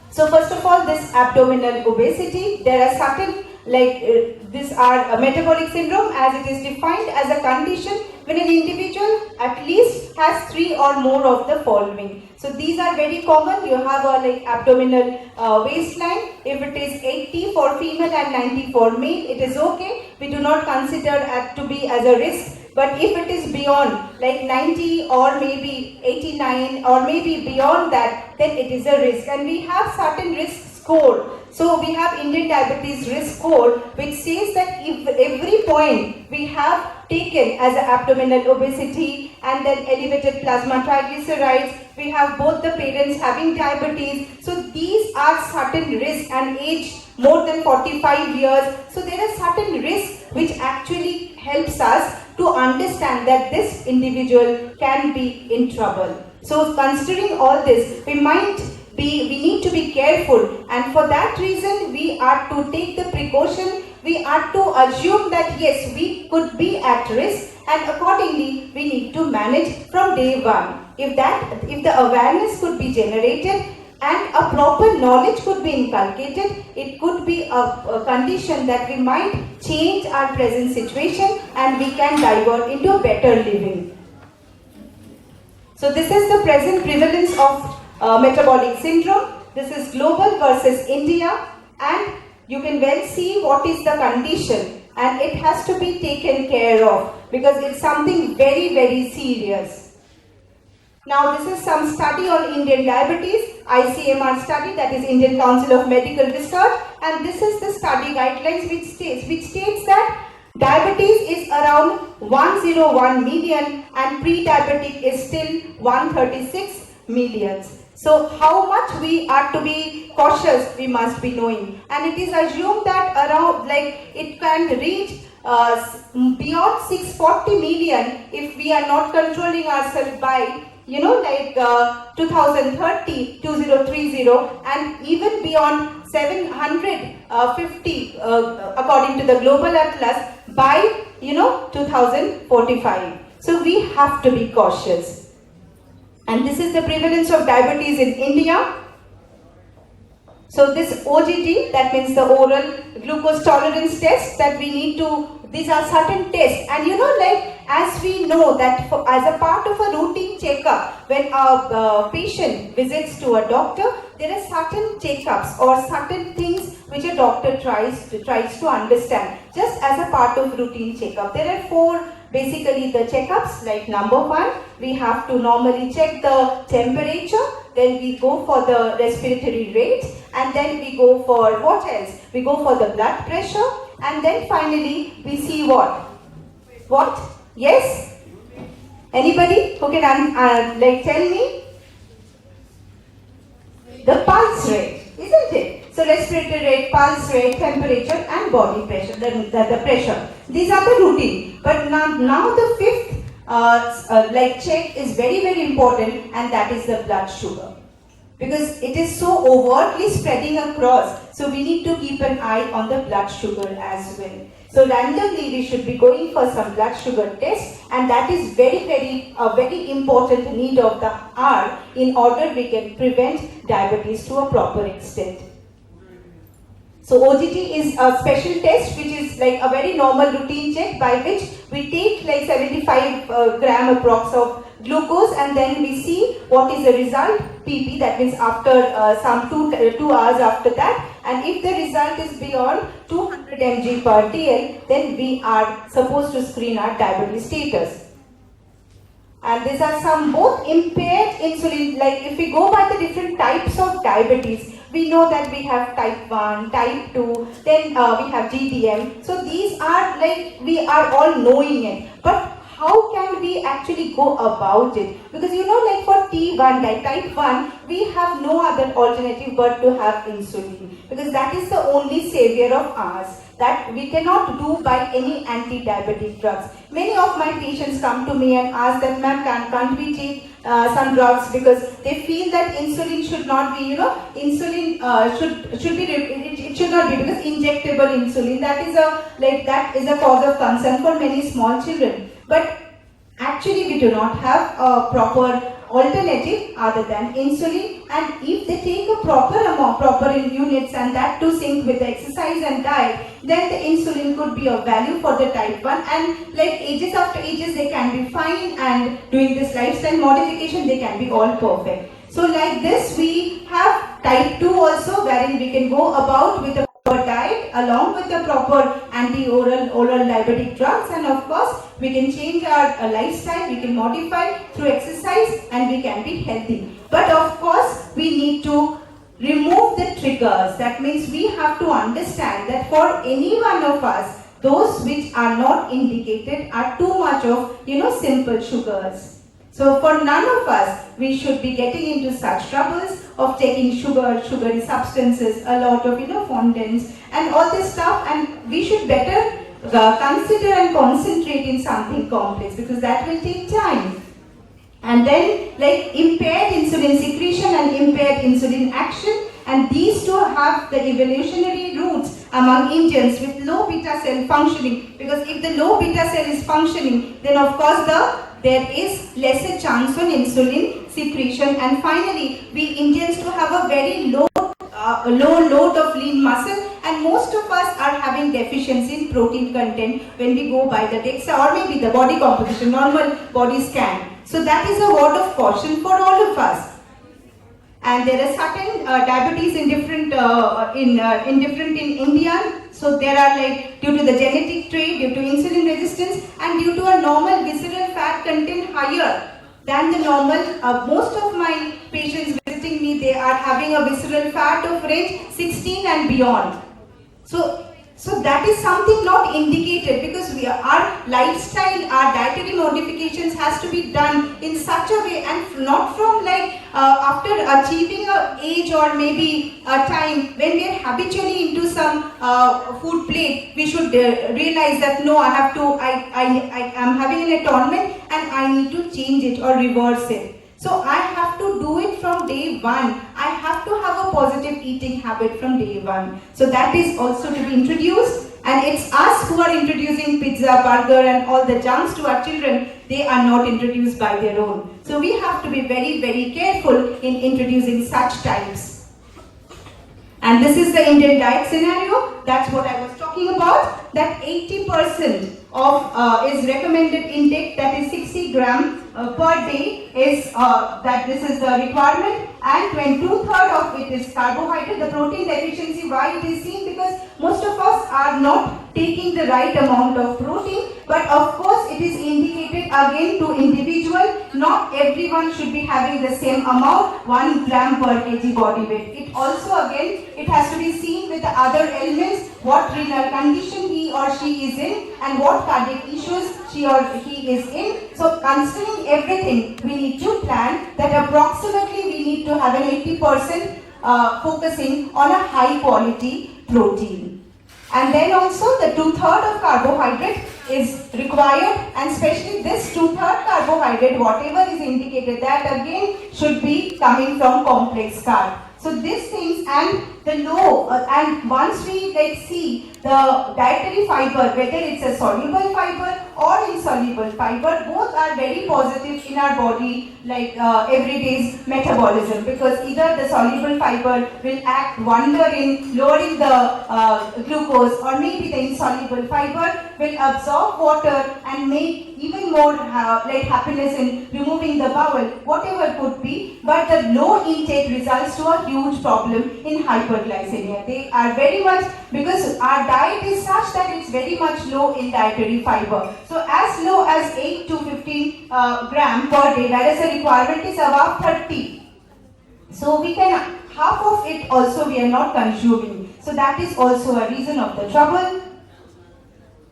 So first of all, this abdominal obesity, there are certain these are a metabolic syndrome as it is defined as a condition when an individual at least has 3 or more of the following. So these are very common. You have a abdominal waistline. If it is 80 for female and 90 for male, it is okay. We do not consider it to be as a risk. But if it is beyond 90 or maybe 89 or maybe beyond that, then it is a risk. And we have certain risk score. So we have Indian Diabetes Risk Score, which says that if every point we have taken as abdominal obesity and then elevated plasma triglycerides, we have both the parents having diabetes. So these are certain risks, and age more than 45 years. So there are certain risks which actually helps us to understand that this individual can be in trouble. So considering all this, we need to be careful, and for that reason we are to take the precaution. We are to assume that yes, we could be at risk, and accordingly we need to manage from day one. If the awareness could be generated and a proper knowledge could be inculcated, it could be a condition that we might change our present situation and we can divert into better living. So this is the present prevalence of metabolic syndrome. This is global versus India, and you can well see what is the condition, and it has to be taken care of because it's something very, very serious. Now this is some study on Indian diabetes, ICMR study, that is Indian Council of Medical Research, and this is the study guidelines which states that diabetes is around 101 million and pre-diabetic is still 136 millions. So how much we are to be cautious, we must be knowing. And it is assumed that around it can reach beyond 640 million if we are not controlling ourselves by 2030, 2030, and even beyond 750 according to the Global Atlas by 2045. So we have to be cautious. And this is the prevalence of diabetes in India. So this OGT, that means the oral glucose tolerance test that we need to, these are certain tests. And as we know that as a part of a routine checkup, when a patient visits to a doctor, there are certain checkups or certain things which a doctor tries to understand just as a part of routine checkup. There are 4 basically the checkups. Like number 1, we have to normally check the temperature, then we go for the respiratory rate, and then we go for what else? We go for the blood pressure, and then finally we see what? What? Yes? Anybody who can tell me? The pulse rate, isn't it? So respiratory rate, pulse rate, temperature and body pressure, the pressure. These are the routine. But now the 5th check is very, very important, and that is the blood sugar. Because it is so overtly spreading across, so we need to keep an eye on the blood sugar as well. So randomly we should be going for some blood sugar test, and that is very important need of the hour in order we can prevent diabetes to a proper extent. So OGT is a special test which is like a very normal routine check by which we take like 75 gram approx of glucose, and then we see what is the result, PP, that means after some 2 hours after that, and if the result is beyond 200 mg per dl, then we are supposed to screen our diabetes status. And these are some both impaired insulin, like if we go by the different types of diabetes, we know that we have type 1, type 2, then we have GDM. So these are like, we are all knowing it. But how can we actually go about it? Because you know, like for T1, like type 1, we have no other alternative but to have insulin. Because that is the only savior of ours that we cannot do by any anti-diabetic drugs. Many of my patients come to me and ask that, ma'am, can't we take some drugs, because they feel that insulin should not be, you know, insulin it should not be, because injectable insulin, that is a cause of concern for many small children. But actually we do not have a proper alternative other than insulin, and if they take a proper amount, proper in units, and that to sync with the exercise and diet, then the insulin could be of value for the type 1, and like ages after ages they can be fine, and doing this lifestyle modification they can be all perfect. So like this we have type 2 also, wherein we can go about with a proper diet along with the proper oral diabetic drugs, and of course we can change our lifestyle, we can modify through exercise, and we can be healthy. But of course we need to remove the triggers. That means we have to understand that for any one of us, those which are not indicated are too much of, you know, simple sugars. So for none of us, we should be getting into such troubles of taking sugary substances, a lot of, you know, fondants and all this stuff, and we should better consider and concentrate in something complex, because that will take time. And then like impaired insulin secretion and impaired insulin action, and these two have the evolutionary roots among Indians with low beta cell functioning, because if the low beta cell is functioning, then of course there is lesser chance on insulin secretion, and finally we Indians to have a very low load of lean muscle, and most of us are having deficiency in protein content when we go by the DEXA or maybe the body composition, normal body scan. So that is a word of caution for all of us. And there are certain diabetes in different in India. So there are like due to the genetic trait, due to insulin resistance, and due to a normal visceral fat content higher than the normal. Most of my patients visiting me, they are having a visceral fat of range 16 and beyond. So that is something not indicated, because our lifestyle, our dietary modifications has to be done in such a way, and not from like after achieving a age or maybe a time when we are habitually into some food plate, we should realize that no, I am having an atonement and I need to change it or reverse it. So I have to do it from day one. I have to have a positive eating habit from day one. So that is also to be introduced, and it's us who are introducing pizza, burger and all the junks to our children. They are not introduced by their own. So we have to be very, very careful in introducing such types. And this is the Indian diet scenario. That's what I was talking about. That 80% of is recommended intake, that is 60 gram per day is that this is the requirement, and 2/3 of it is carbohydrate. The protein deficiency, why it is seen, because most of us are not taking the right amount of protein, but of course it is indicated again to individual. Not everyone should be having the same amount, 1 gram per kg body weight. It also again, it has to be seen with the other elements, what renal condition he or she is in and what cardiac issues she or he is in. So considering everything, we need to plan that approximately we need to have an 80% focusing on a high quality protein. And then also the 2/3 of carbohydrate is required, and especially this 2/3 carbohydrate, whatever is indicated, that again should be coming from complex carb. So these things, and the low, and once we see the dietary fiber, whether it's a soluble fiber or insoluble fiber, both are very positive in our body, like everyday's metabolism, because either the soluble fiber will act wonder in lowering the glucose, or maybe the insoluble fiber will absorb water and make even more happiness in removing the bowel, whatever could be. But the low intake results to a huge problem in hyperglycemia. They are very much, because our diet is such that it's very much low in dietary fiber. So as low as 8 to 15 gram per day, whereas the requirement is above 30. So we can, half of it also we are not consuming. So that is also a reason of the trouble.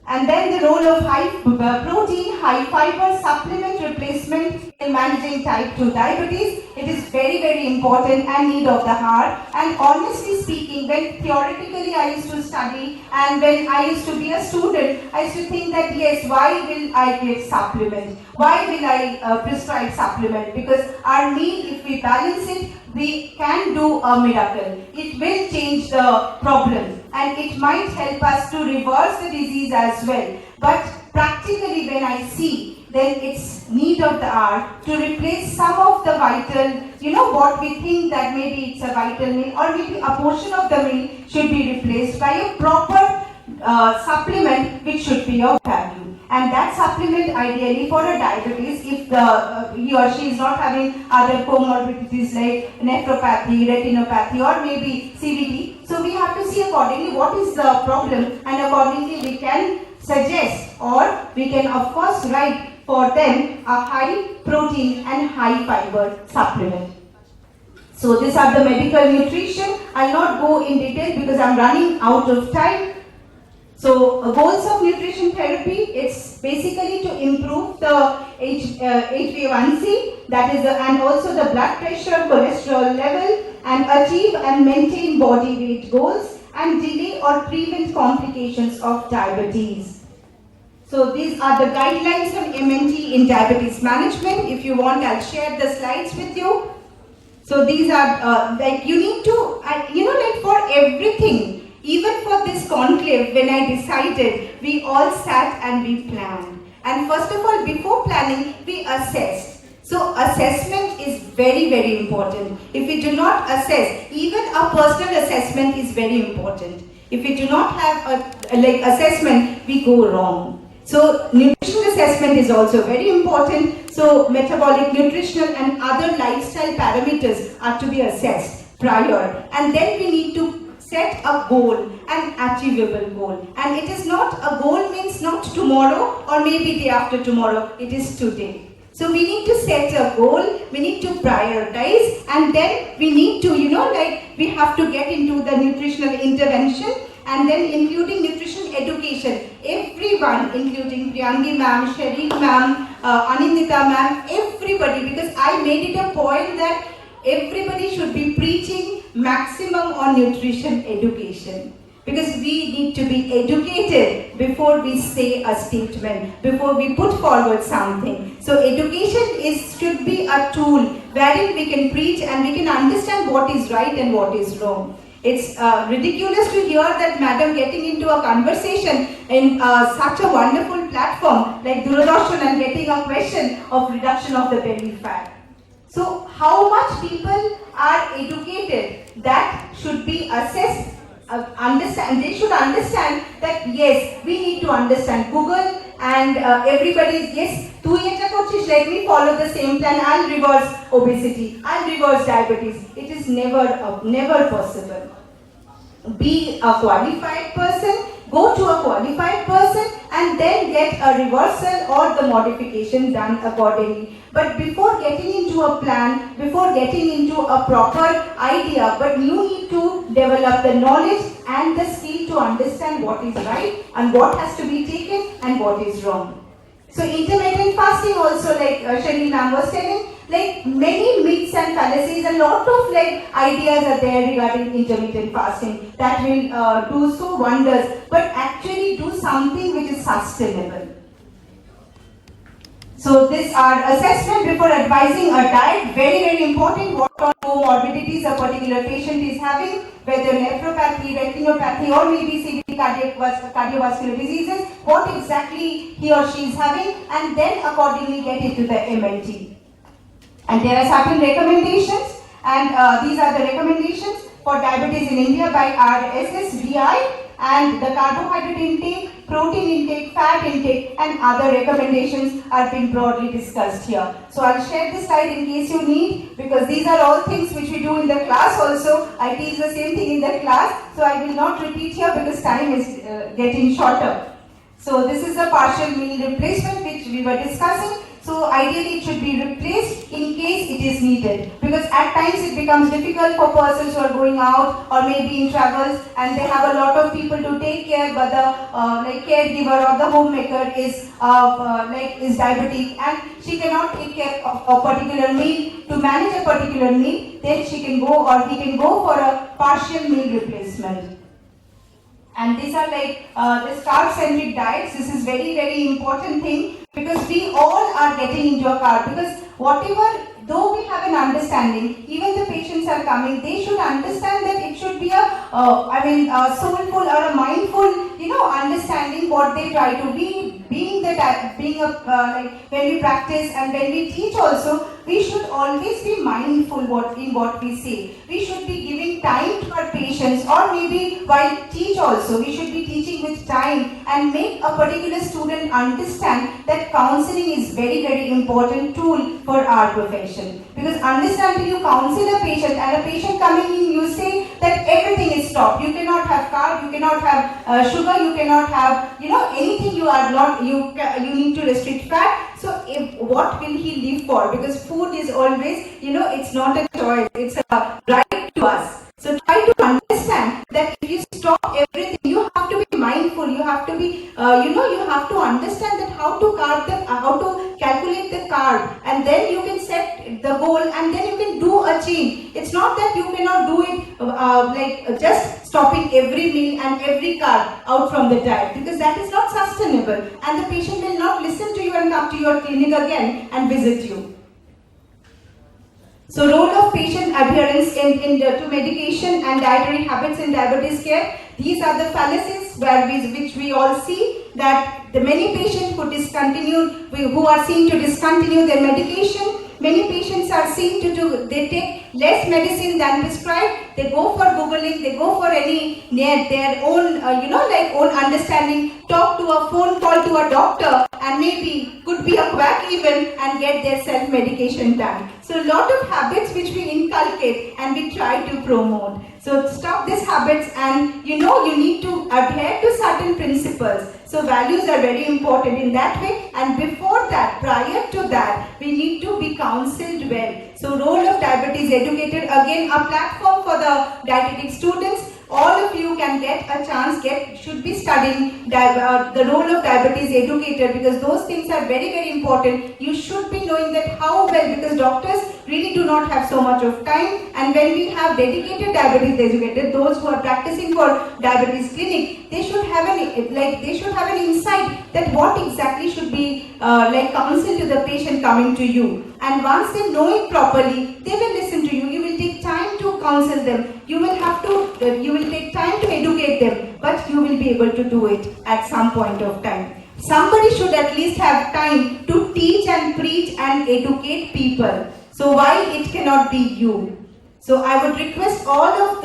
And then the role of high protein, high fiber supplement replacement in managing type 2 diabetes. It is very, very important and need of the hour. And honestly speaking, when theoretically I used to study and when I used to be a student, I used to think that yes, why will I give supplement? Why will I prescribe supplement? Because our meal, if we balance it, we can do a miracle. It will change the problem and it might help us to reverse the disease as well. But practically when I see, then it's need of the hour to replace some of the vital, what we think that maybe it's a vital meal, or maybe a portion of the meal should be replaced by a proper supplement which should be of value. And that supplement ideally for a diabetes, if he or she is not having other comorbidities like nephropathy, retinopathy, or maybe CVD. So we have to see accordingly what is the problem, and accordingly we can suggest, or we can of course write for them a high protein and high fiber supplement. So these are the medical nutrition. I'll not go in detail because I'm running out of time. So goals of nutrition therapy, it's basically to improve the HbA1c, that is and also the blood pressure, cholesterol level, and achieve and maintain body weight goals, and delay or prevent complications of diabetes. So these are the guidelines on MNT in diabetes management. If you want, I'll share the slides with you. So these are you need to, for everything. Even for this conclave, when I decided, we all sat and we planned. And first of all, before planning, we assessed. So assessment is very, very important. If we do not assess, even a personal assessment is very important. If we do not have a assessment, we go wrong. So nutritional assessment is also very important. So metabolic, nutritional and other lifestyle parameters are to be assessed prior. And then we need to set a goal, an achievable goal. And it is not, a goal means not tomorrow or maybe day after tomorrow, it is today. So we need to set a goal, we need to prioritize, and then we need to, we have to get into the nutritional intervention, and then including nutrition education. Everyone, including Priyangi ma'am, Shereen ma'am, Anindita ma'am, everybody, because I made it a point that everybody should be preaching maximum on nutrition education, because we need to be educated before we say a statement, before we put forward something. So education should be a tool wherein we can preach and we can understand what is right and what is wrong. It's ridiculous to hear that madam getting into a conversation in such a wonderful platform like Doordarshan and getting a question of reduction of the belly fat. So how much people are educated, that should be assessed, they should understand that yes, we need to understand Google, and everybody is, yes, tu eta korchish, let me follow the same plan, I'll reverse obesity, I'll reverse diabetes. It is never possible. Be a qualified person, go to a qualified person and then get a reversal or the modification done accordingly. But before getting into a plan, before getting into a proper idea, but you need to develop the knowledge and the skill to understand what is right and what has to be taken and what is wrong. So intermittent fasting also, like Shereen ma'am was telling, like many myths and fallacies, a lot of ideas are there regarding intermittent fasting that will do so wonders, but actually do something which is sustainable. So this our assessment before advising a diet, very, very important. What all comorbidities a particular patient is having, whether nephropathy, retinopathy, or maybe severe cardiovascular diseases, what exactly he or she is having, and then accordingly get into the MLT. And there are certain recommendations, and these are the recommendations for diabetes in India by RSSBI, and the carbohydrate intake, protein intake, fat intake, and other recommendations are being broadly discussed here. So I'll share this slide in case you need, because these are all things which we do in the class also. I teach the same thing in the class, so I will not repeat here because time is getting shorter. So this is a partial meal replacement which we were discussing. So ideally it should be replaced in case it is needed, because at times it becomes difficult for persons who are going out or maybe in travels and they have a lot of people to take care, but the caregiver or the homemaker is diabetic and she cannot take care of a particular meal. To manage a particular meal, then she can go or he can go for a partial meal replacement. And these are like the carb-centric diets. This is very, very important thing, because we all are getting into a carb, because whatever, though we have an understanding, even the patients are coming, they should understand that it should be a soulful or a mindful, understanding what they try to be, when we practice and when we teach also, we should always be mindful in what we say. We should be giving time to our patients, or maybe while teach also, we should be teaching with time and make a particular student understand that counseling is very, very important tool for our profession. Because until you counsel a patient and a patient coming in, you say that everything is stopped. You cannot have carb, you cannot have sugar, you cannot have anything. You are not. You need to restrict fat. So what will he live for? Because food is always, it's not a choice. It's a right to us. So try to understand that if you stop everything, you have to be mindful. You have to be, you have to understand that how to calculate the carb, and then you can set the goal, and then you can do a change. It's not that you cannot do it just stopping every meal and every carb out from the diet, because that is not sustainable, and the patient will not listen to you and come to your clinic again and visit you. So role of patient adherence to medication and dietary habits in diabetes care. These are the fallacies which we all see, that the many patients who are seen to discontinue their medication. Many patients are seen they take less medicine than prescribed. They go for Googling, they go for their own, own understanding, talk to a phone call to a doctor, and maybe could be a quack even, and get their self-medication done. So a lot of habits which we inculcate and we try to promote. So stop these habits, and you need to adhere to certain principles. So values are very important in that way, and before that, prior to that, we need to be counseled well. So role of diabetes educator, again a platform for the dietetic students. All of you can get a chance, should be studying the role of diabetes educator, because those things are very, very important. You should be knowing that how well, because doctors really do not have so much of time, and when we have dedicated diabetes educators, those who are practicing for diabetes clinic, they should have an insight that what exactly should be counsel to the patient coming to you. And once they know it properly, they will listen to you. You will take time to counsel them. You will take time to educate them, but you will be able to do it at some point of time. Somebody should at least have time to teach and preach and educate people. So why it cannot be you? So I would request all of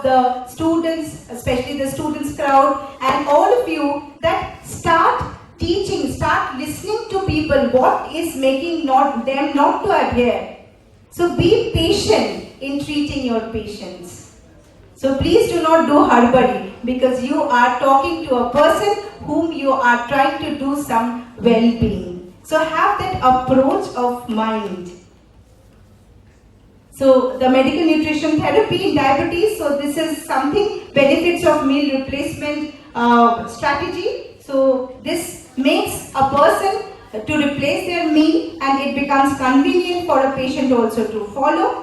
the students, especially the students crowd, and all of you, that start teaching, start listening to people, what is making them not to adhere. So be patient in treating your patients. So please do not do harbari, because you are talking to a person whom you are trying to do some well-being. So have that approach of mind. So the medical nutrition therapy in diabetes, so this is something, benefits of meal replacement strategy. So this makes a person to replace their meal, and it becomes convenient for a patient also to follow.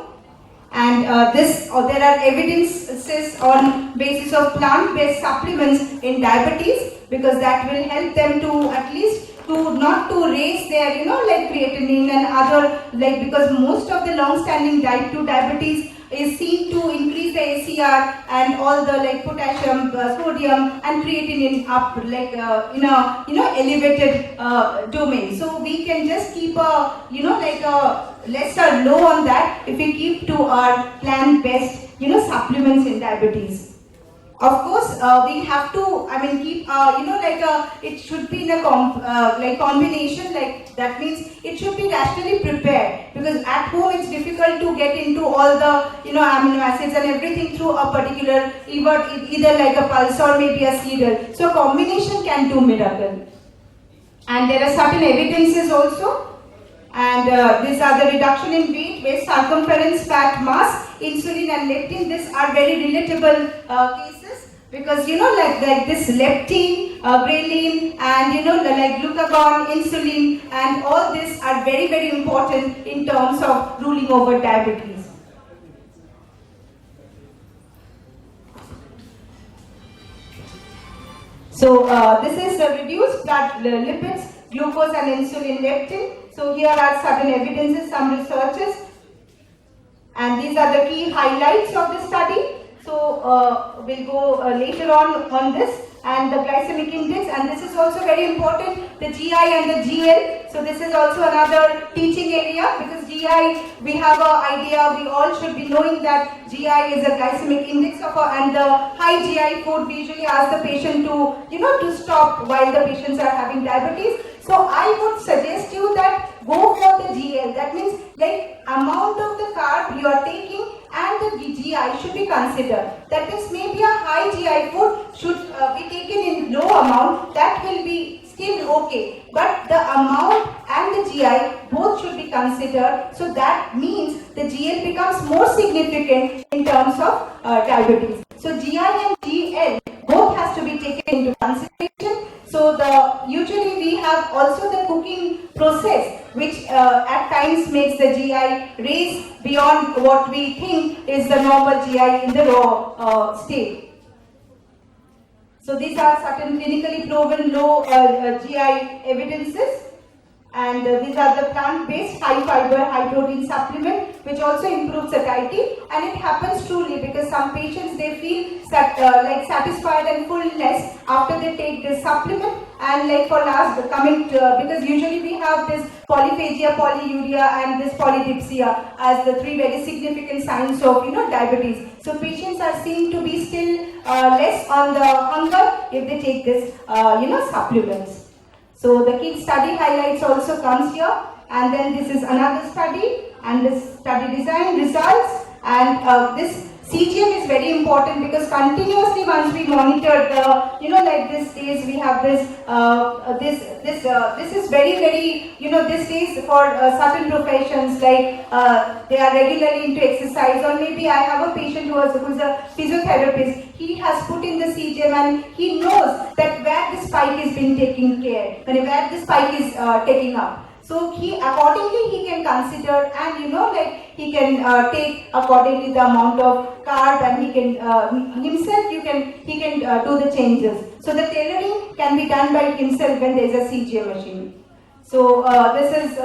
And there are evidences on basis of plant-based supplements in diabetes, because that will help them to at least to not to raise their, like creatinine and other, like, because most of the long-standing type 2 diabetes is seen to increase the ACR and all the like potassium, sodium and creatinine up like in a elevated domain. So we can just keep a like a lesser low on that if we keep to our plant-based supplements in diabetes. Of course, we have to, keep, it should be in a combination, like that means it should be rationally prepared, because at home it's difficult to get into all the, amino acids and everything through a particular, either like a pulse or maybe a cereal. So combination can do miracle. And there are certain evidences also. And these are the reduction in weight, waist circumference, fat mass, insulin and leptin. These are very relatable cases, because like this leptin, ghrelin and like glucagon, insulin and all these are very, very important in terms of ruling over diabetes. So this is the reduced blood lipids, glucose and insulin, leptin. So here are certain evidences, some researches, and these are the key highlights of the study. So we'll go later on this, and the glycemic index, and this is also very important, the GI and the GL. So this is also another teaching area, because GI, we have an idea, we all should be knowing that GI is a glycemic index of and the high GI food, we usually ask the patient to, to stop while the patients are having diabetes. So I would suggest you that go for the GL. That means like amount of the carb you are taking and the GI should be considered. That means maybe a high GI food should be taken in low amount. That will be still okay. But the amount and the GI both should be considered. So that means the GL becomes more significant in terms of diabetes. So GI and GL both has to be taken into consideration. So usually we have also the cooking process, which at times makes the GI raise beyond what we think is the normal GI in the raw state. So these are certain clinically proven low GI evidences. And these are the plant-based high fiber, high protein supplement, which also improves satiety. And it happens truly because some patients, they feel like satisfied and fullness after they take this supplement. And like for last because usually we have this polyphagia, polyuria and this polydipsia as the three very significant signs of diabetes. So patients are seen to be still less on the hunger if they take this supplements. So the key study highlights also comes here, and then this is another study, and this study design results, and this CGM is very important because continuously once we monitor the, like these days we have this, this is very, very, these days for certain professions, like they are regularly into exercise, or maybe I have a patient who's a physiotherapist. He has put in the CGM and he knows that where the spike is being taken care, where the spike is taking up. So he accordingly he can consider, and like he can take accordingly the amount of carb, and he can himself he can do the changes. So the tailoring can be done by himself when there is a CGM machine. So this is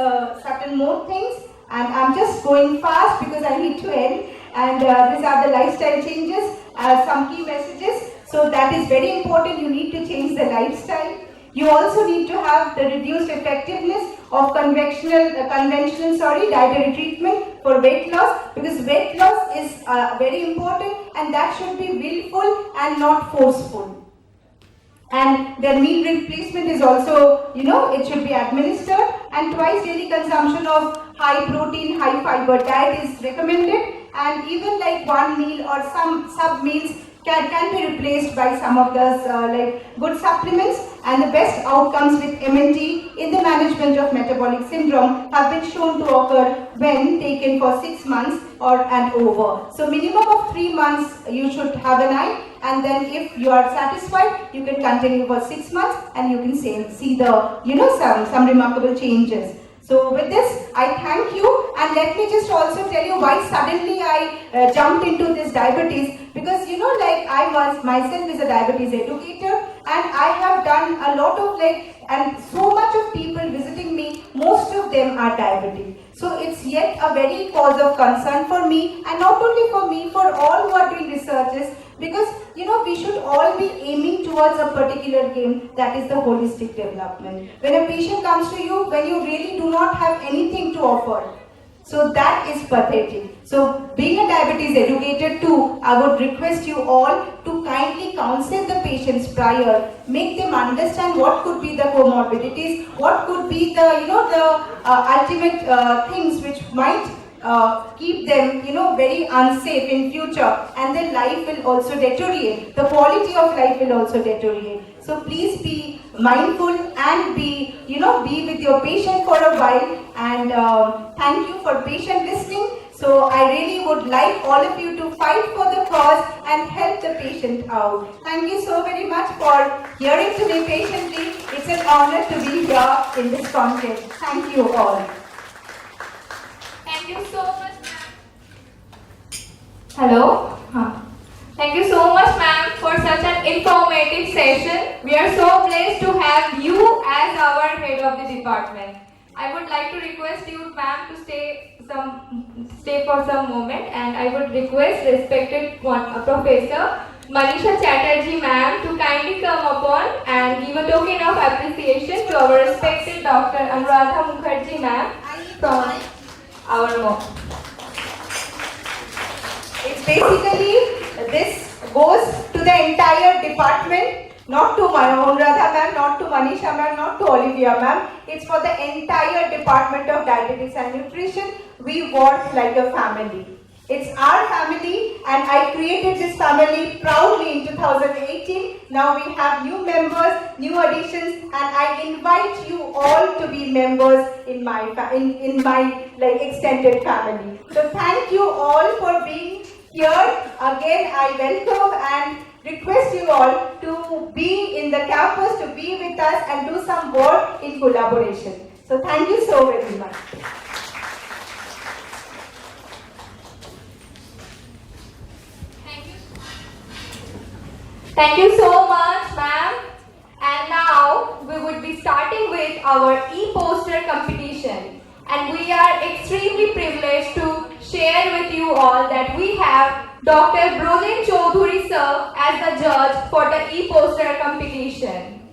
certain more things, and I'm just going fast because I need to end. And these are the lifestyle changes, some key messages. So that is very important. You need to change the lifestyle. You also need to have the reduced effectiveness of conventional dietary treatment for weight loss, because weight loss is very important, and that should be willful and not forceful. And the meal replacement is also, it should be administered, and twice daily consumption of high protein, high fiber diet is recommended, and even like one meal or some sub meals can be replaced by some of those like good supplements. And the best outcomes with MNT in the management of metabolic syndrome have been shown to occur when taken for 6 months and over. So minimum of 3 months you should have an eye, and then if you are satisfied, you can continue for 6 months and you can see the some remarkable changes. So with this, I thank you, and let me just also tell you why suddenly I jumped into this diabetes, because like I was myself is a diabetes educator. and I have done a lot of and so much of people visiting me, most of them are diabetic. So it's yet a very cause of concern for me, and not only for me, for all who are doing researches, because we should all be aiming towards a particular game, that is the holistic development. When a patient comes to you, when you really do not have anything to offer, so that is pathetic. So being a diabetes educator too, I would request you all to kindly counsel the patients prior, make them understand what could be the comorbidities, what could be the ultimate things which might keep them very unsafe in future, and their life will also deteriorate. The quality of life will also deteriorate. So please be mindful and be with your patient for a while, and thank you for patient listening. So I really would like all of you to fight for the cause and help the patient out. Thank you so very much for hearing to me patiently. It's an honor to be here in this conference. Thank you all. Thank you so much, ma'am. Hello? Thank you so much, ma'am, for such an informative session. We are so blessed to have you as our head of the department. I would like to request you, ma'am, to stay for some moment, and I would request respected Professor Manisha Chatterjee, ma'am, to kindly come upon and give a token of appreciation to our respected Dr. Anuradha Mukherjee, ma'am, from our mom. It's basically, this goes to the entire department, not to Anuradha ma'am, not to Manisha ma'am, not to Olivia ma'am. It's for the entire Department of Dietetics and Nutrition. We work like a family. It's our family, and I created this family proudly in 2018. Now we have new members, new additions, and I invite you all to be members in my extended family. So thank you all for being here. Again, I welcome and request you all to be in the campus, to be with us and do some work in collaboration. So thank you so very much. Thank you so much, ma'am. And now we would be starting with our e-poster competition. And we are extremely privileged to share with you all that we have Dr. Brojen Chaudhuri sir as the judge for the e-poster competition.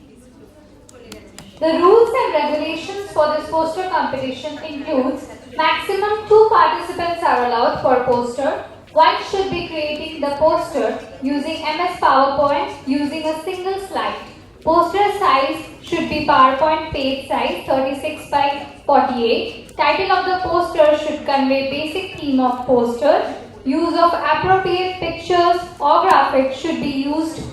The rules and regulations for this poster competition includes maximum 2 participants are allowed per poster. One should be creating the poster using MS PowerPoint using a single slide. Poster size should be PowerPoint page size 36 by 48. Title of the poster should convey basic theme of poster. Use of appropriate pictures or graphics should be used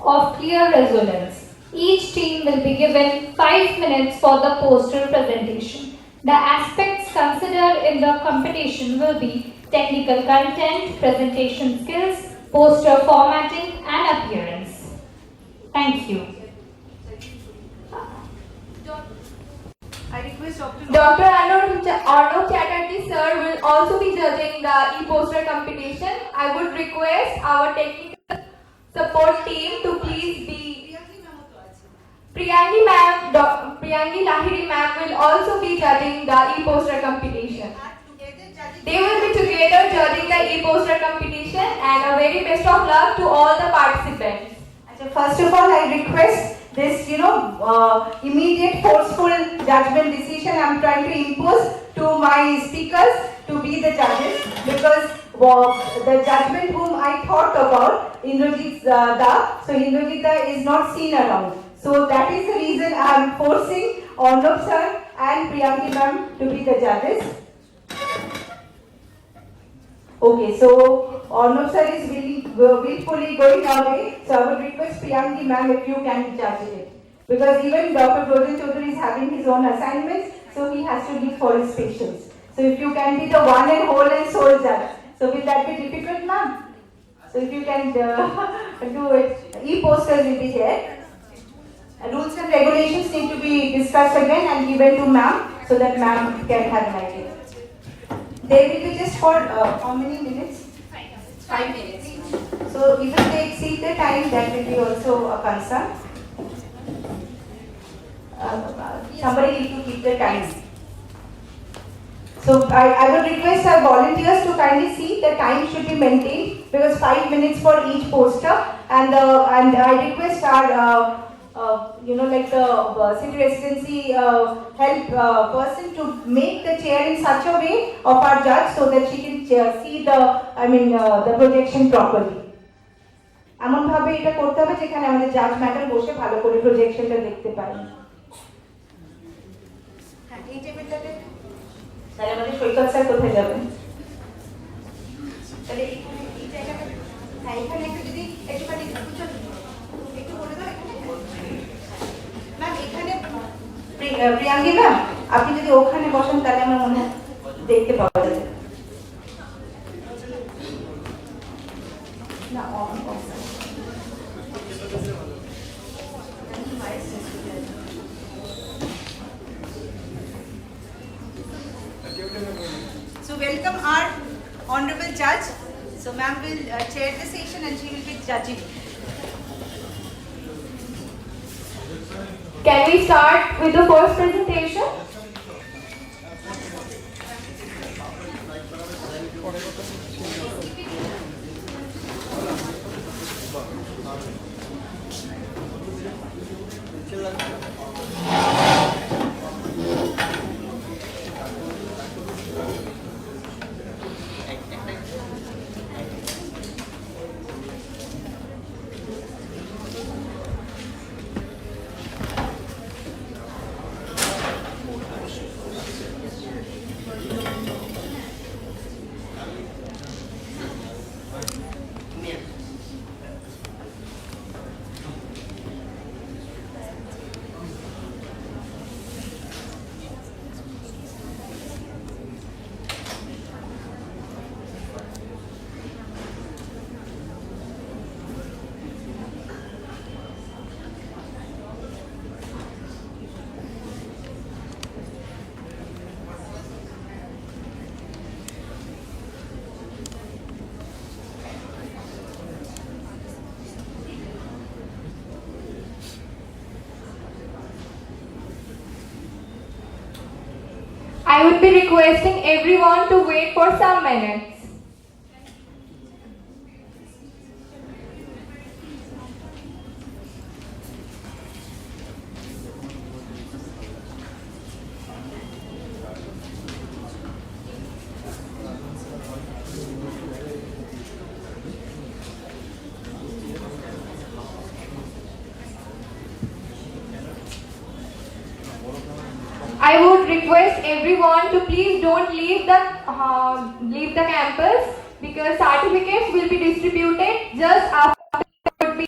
of clear resonance. Each team will be given 5 minutes for the poster presentation. The aspects considered in the competition will be technical content, presentation skills, poster formatting and appearance. Thank you. I request Dr. Arnold Chatterjee sir will also be judging the e-poster competition. I would request our technical support team to please be Priyangi Lahiri ma'am will also be judging the e-poster competition. They will be together judging the e-poster competition, and a very best of luck to all the participants. First of all, I request this, immediate forceful judgment decision I'm trying to impose to my speakers to be the judges, because the judgment whom I thought about, Indrajit Da, so Indrajit Da is not seen around. So that is the reason I am forcing Arnob sir and Priyanki ma'am to be the judges. Okay, so Arnob sir is willfully going away, so I would request Priyanki ma'am if you can judge it. Because even Dr. Brojen Chaudhuri is having his own assignments, so he has to leave for his patients. So if you can be the one and whole and sole judge. So will that be difficult, ma'am? So if you can do it, e-posters will be there. Rules and regulations need to be discussed again and given to ma'am, so that ma'am can have an idea. They will be just for how many minutes? 5 minutes. So if they exceed the time, that will be also a concern. somebody need to keep the time. So I would request our volunteers to kindly see the time should be maintained because 5 minutes for each poster, and I request our like the city residency help person to make the chair in such a way of our judge so that she can see the projection properly. এমন ভাবে এটা করতে হবে যেখানে আমাদের জাজ madam বসে ভালো করে প্রজেকশনটা দেখতে পায়। হ্যাঁ, এই টেবিলটাতে তাহলে আমাদের সৈকত স্যার কোথায় যাবেন? তাহলে এই জায়গাটা, হ্যাঁ, এখানে একটু যদি একটুখানি একটু বলে দাও এখানে। ম্যাম এখানে প্রিয়াঙ্গি ম্যাম আপনি যদি ওখানে বসেন তাহলে আমার মনে হয় দেখতে পাওয়া যাবে। না So welcome our honorable judge. So ma'am will chair the session and she will be judging. Can we start with the first presentation? I would be requesting everyone to wait for some minutes. I would request everyone to please don't leave the campus because certificates will be distributed just after would be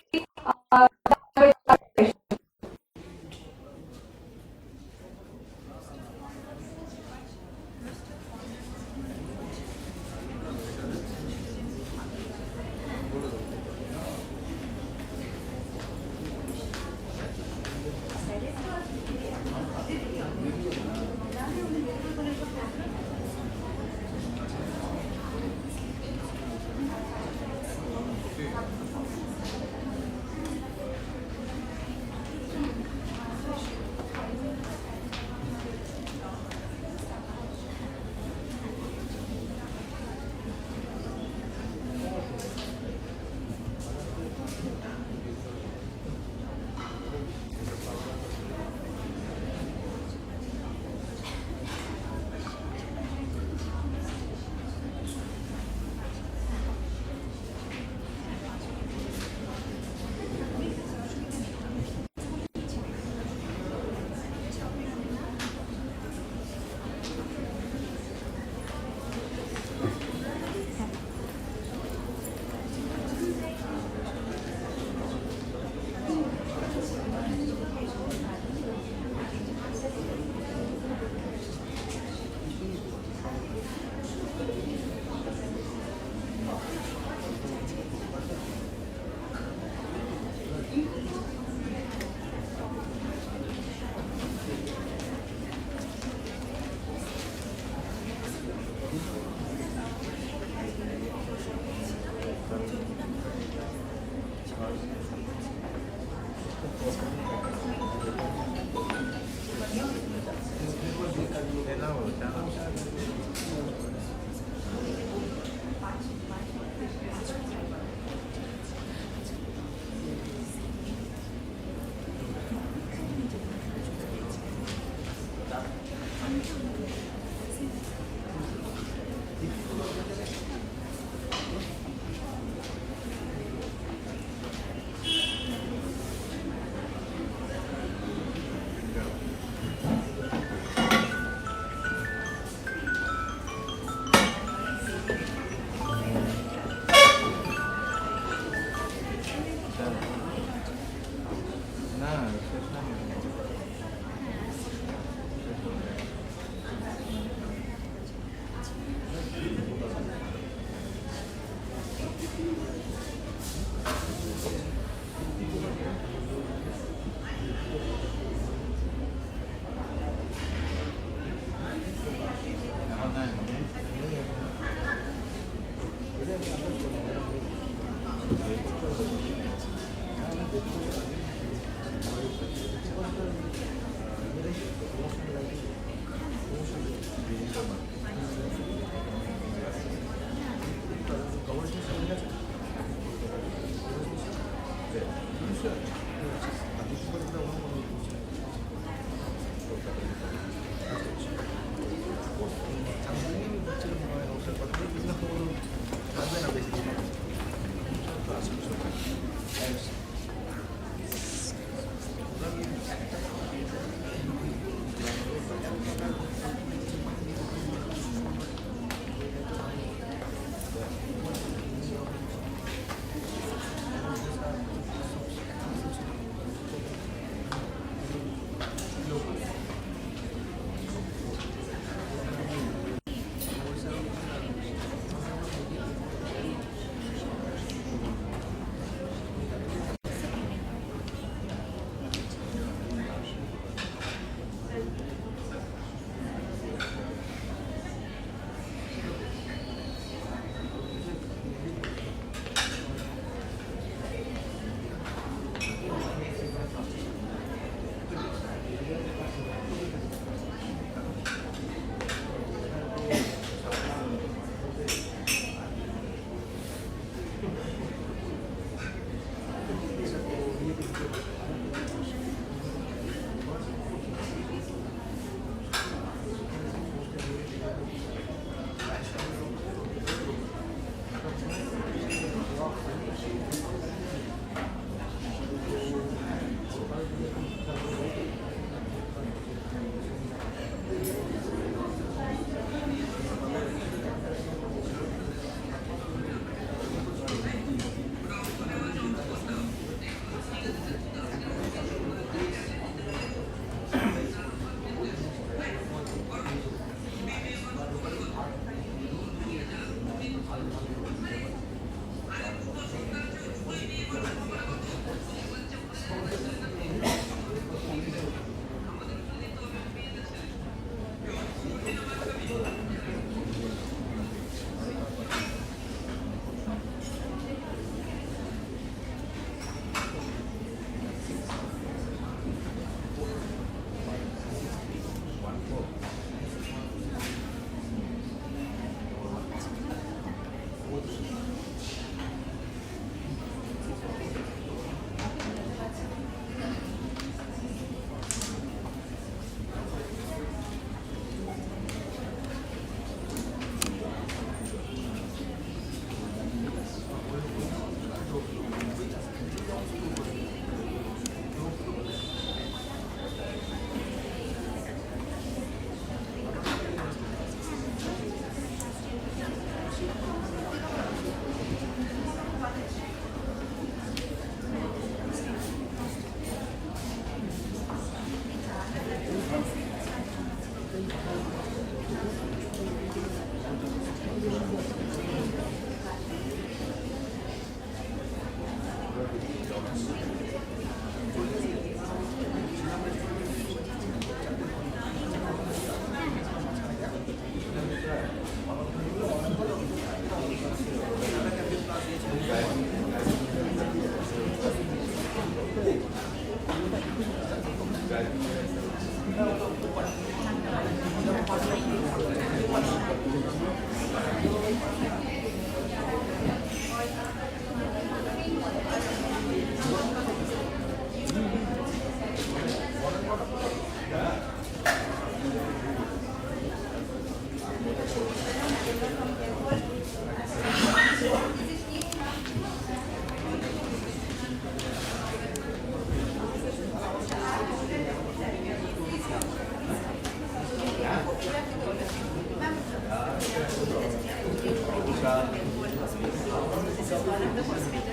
This is one of the hospitals.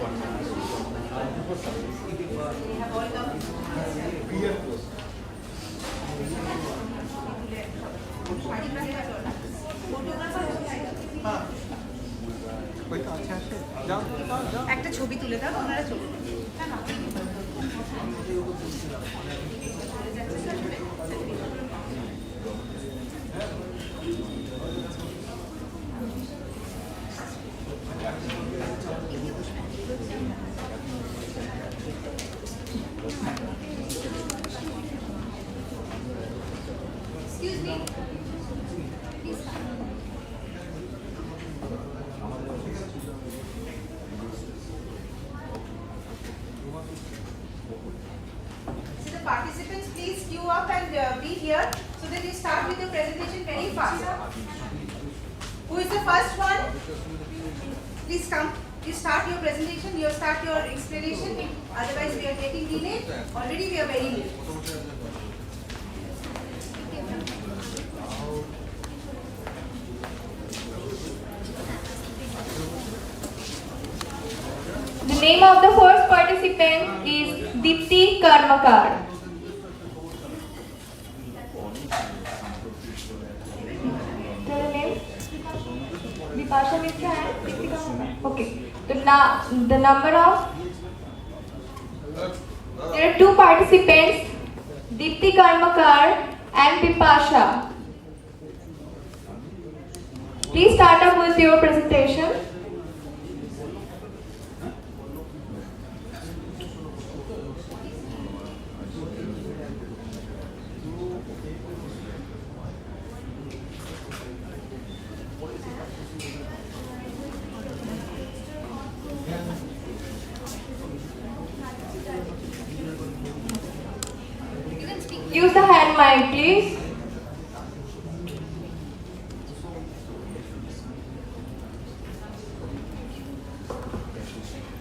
They have all come. একটা ছবি তুলে দাও ওনারা ছবি Excuse me. Please come. So the participants please queue up and be here so that you start with your presentation very fast. Who is the first one? Please come. You start your presentation, you start your explanation. Otherwise we are getting delayed. Already we are very late. The name of the first participant is Deepti Karmakar. Tell the name. Bipasha Mitra and Deepti Karmakar. Okay. The number of. There are two participants, Deepti Karmakar and Bipasha. Please start up with your presentation. Use the hand mic, please.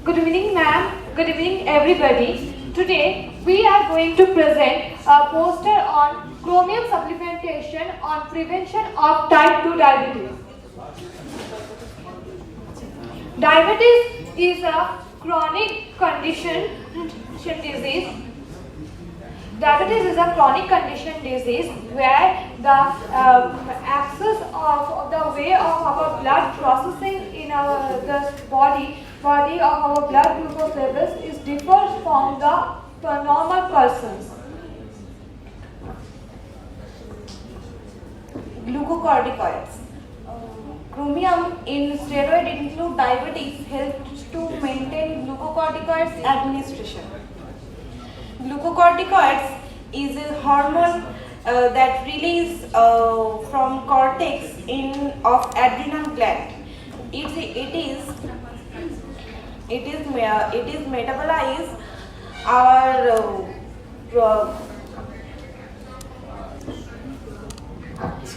Good evening, ma'am. Good evening, everybody. Today, we are going to present a poster on chromium supplementation on prevention of type 2 diabetes. Diabetes is a chronic disease. Diabetes is a chronic condition disease where the access of the way of our blood processing in the body of our blood glucose levels is differs from the normal persons. Glucocorticoids. Chromium in steroid-induced diabetes helps to maintain glucocorticoids administration. Glucocorticoids is a hormone that release from cortex of adrenal gland. It is metabolized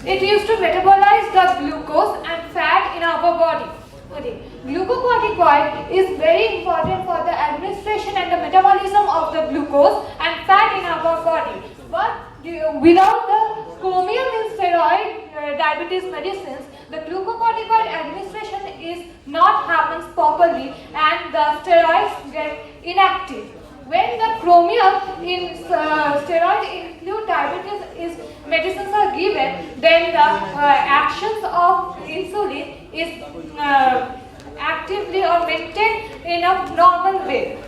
It used to metabolize the glucose and fat in our body. Okay. Glucocorticoid is very important for the administration and the metabolism of the glucose and fat in our body. But without the chromium in steroid diabetes medicines, the glucocorticoid administration is not happens properly and the steroids get inactive. When the chromium in steroid-induced diabetes medicines are given, then the actions of insulin is actively or maintained in a normal way.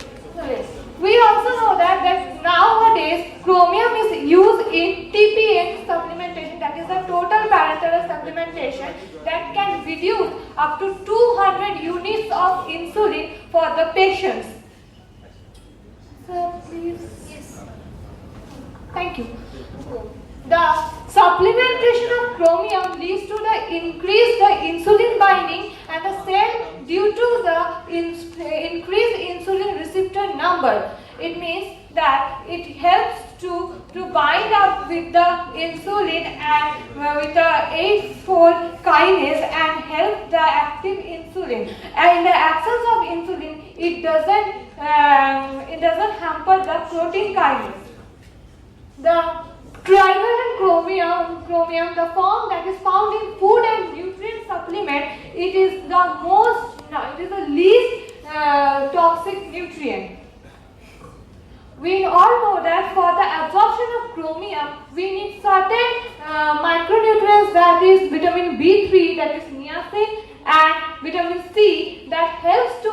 We also know that nowadays chromium is used in TPN supplementation, that is the total parenteral supplementation, that can reduce up to 200 units of insulin for the patients. Sir, please. Yes. Thank you. The supplementation of chromium leads to the increased insulin binding and the cell due to the increased insulin receptor number. It means that it helps to bind up with the insulin and with the 8-fold kinase and help the active insulin. And in the absence of insulin, it doesn't hamper the protein kinase. The Trivalent chromium, the form that is found in food and nutrient supplement, it is the least toxic nutrient. We all know that for the absorption of chromium, we need certain micronutrients, that is vitamin B3, that is niacin, and vitamin C, that helps to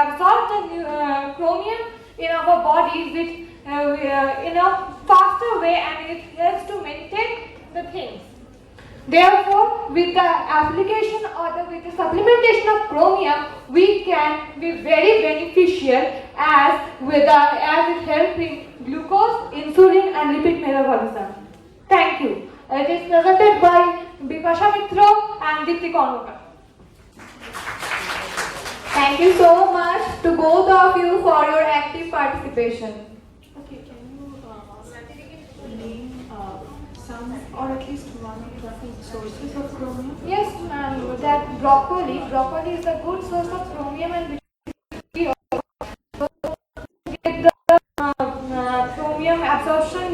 absorb the chromium in our body in a faster way, and it helps to maintain the things. Therefore, with the application or with the supplementation of chromium, we can be very beneficial as it helps in glucose, insulin, and lipid metabolism. Thank you. It is presented by Bipasha Mitra and Dietetics. Thank you so much to both of you for your active participation. Okay, can you name some or at least one of the food sources of chromium? Yes, ma'am. That broccoli is a good source of chromium, and we get the chromium absorption,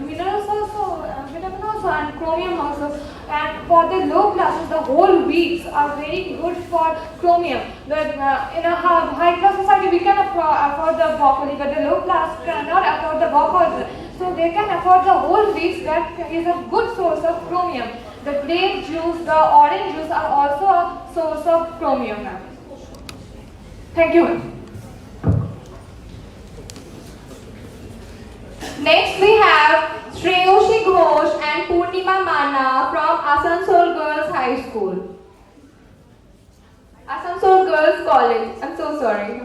minerals also, vitamin also, and chromium also. And for the low classes, the whole wheats are very good for chromium. In a high class society, we can afford the broccoli, but the low class cannot afford the broccoli. So they can afford the whole wheats. That is a good source of chromium. The grape juice, the orange juice are also a source of chromium. Thank you. Next we have Shreyoshi Ghosh and Purnima Manna from Asansol Girls High School. Asansol Girls College. I'm so sorry.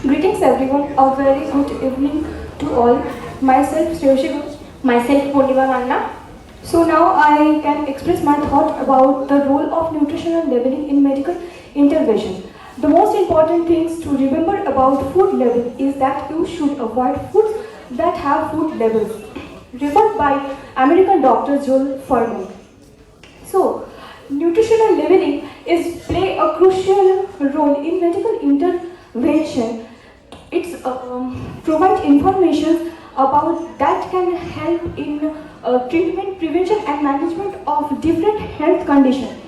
Greetings everyone, a very good evening to all. Myself Shreyoshi Ghosh. Myself Purnima Manna. So now I can express my thought about the role of nutritional labeling in medical intervention. The most important things to remember about food label is that you should avoid foods that have food labels. Referred by American Dr. Joel Fuhrman. So, nutritional labeling play a crucial role in medical intervention. It provides information about that can help in treatment, prevention and management of different health conditions,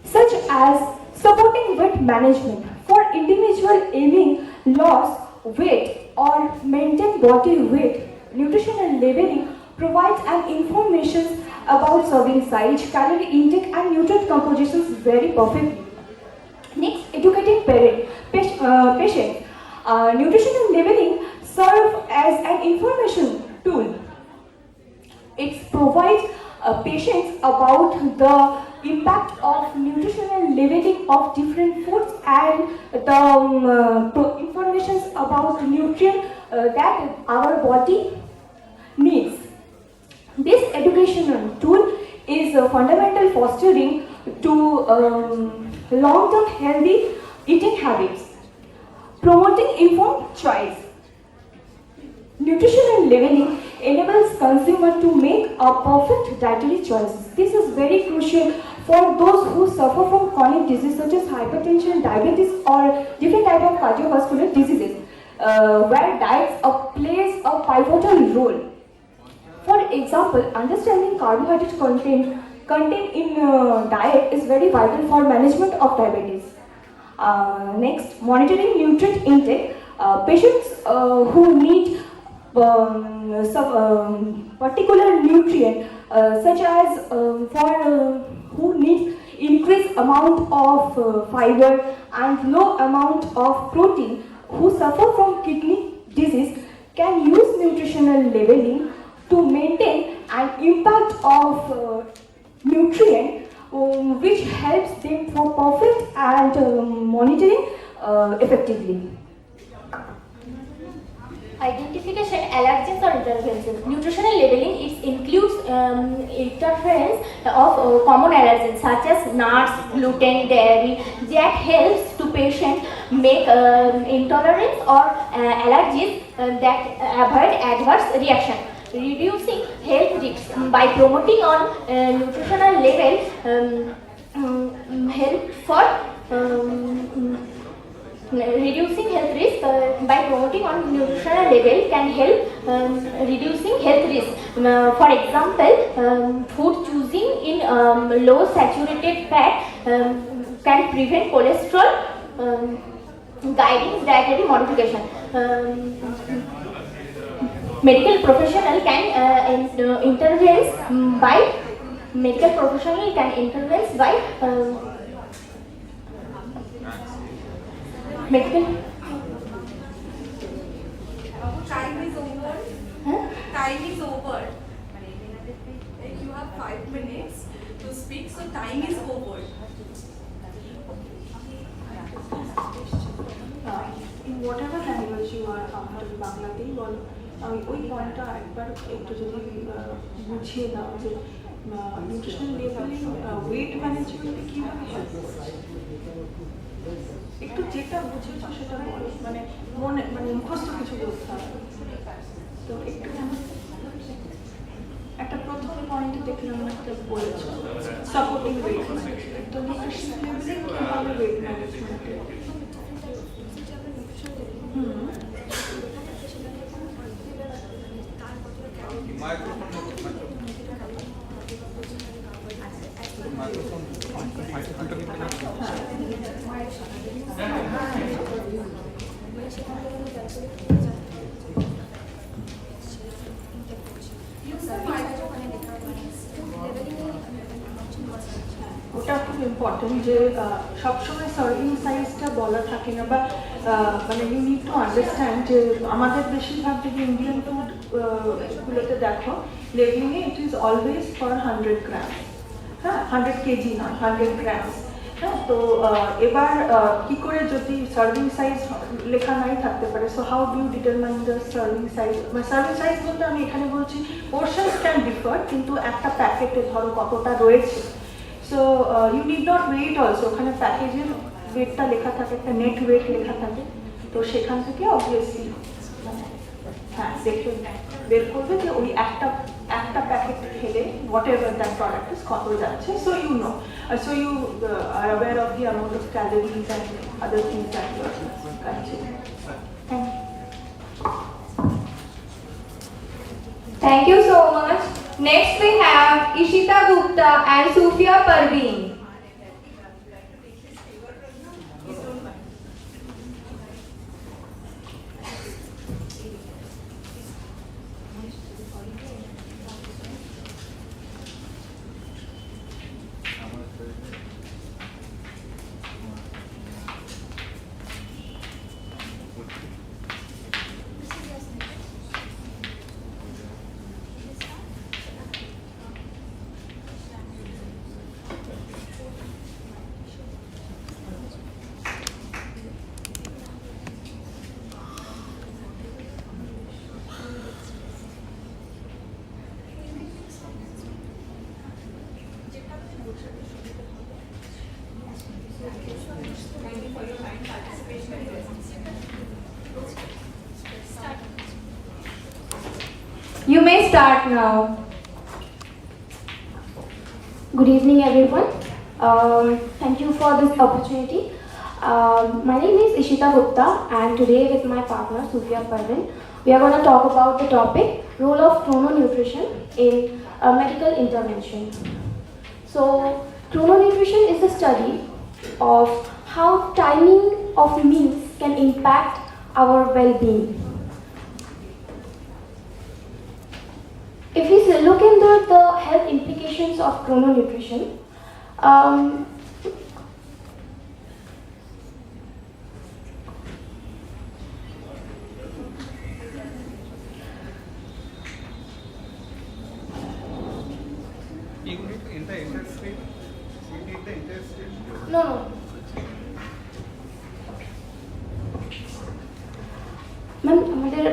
such as supporting weight management for individual aiming loss weight or maintain body weight. Nutritional labeling provides an information about serving size, calorie intake and nutrient compositions very perfectly. Next, educating patients. Nutritional labeling serves as an information tool. It provides patients about the impact of nutritional labeling of different foods and the information about nutrients that our body needs. This educational tool is fundamental fostering to long-term healthy eating habits, promoting informed choice. Nutritional labeling enables consumers to make a perfect dietary choices. This is very crucial for those who suffer from chronic diseases such as hypertension, diabetes or different types of cardiovascular diseases, where diets plays a pivotal role. For example, understanding carbohydrate content in diet is very vital for management of diabetes. Next, monitoring nutrient intake. Patients who need some particular nutrient, such as who need increased amount of fiber and low amount of protein, who suffer from kidney disease, can use nutritional labeling to maintain an impact of nutrient, which helps them for perfect and monitoring effectively. Identification, allergens or interferences. Nutritional labeling it includes interference of common allergens such as nuts, gluten, dairy that helps to patient make intolerance or allergies that avoid adverse reaction. Reducing health risks by promoting on nutritional level help for reducing health risk by promoting on nutritional level can help reducing health risk. For example, food choosing in low saturated fat can prevent cholesterol, guiding dietary modification. Medical professional can intervene by medical. Time is over. Huh? Time is over. Like you have 5 minutes to speak, so time is over. In whatever language you are comfortable, বাংলাতেই বলো, আমি ওই পয়েন্টটা একবার একটু যদি বুঝিয়ে দাও যে নিউট্রিশনাল লেবেলিং ওয়েট ম্যানেজমেন্টে কীভাবে হেল্প করছে, একটু যেটা বুঝেছো সেটা বলো, মানে মুখস্থ কিছু বলতে হবে। তো একটু একটা প্রথম পয়েন্টে দেখলাম একটা বলেছো সাপোর্টিং ওয়েট ম্যানেজমেন্ট, তো নিউট্রিশনাল লেবেলিং কীভাবে ওয়েট ম্যানেজমেন্টে ওটা খুব ইম্পর্টেন্ট যে সবসময় সার্ভিং সাইজটা বলা থাকে না, বা মানে ইউ নিড টু আন্ডারস্ট্যান্ড যে আমাদের বেশিরভাগ যদি ইন্ডিয়ান ফুড গুলোতে দেখো লেবেলিংয়ে ইট ইজ অলওয়েজ ফর 100 গ্রাম, হ্যাঁ 100 কেজি নয় 100 গ্রামস। হ্যাঁ, তো এবার কি করে যদি সার্ভিং সাইজ লেখা নাই থাকতে পারে, so how do you determine the serving size? মানে সার্ভিং সাইজ বলতে আমি এখানে বলছি পোর্শনস ক্যান ডিফার, কিন্তু একটা প্যাকেটে ধরো কতটা রয়েছে। So you need not weight also, ওখানে প্যাকেজের ওয়েটটা লেখা থাকে, একটা নেট ওয়েট লেখা থাকে, তো সেখান থেকে অবভিয়াসলি হ্যাঁ দেখে বের করবে যে ওই একটা প্যাকেট খেলে whatever that product is কত যাচ্ছে। So you know, so you are aware of the amount of calories and other things that you are consuming. Thank you. Thank you so much. Next we have Ishita Gupta and Sufia Parveen. You may start now. Good evening, everyone. Thank you for this opportunity. My name is Ishita Gupta, and today with my partner Sufia Parveen, We are going to talk about the topic, role of chrononutrition in medical intervention. So, chrononutrition is the study of how timing of meals can impact our well-being. If we look into the health implications of chrononutrition, You need to enter industry. You need the industry. no. Ma'am আমাদের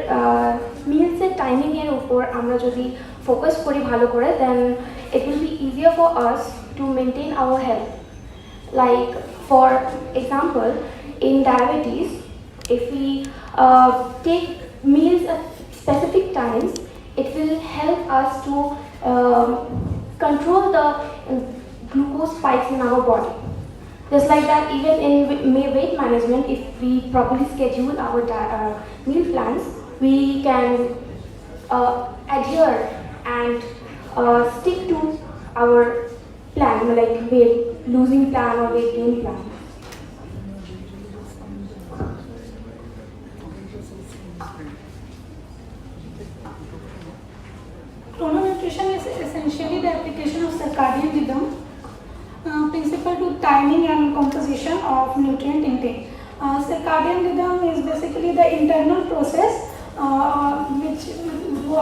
মিলসের টাইমিংয়ের উপর আমরা যদি focus করি ভালো করে দেন it will be easier for us to maintain our health. Like for example, in diabetes, if we take meals at specific times, it will help us to control the glucose spikes in our body. Just like that, even in weight management, if we properly schedule our meal plans, we can adhere and stick to our plan, like weight losing plan or weight gain plan. Chrononutrition is essentially the application of circadian rhythm principle to timing and composition of nutrient intake. Circadian rhythm is basically the internal process which वो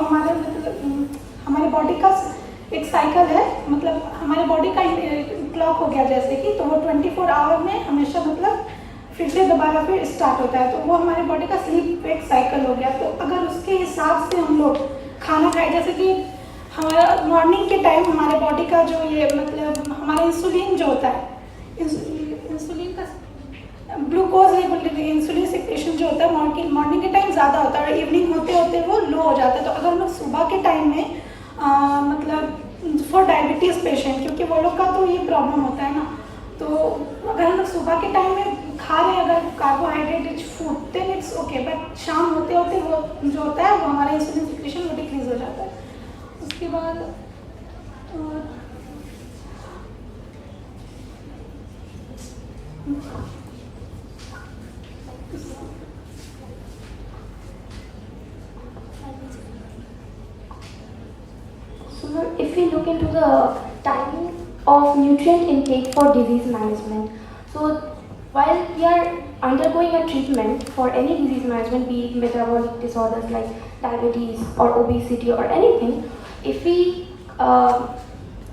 हमारे body का एक cycle है, मतलब हमारे body का clock हो गया जैसे कि, तो वो 24 आवर में हमेशा मतलब फिर से दोबारा फिर स्टार्ट होता है, तो वो हमारे बॉडी का स्लीप एक साइकिल हो गया. तो अगर उसके हिसाब से हम लोग खाना खाए, जैसे कि हमारा मॉर्निंग के टाइम हमारे बॉडी का जो ये मतलब हमारा इंसुलिन जो होता है, इंसुलिन का ग्लूकोज लेवल इंसुलिन सिक्रेशन जो होता है मॉर्निंग के टाइम ज़्यादा होता है और इवनिंग होते होते वो लो हो जाता है. तो अगर हम लोग सुबह के टाइम में मतलब फॉर डायबिटीज़ पेशेंट, क्योंकि वो लोग का तो ये प्रॉब्लम होता है ना, तो अगर हम लोग सुबह के टाइम में खा रहे हैं अगर carbohydrate rich food then it's okay, but शाम होते होते वो जो होता है वो हमारा इंसुलिन सिक्रेशन वो डिक्रीज हो जाता है. उसके बाद So if we look into the timing of nutrient intake for disease management, so while we are undergoing a treatment for any disease management, be it metabolic disorders like diabetes or obesity or anything, if we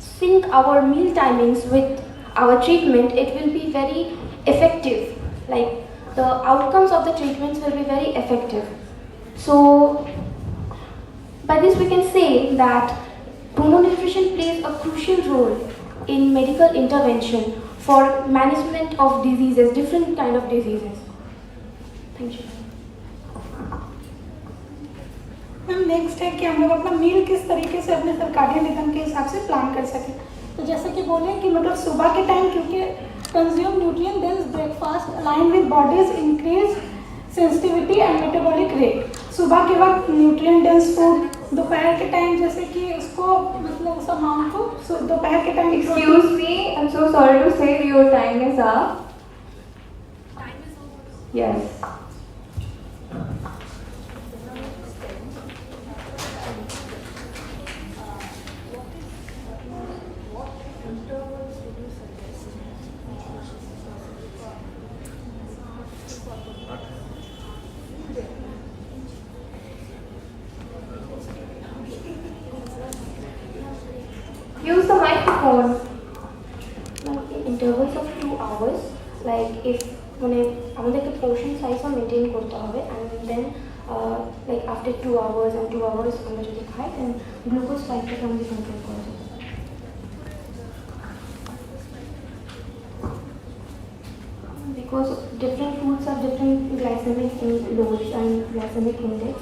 sync our meal timings with our treatment, it will be very effective. Like the outcomes of the treatments will be very effective. So by this we can say that chrononutrition plays a crucial role in medical intervention for management of diseases, different kind of diseases. Thank you. Ma'am next है कि हम लोग अपना मील किस तरीके से अपने circadian rhythm के हिसाब से प्लान कर सकें. तो जैसे कि बोले कि मतलब सुबह के टाइम क्योंकि consume nutrient dense breakfast align with body's increase sensitivity and metabolic rate. सुबह के वक्त न्यूट्रिएंट डेंस फूड, दोपहर के टाइम जैसे कि उसको मतलब उस अमाउंट को दोपहर के time. Excuse me, I'm so sorry to say your time is up. Yes. Use the microphone. In intervals of 2 hours, like if when আমাদেরকে portion size maintain করতে হবে, and then like after 2 hours and 2 hours আমরা যদি খাই then glucose spike টা আমাদের control করা যাবে. Because different foods have different glycemic loads and glycemic index.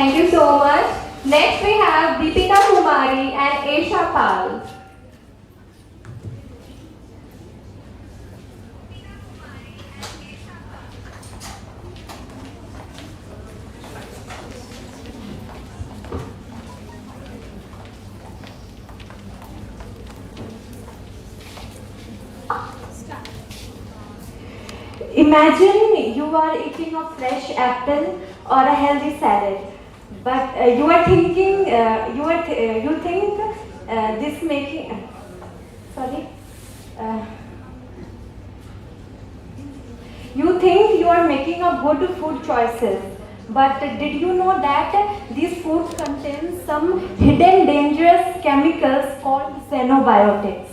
Thank you so much. Next we have Deepika Kumari and Esha Pal. Imagine you are eating a fresh apple or a healthy salad, but you are thinking, you think this making, sorry, you think you are making a good food choices, but did you know that these foods contain some hidden dangerous chemicals called xenobiotics?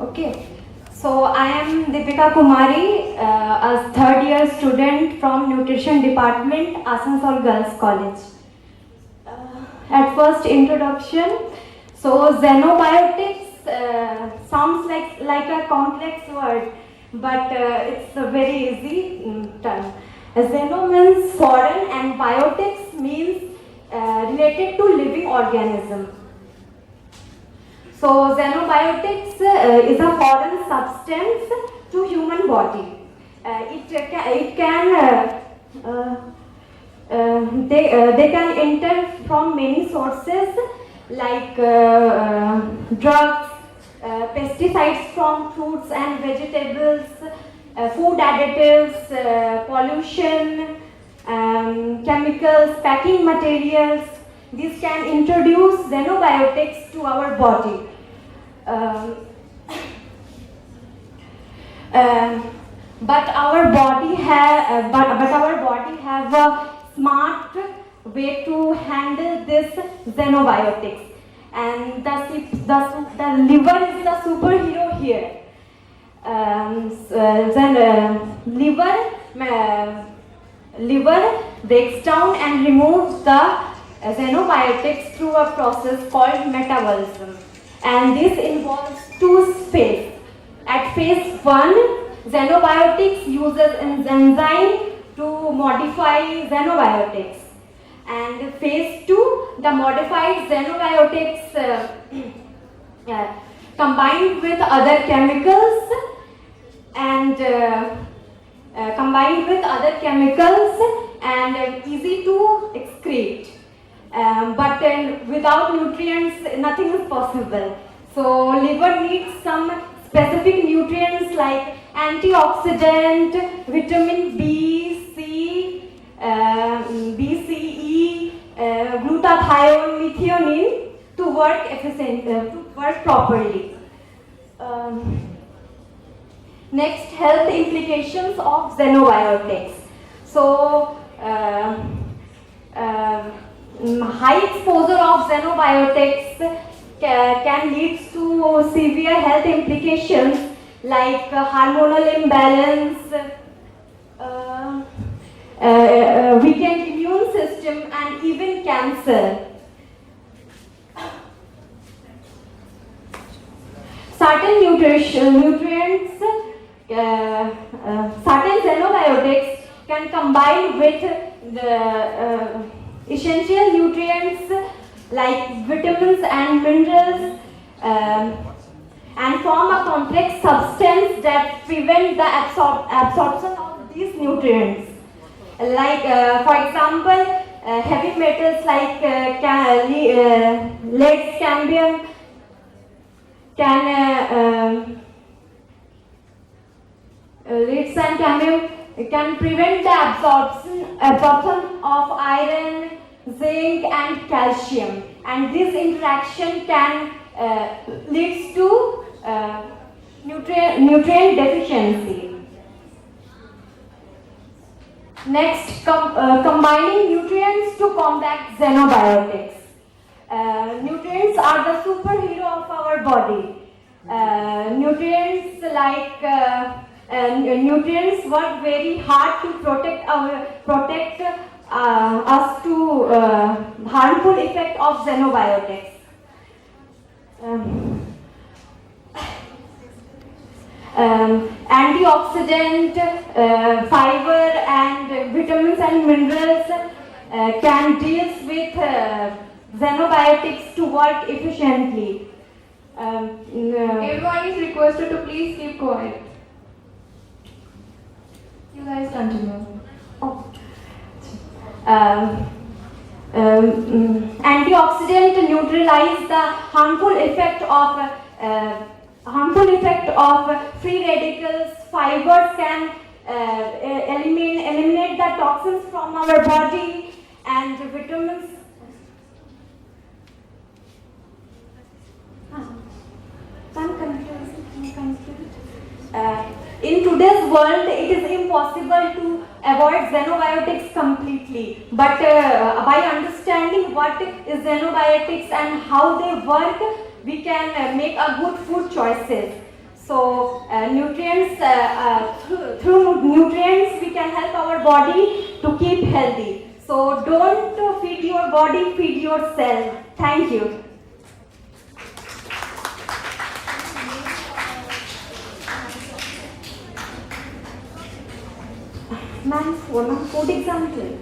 Okay. So I am Deepika Kumari, a third year student from Nutrition Department, Asansol Girls College. At first introduction, so xenobiotics sounds like a complex word, but it's a very easy term. Xeno means foreign and biotics means related to living organism. So xenobiotics is a foreign substance to human body. They can enter from many sources like drugs, pesticides from fruits and vegetables, food additives, pollution, chemicals, packing materials. These can introduce xenobiotics to our body. But our body have a smart way to handle this xenobiotics, and the liver is the superhero here. Liver breaks down and removes the xenobiotics through a process called metabolism, and this involves two phases. At phase 1, xenobiotics uses an enzyme to modify xenobiotics, and phase 2, the modified xenobiotics combined with other chemicals and easy to excrete. But without nutrients, nothing is possible. So liver needs some specific nutrients like antioxidant, vitamin B, C, BCE, glutathione, methionine to work properly. Next, health implications of xenobiotics. So high exposure of xenobiotics can lead to severe health implications like hormonal imbalance, weakened immune system, and even cancer. Certain xenobiotics can combine with the essential nutrients like vitamins and minerals and form a complex substance that prevent the absorption of these nutrients. Like for example, heavy metals like lead, cambium can prevent the absorption of iron, zinc, and calcium, and this interaction can leads to nutrient deficiency. Next, combining nutrients to combat xenobiotics. Nutrients are the superhero of our body. Nutrients work very hard to protect us to harmful effect of xenobiotics. Antioxidant, fiber, and vitamins and minerals can deal with xenobiotics to work efficiently. Everyone is requested to please keep quiet. You guys continue. Antioxidant neutralize the harmful effect of free radicals. Fibers can eliminate the toxins from our body, and vitamins. I'm confused. In today's world, it is impossible to avoid xenobiotics completely. But by understanding what is xenobiotics and how they work, we can make a good food choices. So nutrients, through nutrients, we can help our body to keep healthy. So don't feed your body, feed yourself. Thank you. Ma'am, food example.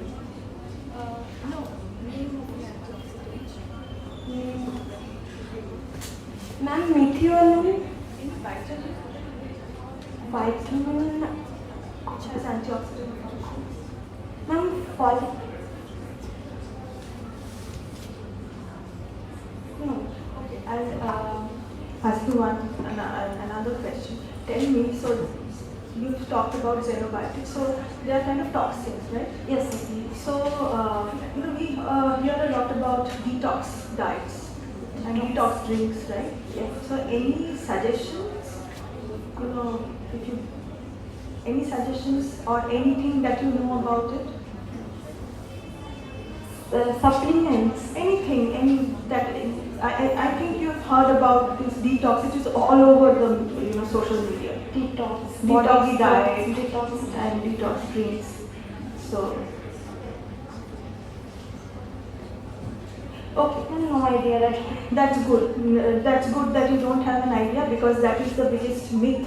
Ma'am, methionine. Vitamin which has antioxidant. Ma'am, folic. No. Okay, I'll ask you another question. Tell me, so you've talked about xenobiotics, so they are kind of toxins, right? Yes. So, we hear a lot about detox diets and detox drinks, right? Yes. So, any suggestions? Any suggestions or anything that you know about it? Supplements. Anything, I think you've heard about this detox, which is all over the social media. Detox diet, and detox drinks. So, okay, no idea. That's good. That's good that you don't have an idea, because that is the biggest myth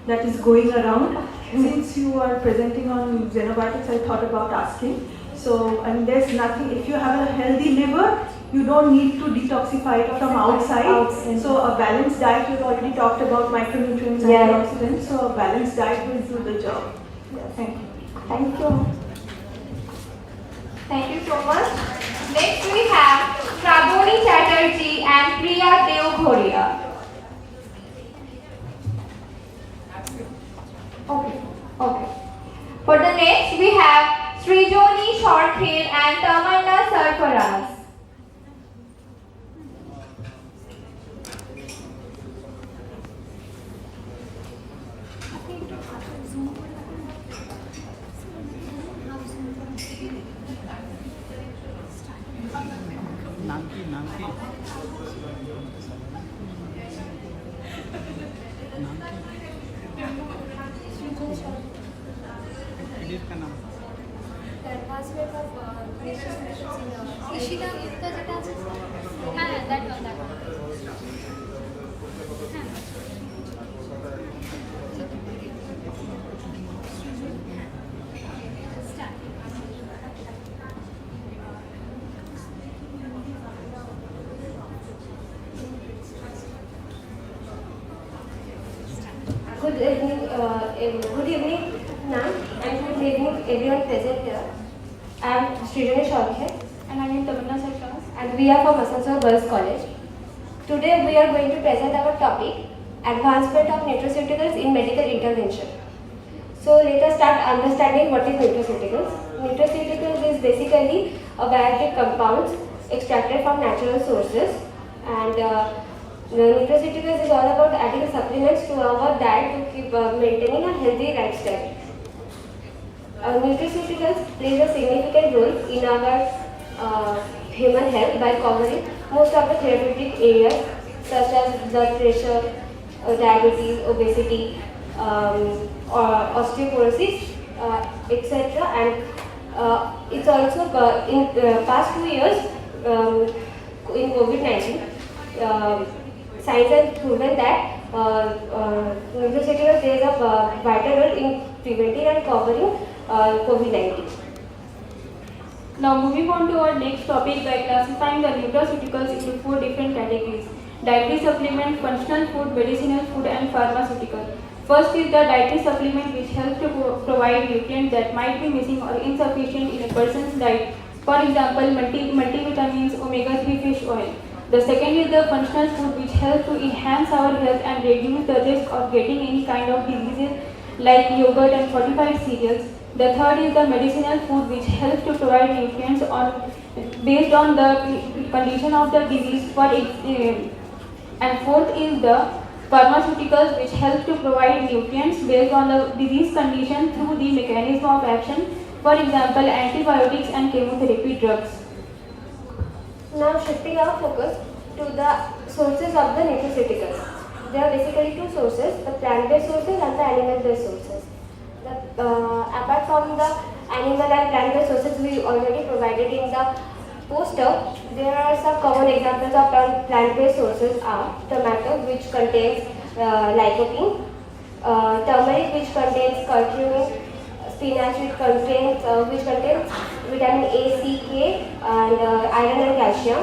that is going around. Since you are presenting on xenobiotics, I thought about asking. So, and there's nothing, if you have a healthy liver, you don't need to detoxify it from outside. So a balanced diet, you've already talked about micronutrients and antioxidants, so a balanced diet will do the job. Thank you. Thank you. Thank you so much. Next we have Shravani Chatterjee and Priya Devghoria. Okay. For the next we have Srijoni Shorkhe and Tamanna Sarfaraz. Good evening, ma'am, and good evening everyone present here. I am Srijoni Shorkhe And I am Tamanna Sarfaraz. and we are from Asansol Girls College. Today we are going to present our topic, Advancement of Nutraceuticals in Medical Intervention. So let us start understanding what is nutraceuticals. Nutraceuticals is basically a variety of compounds extracted from natural sources, and the nutraceuticals is all about adding supplements to our diet to keep maintaining a healthy lifestyle. Nutraceuticals plays a significant role in our human health by covering most of the therapeutic areas such as blood pressure, diabetes, obesity, osteoporosis, etc. And it's also in past 2 years in COVID-19. Science has proven that nutraceuticals plays a vital role in preventing and covering COVID-19. Now moving on to our next topic by classifying the nutraceuticals into 4 different categories: dietary supplement, functional food, medicinal food and pharmaceutical. First is the dietary supplement, which helps to provide nutrients that might be missing or insufficient in a person's diet. For example, multivitamins, omega-3 fish oil. The second is the functional food, which helps to enhance our health and reduce the risk of getting any kind of diseases like yogurt and fortified cereals. The third is the medicinal food, which helps to provide nutrients based on the condition of the disease. And fourth is the pharmaceuticals, which help to provide nutrients based on the disease condition through the mechanism of action. For example, antibiotics and chemotherapy drugs. Now shifting our focus to the sources of the nutraceuticals. There are basically 2 sources, the plant-based sources and the animal-based sources. Apart from the animal and plant-based sources we already provided in the poster, there are some common examples of plant-based sources are tomato, which contains lycopene, turmeric, which contains curcumin, spinach, which contains vitamin A, C, K, and iron and calcium.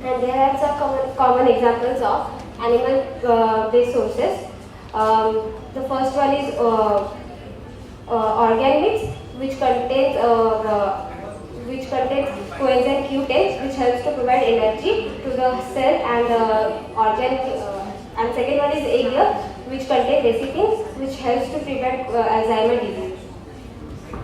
And there are some common examples of animal-based sources. The first one is organ mix, which contains coenzyme Q10, which helps to provide energy to the cell and organ. And second one is egg, which contains lecithins, which helps to prevent Alzheimer's disease.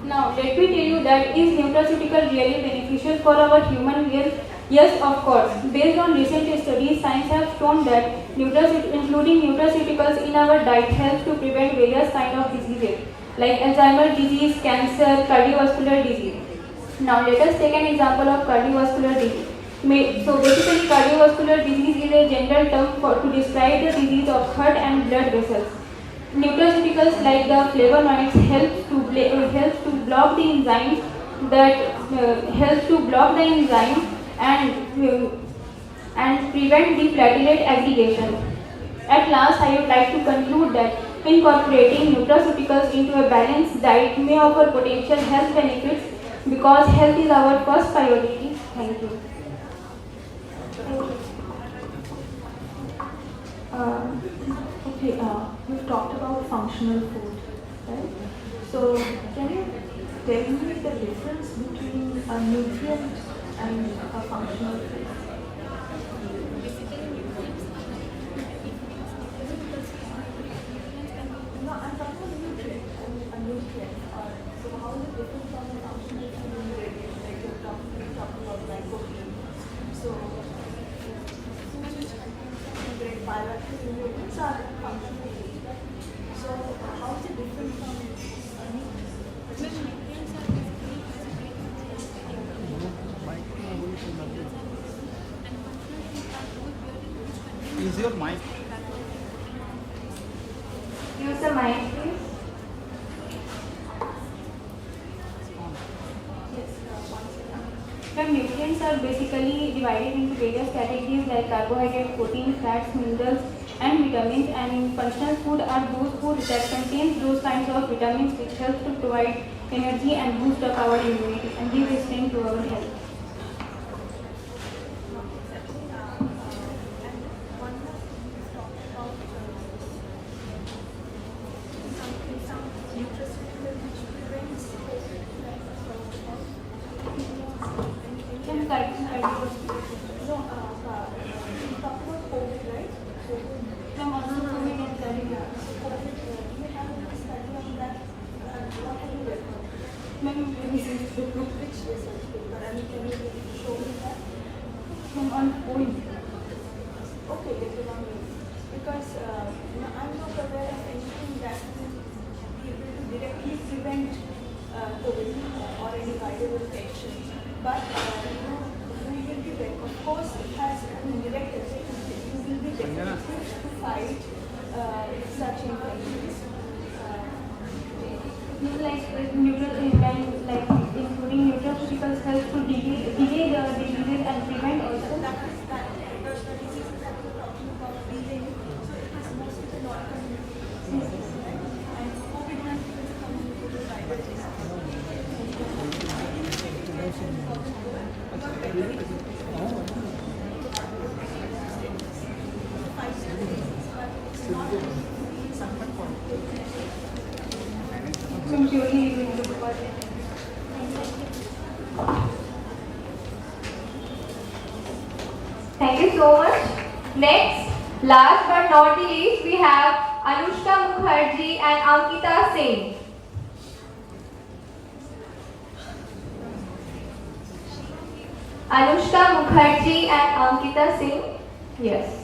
Now let me tell you that is nutraceutical really beneficial for our human health? Yes, of course. Based on recent studies, science has shown that including nutraceuticals in our diet helps to prevent various kinds of diseases like Alzheimer's disease, cancer, cardiovascular disease. Now let us take an example of cardiovascular disease. So basically cardiovascular disease is a general term to describe the disease of heart and blood vessels. Nutraceuticals like the flavonoids help to block the enzymes and prevent the platelet aggregation. At last, I would like to conclude that incorporating nutraceuticals into a balanced diet may offer potential health benefits because health is our first priority. Thank you. We've talked about functional food, right? So, can you tell me the difference between a nutrient and a functional food? No, I'm talking about nutrient. A nutrient. So, how is it different from a functional food ingredient? Like you're talking about lycopene. So, foods which contain great bioactive ingredients are functional food. So, how is it different from Is your mic? Use the mic, please. The nutrients are basically divided into various categories like carbohydrates, protein, fats, minerals, and vitamins. And in functional food are those foods that contains those kinds of vitamins which help to provide energy and boost up our immunity and give strength to our health. Because I'm not aware of anything that will be able to directly prevent COVID or any viral infection. But we will be back. Of course, it has an indirect effect. You will be definitely to fight such infections. Including nutraceuticals help to delay the diseases and prevent also. purely will look for it. Thank you so much. Next, last but not the least, we have Anushka Mukherjee and Ankita Singh. Anushka Mukherjee and Ankita Singh. Yes.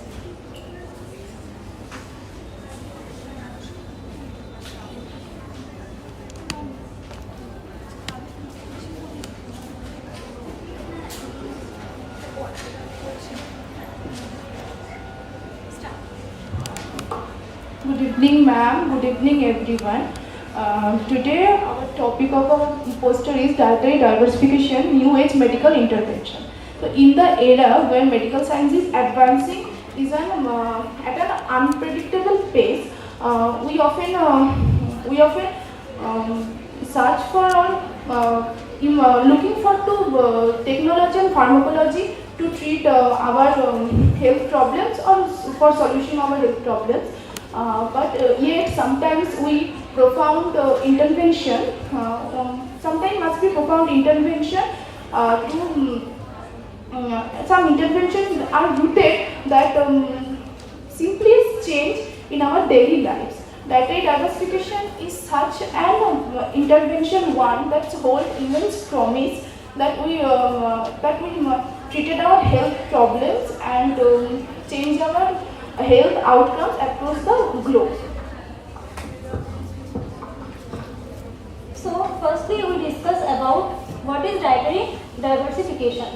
Good evening, ma'am. Good evening, everyone. Today, our topic of our poster is dietary diversification, new age medical intervention. So, in the era where medical science is advancing, at an unpredictable pace, we often search for looking for technology and pharmacology to treat our health problems or for solution of our health problems. But yet sometimes we profound intervention, sometimes must be profound intervention some interventions are rooted that simply change in our daily lives. Dietary diversification is such an intervention one that holds immense promise that we treated our health problems and change our health outcomes across the globe. So firstly we discuss about what is dietary diversification.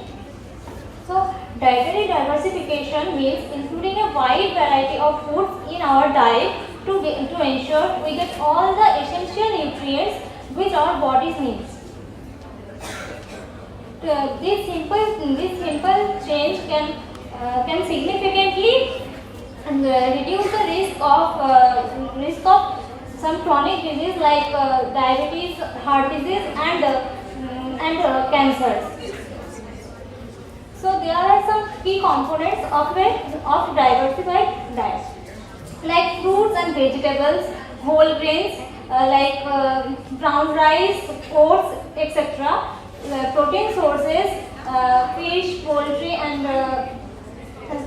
So dietary diversification means including a wide variety of foods in our diet to ensure we get all the essential nutrients which our bodies needs. This simple change can significantly reduce the risk of some chronic disease like diabetes, heart disease, and cancers. So there are some key components of diversified diet, like fruits and vegetables, whole grains like brown rice, oats, etc. Protein sources, fish, poultry, and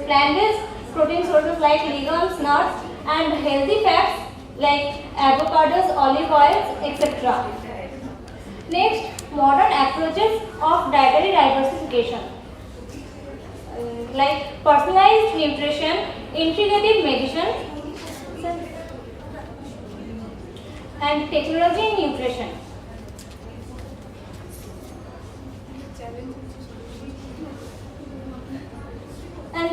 plant-based protein sources like legumes, nuts, and healthy fats like avocados, olive oils, etc. Next, modern approaches of dietary diversification like personalized nutrition, integrative medicine, and technology in nutrition. And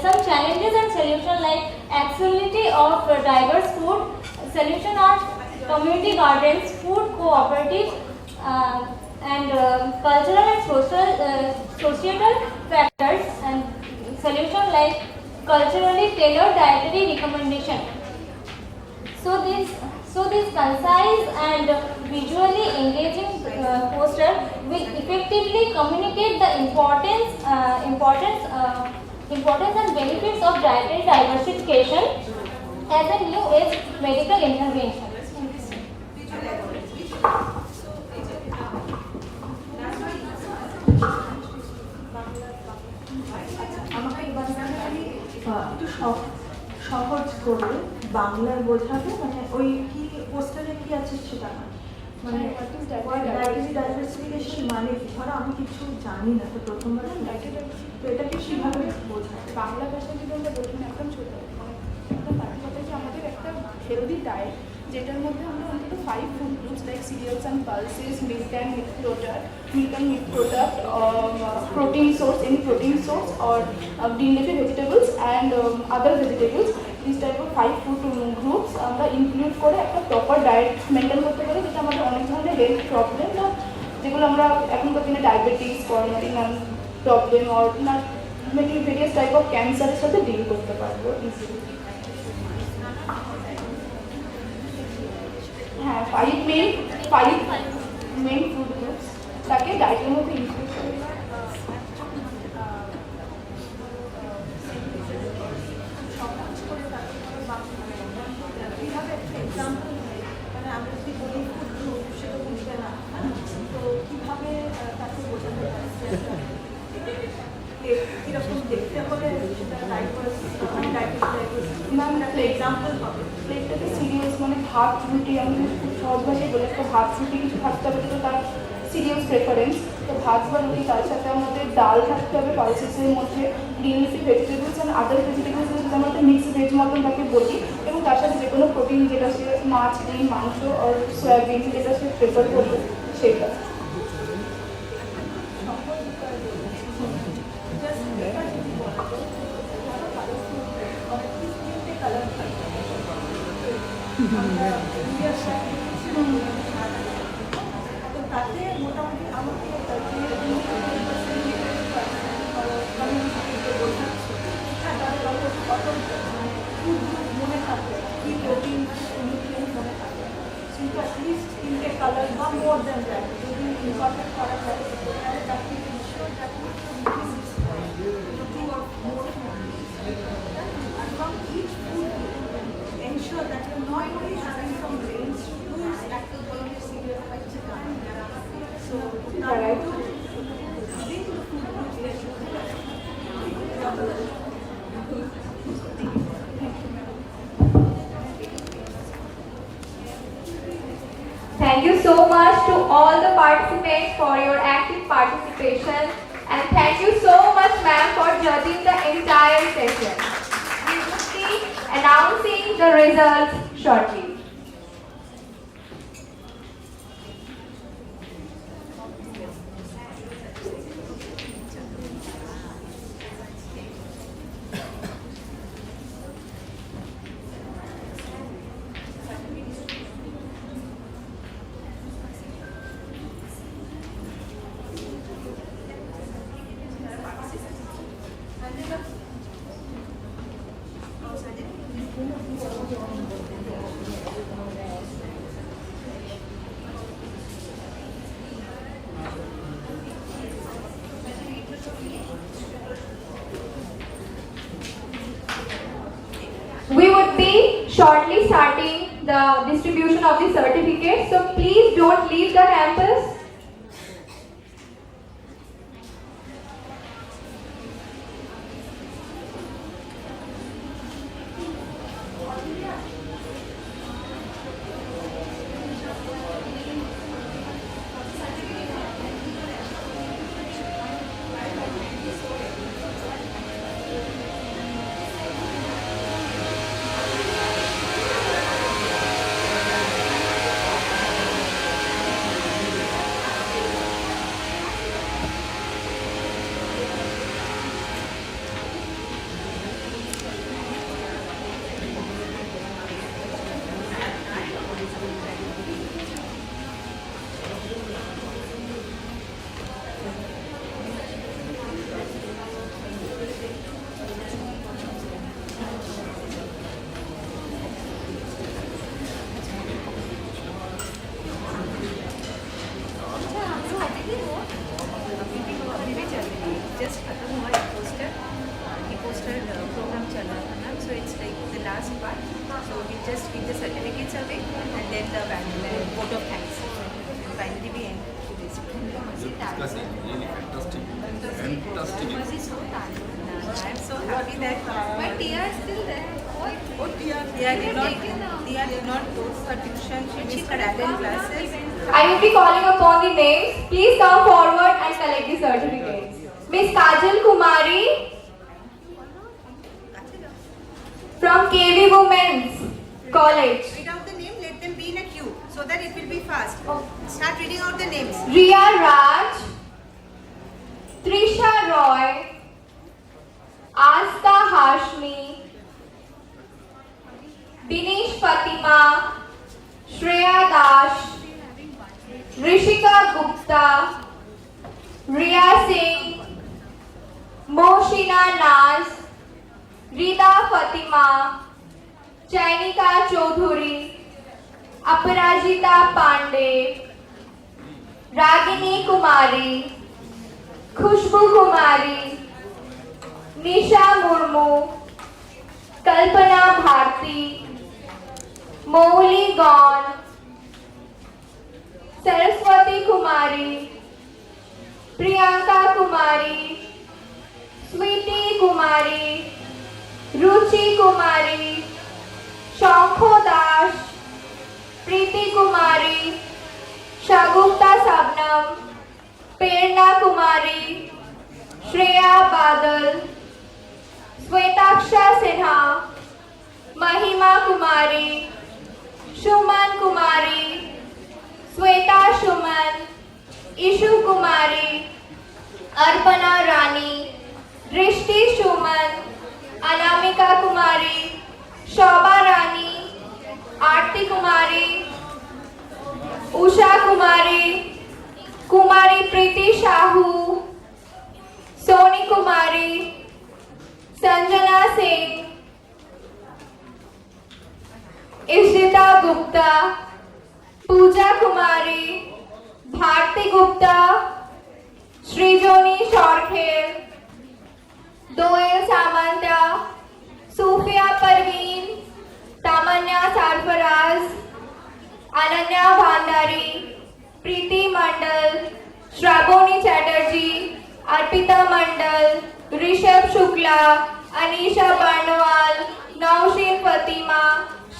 some challenges and solutions like accessibility of diverse food, solution are community gardens, food cooperatives, and cultural and societal factors, and solution like culturally tailored dietary recommendation. So this concise and visually engaging poster will effectively communicate the importance and benefits of dietary diversification as a new age medical intervention. একটু সহজ করে বাংলায় বোঝাবে, মানে ওই কি পোস্টারে কি আছে সেটা না, মানে ডায়েটারি ডাইভার্সিফিকেশন মানে কি, ধরো আমি কিছু জানি না, তো প্রথমবার তো এটাকে কিভাবে বোঝাবে বাংলা ভাষায় যদি আমরা বলি না, একদম ছোটো একদম কথা যে আমাদের একটা হেলদি ডায়েট যেটার মধ্যে আমরা অন্তত 5 food groups like serials and pulses, milk and milk product, protein source, any protein source, or green leafy vegetables and other vegetables, these type of 5 food groups আমরা ইনক্লুড করে একটা প্রপার ডায়েট মেনটেন করতে পারি, যেটা আমাদের অনেক ধরনের health problem বা যেগুলো আমরা এখনকার দিনে ডায়াবেটিস, করোনারি প্রবলেম অর না ভেরিয়াস টাইপ অফ ক্যান্সারের সাথে ডিল করতে পারবো ইজিলি। হ্যাঁ, 5 মেইন ফুড গ্রুপস তাকে ডায়েটের মধ্যে ইনক্লুড করে। ভাত রুটি, আমি খুব সহজ ভাষায় বলে একটা ভাত রুটি কিছু থাকতে হবে, যেটা তার সিরিয়াস প্রেফারেন্স। তো ভাত বা রুটি, তার সাথে আমাদের ডাল থাকতে হবে পালসেসের মধ্যে, green leafy vegetables and other vegetables, যেটা আমরা মিক্সড ভেজ মতন তাকে বলি, এবং তার সাথে যে কোনো প্রোটিন, যেটা সে মাছ, ডিম, মাংস আর সয়াবিন যেটা সে প্রেফার করবে সেটা। তাতে মোটামুটি আমাকে মনে থাকবে কি প্রোটিন মনে থাকবে, কিন্তু অ্যাটলিস্ট তিনটে কালার বা মোর দেন দ্যাট যদি ইম্পর্টেন্ট করা যায় তাহলে each food ensure that you're not only having some grains, who is active quality cereal like chicken. So that to within the food groups they should Thank you so much to all the participants for your active participation, and thank you so much ma'am for judging the entire session. We will be announcing the results shortly. We would be shortly starting the distribution of the certificates, so please don't leave the campus. I will be calling upon the names. Please come forward and collect the certificates. Miss Kajal Kumari from KV Women's College. Read out the name, let them be in a queue so that it will be fast. Start reading out the names. Riya Raj, Trisha Roy, Asta Hashmi, Dinesh Fatima, Shreya Dash, Rishika Gupta, Riya Singh, Moshina Naz, Rida Fatima, Chainika Chaudhuri, Aparajita Pandey, Ragini Kumari, Khushbu Kumari, Nisha Murmu, Kalpana Bharti, Mouli Gaun, Saraswati Kumari, Priyanka Kumari, Sweetie Kumari, Ruchi Kumari, Shankho Dash, Prerna Kumari, Shreya Badal, Swetaksha Sinha, Mahima Kumari, Shuman Kumari, Sweta Shuman, Ishu Kumari, Arpana Rani, Drishti Shuman, Anamika Kumari, Shobha Rani, Aarti Kumari, Usha Kumari, Kumari Preeti Shahu, Soni Kumari, Sanjana Singh, Ishita Gupta, Pooja Kumari, Bharti Gupta, Srijoni Shorkher, Doel Samanta, Sufia Parveen, Tamanya Sarfaraz, Ananya Bhandari, Preeti Mandal, Shravoni Chatterjee, Arpita Mandal, Rishabh Shukla, Anisha Barnwal, Nausheen Fatima,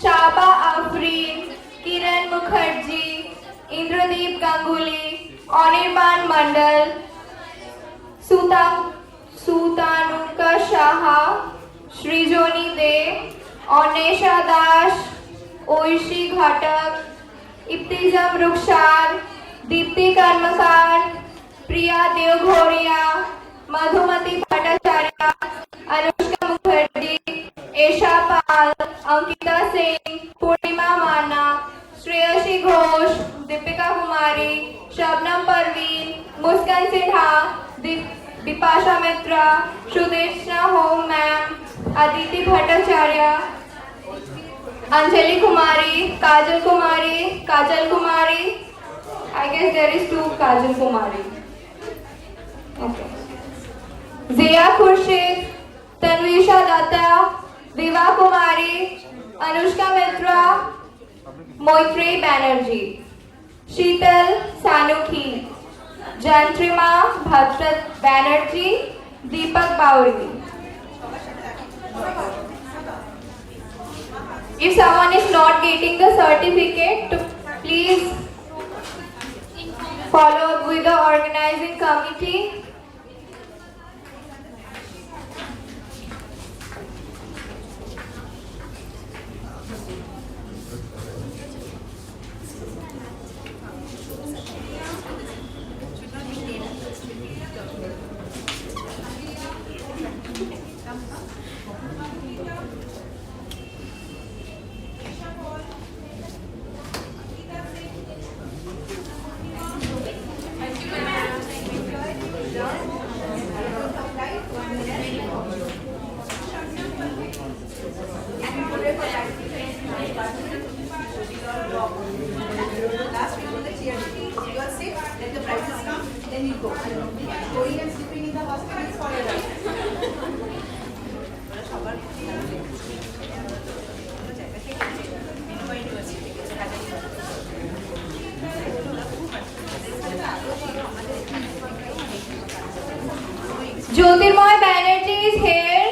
Shaba Afreen, Kiran Mukherjee, Indradeep Ganguly, Anirban Mandal, Sutanuka Shaha, Srijoni De, Onesha Dash, Oishi Ghatak, Ibtizam Rukshar, Deepti Karmakar, Priya Devghoria, Madhumati Bhattacharya, Anushka Mukherjee, Esha Pal, Ankita Singh, Purnima Mana, Shreyashi Ghosh, Deepika Kumari, Shabnam Parveen, Muskan Sinha, Dipasha Mitra, Shudeshna Home Ma'am, Aditi Bhattacharya, Anjali Kumari, Kajal Kumari. I guess there is 2 Kajal Kumari. Okay. Zia Khurshid, Tanvisha Datta, Viva Kumari, Anushka Mitra, Moitrey Banerjee, Sheetal Sanukhi, Jantrima Bhadrat Banerjee, Deepak Bauri. If someone is not getting the certificate, please follow up with the organizing committee. Last week on the chair, you are sick, let the prices come, then you go. Going and sleeping in the hospital is for your life. Jyotirmoy Banerjee is here.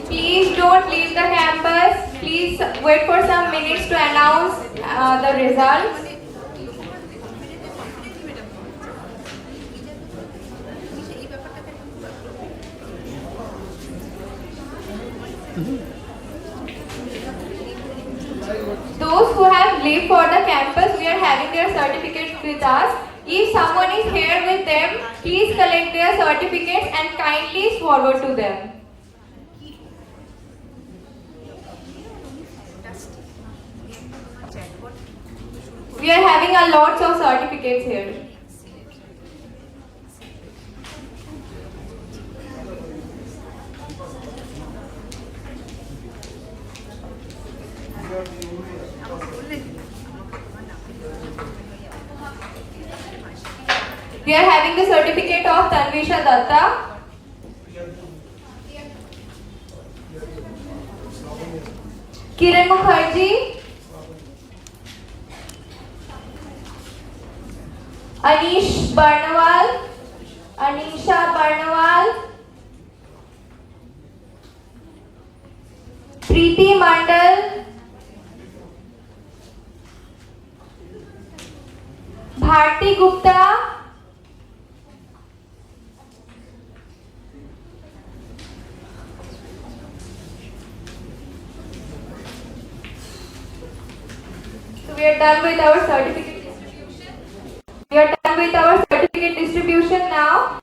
Please don't leave the campus. please wait for some minutes to announce the results. Those who have leave for the campus, we are having their certificates with us. If someone is here with them, please collect their certificates and kindly forward to them. We are having a lot of certificates here. We are having the certificate of Tanvisha Datta. Kiran Mukherjee. Anish Barnawal. Anisha Barnawal. Preeti Mandal. Bharti Gupta. So we are done with our certificate distribution. We are done with our certificate distribution now.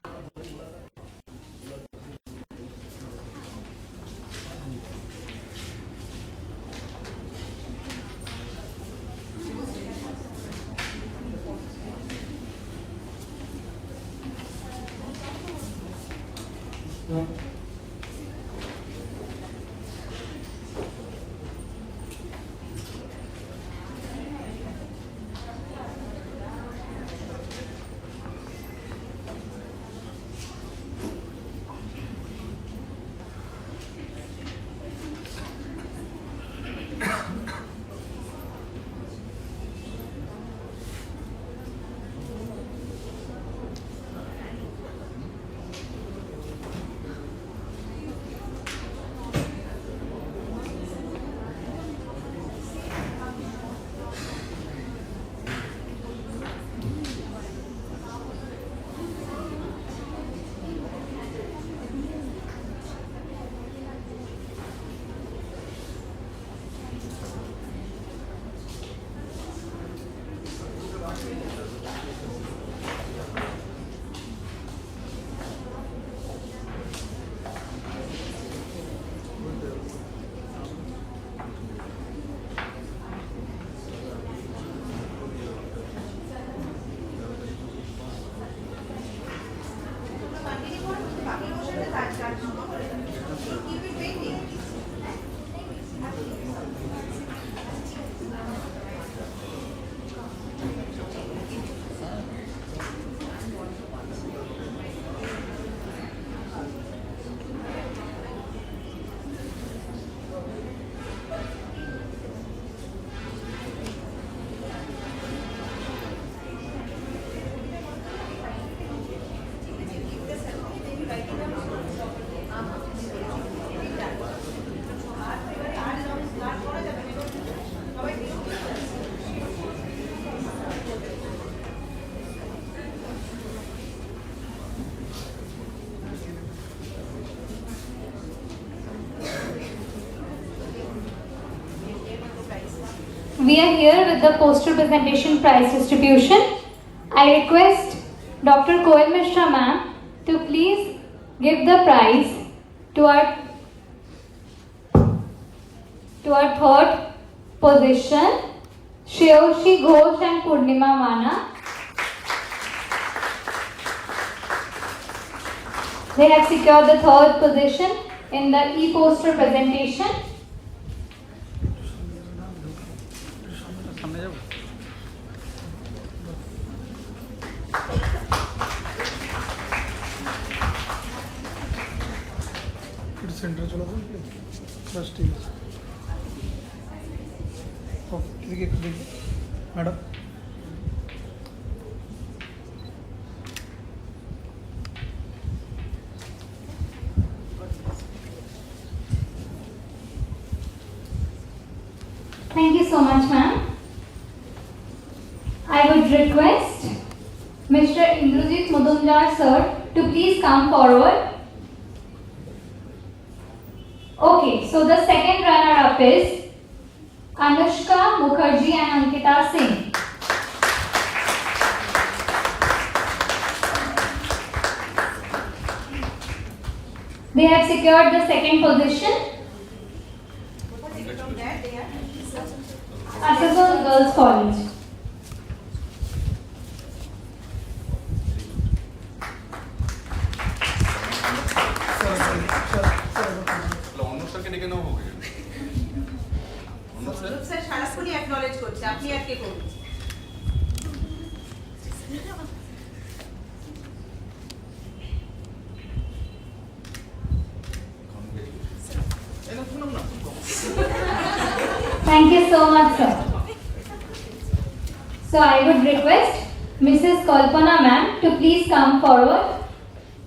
We are here with the poster presentation prize distribution. I request Dr. Koel Mishra ma'am to please give the prize to our third position, Shreyoshi Ghosh and Purnima Mana. They have secured the third position in the e-poster presentation. Centre चलो बस ठीक है okay madam Thank you so much, ma'am. I would request Mr. Indrajit Mudumjar sir to please come forward. Okay, so the second runner-up is Anushka Mukherjee and Ankita Singh. They have secured the second position. From there, they are Assasol Girls College. Sir সারাক্ষণই acknowledge করছে, আপনি আর কে করবেন? Thank you so much, sir. So I would request Mrs. Kalpana ma'am to please come forward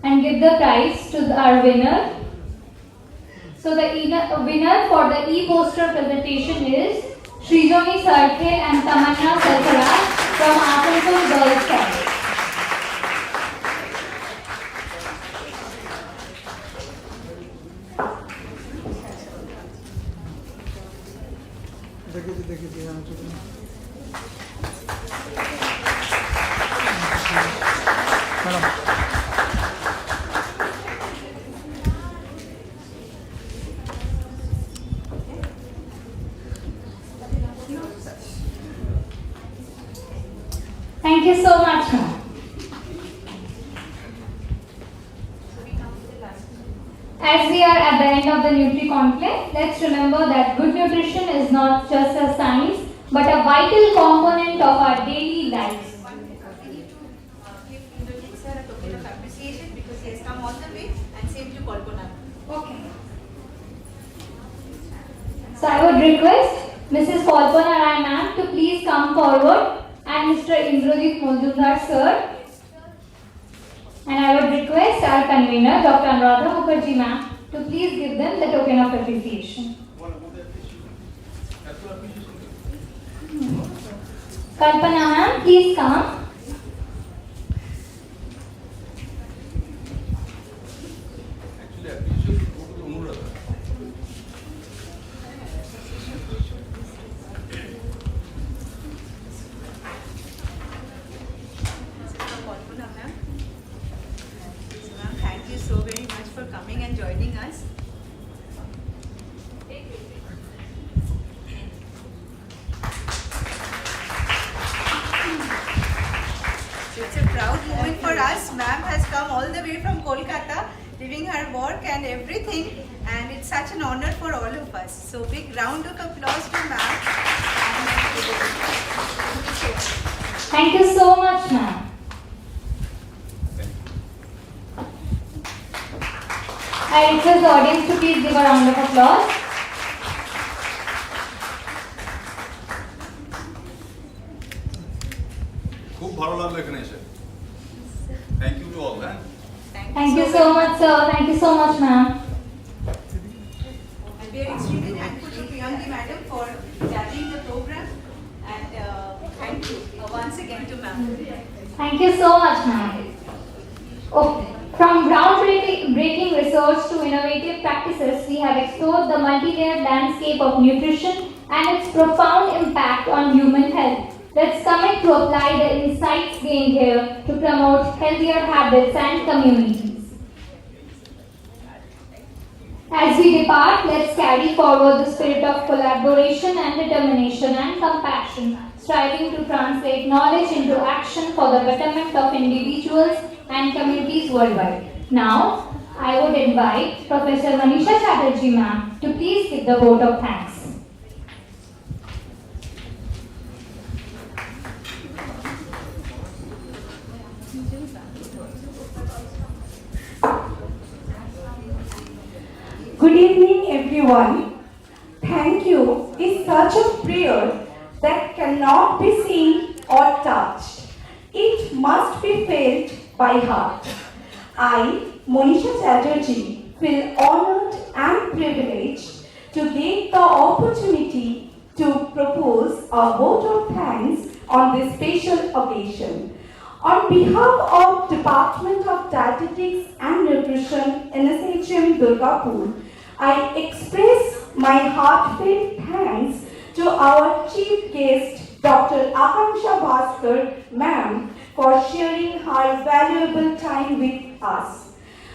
and give the prize to our winner. So the winner for the e-poster presentation is Srijoni Sarkhe and Tamanna Sarkaraj from Asansol Girls College. Thank you so much, ma'am. As we are at the end of the NUTRI-CONCLAVE, let's remember that good nutrition is not just a science, but a vital component of our daily lives. We need to give Indrajit sir a token of appreciation because he has come all the way, and same to Kalpana. Okay. So I would request Mrs. Kalpana Rai ma'am to please come forward and Mr. Indrajit Mudumjar sir. And I would request our convener, Dr. Anuradha Mukherjee ma'am, to please give them the token of appreciation. Kalpana ma'am, please come. Thank you so very much for coming and joining us. So it's a proud moment for us. Ma'am has come all the way from Kolkata, leaving her work and everything, and it's such an honor for all of us. So big round of applause to ma'am. Thank you so much, ma'am. I request the audience to please give a round of applause. খুব ভালো লাগলো এখানে এসে। Thank you to all, man. Thank you so much, sir. Thank you so much, ma'am. And we are extremely thankful to Priyanki madam for judging the program, and thank you once again to ma'am. Thank you so much, ma'am. Okay. From groundbreaking research to innovative practices, we have explored the multi-layered landscape of nutrition and its profound impact on human health. Let's commit to apply the insights gained here to promote healthier habits and communities. As we depart, let's carry forward the spirit of collaboration and determination and compassion, striving to translate knowledge into action for the betterment of individuals and communities worldwide. Now, I would invite Professor Manisha Chatterjee ma'am to please give the vote of thanks. Good evening, everyone. Thank you is such a prayer that cannot be seen or touched. It must be felt by heart. I, Manisha Chatterjee, feel honored and privileged to get the opportunity to a vote of thanks on this special occasion. On behalf of Department of Dietetics and Nutrition, NSHM Durgapur, I express my heartfelt thanks to our chief guest, Dr. Akanksha Bhaskar, ma'am, for sharing her valuable time with us.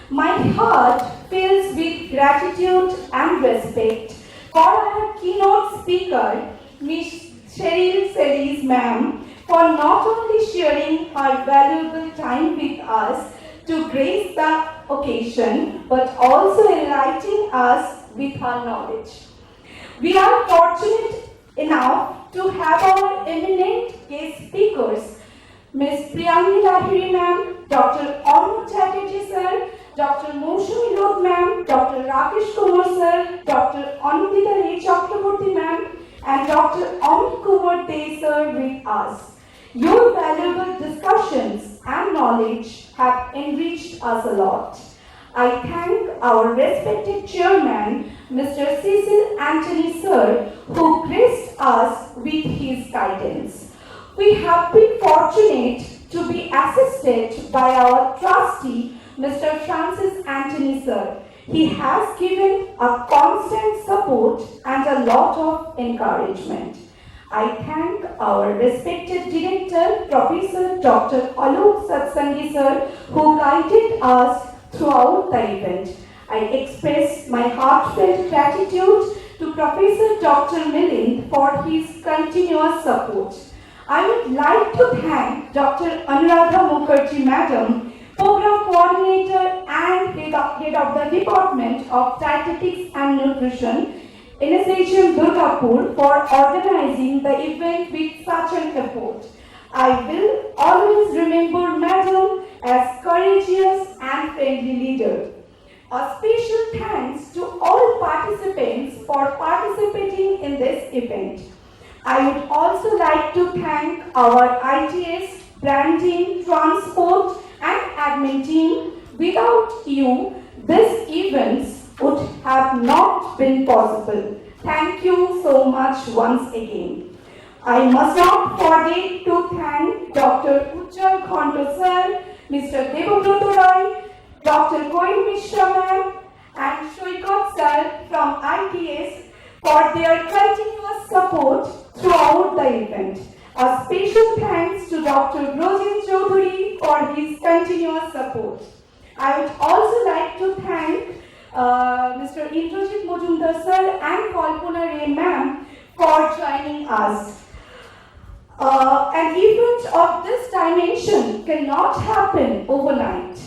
My heart fills with gratitude and respect for our keynote speaker, Ms. Cheryl Celis, ma'am, for not only sharing her valuable time with us to grace the occasion, but also enlightening us with her knowledge. We are fortunate enough to have our eminent guest speakers, Ms. Priyangi Lahiri ma'am, Dr. Arun Chatterjee sir, Dr. Moushami Lod ma'am, Dr. Rakesh Kumar sir, Dr. Anudita Ray Chakraborty ma'am, and Dr. Amit Kumar Dey sir with us. Your valuable discussions and knowledge have enriched us a lot. I thank our respected chairman, Mr. Cecil Anthony sir, who graced us with his guidance. We have been fortunate to be assisted by our trustee, Mr. Francis Anthony sir. He has given a constant support and a lot of encouragement. I thank our respected director, Professor Dr. Alok Satsangi sir, who guided us throughout the event. I express my heartfelt gratitude to Professor Dr. Milind for his continuous support. I would like to thank Dr. Anuradha Mukherjee Madam, Program Coordinator and Head of the Department of Dietetics and Nutrition, NSHM Durgapur, for organizing the event with such an effort. I will always remember Madam as courageous and friendly leader. A special thanks to all participants for participating in this event. I would also like to thank our ITS, branding, transport and admin team. Without you, these events would have not been possible. Thank you so much once again. I must not forget to thank Dr. Ujjwal Khonto sir, Mr. Debabrata Roy, Dr. Koil Mishra ma'am and Shoikat sir from ITS for their continuous support throughout the event. A special thanks to Dr. Brojin Chaudhary for his continuous support. I would also like to thank Mr. Indrajit Majumdar sir and Kalpana Ray ma'am for joining us. An event of this dimension cannot happen overnight.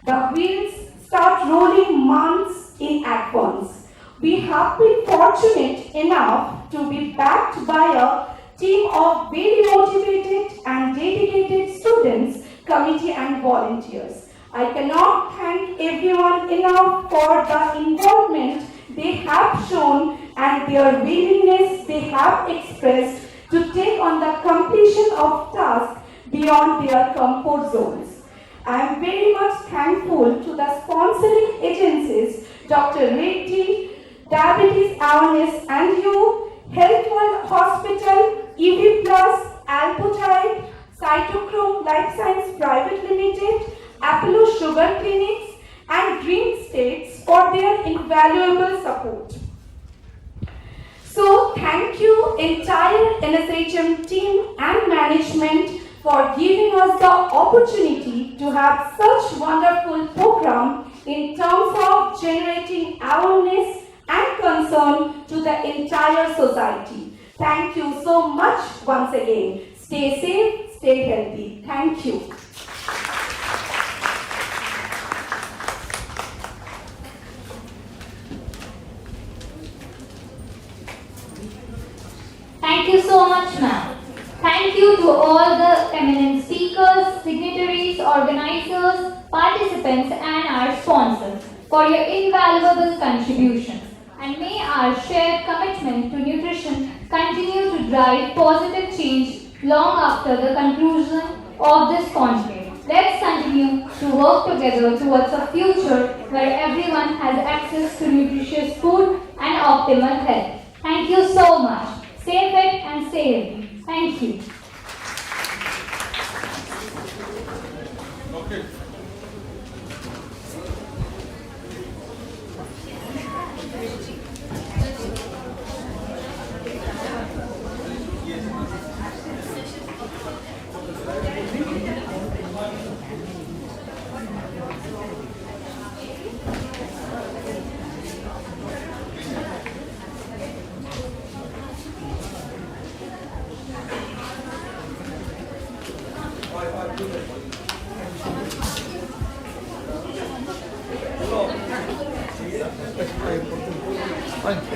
The wheels start rolling months in advance. We have been fortunate enough to be backed by a team of very motivated and dedicated students, committee and volunteers. I cannot thank everyone enough for the involvement they have shown and their willingness they have expressed to take on the completion of tasks beyond their comfort zones. I am very much thankful to the sponsoring agencies, Dr. Reddy, Diabetes Awareness and You, Health World Hospital, EV Plus, Alpotide, Cytochrome Life Science Private Limited, Apollo Sugar Clinics and Dream States for their invaluable support. So thank you entire NSHM team and management for giving us the opportunity to have such wonderful program in terms of generating awareness and concern to the entire society. Thank you so much once again. Stay safe, stay healthy. Thank you. Thank you so much, ma'am. Thank you to all the eminent speakers, signatories, organizers, participants and our sponsors for your invaluable contributions. And may our shared commitment to nutrition continue to drive positive change long after the conclusion of this conclave. Let's continue to work together towards a future where everyone has access to nutritious food and optimal health. Thank you so much. Stay fit and stay healthy. Thank you. Okay. Fine.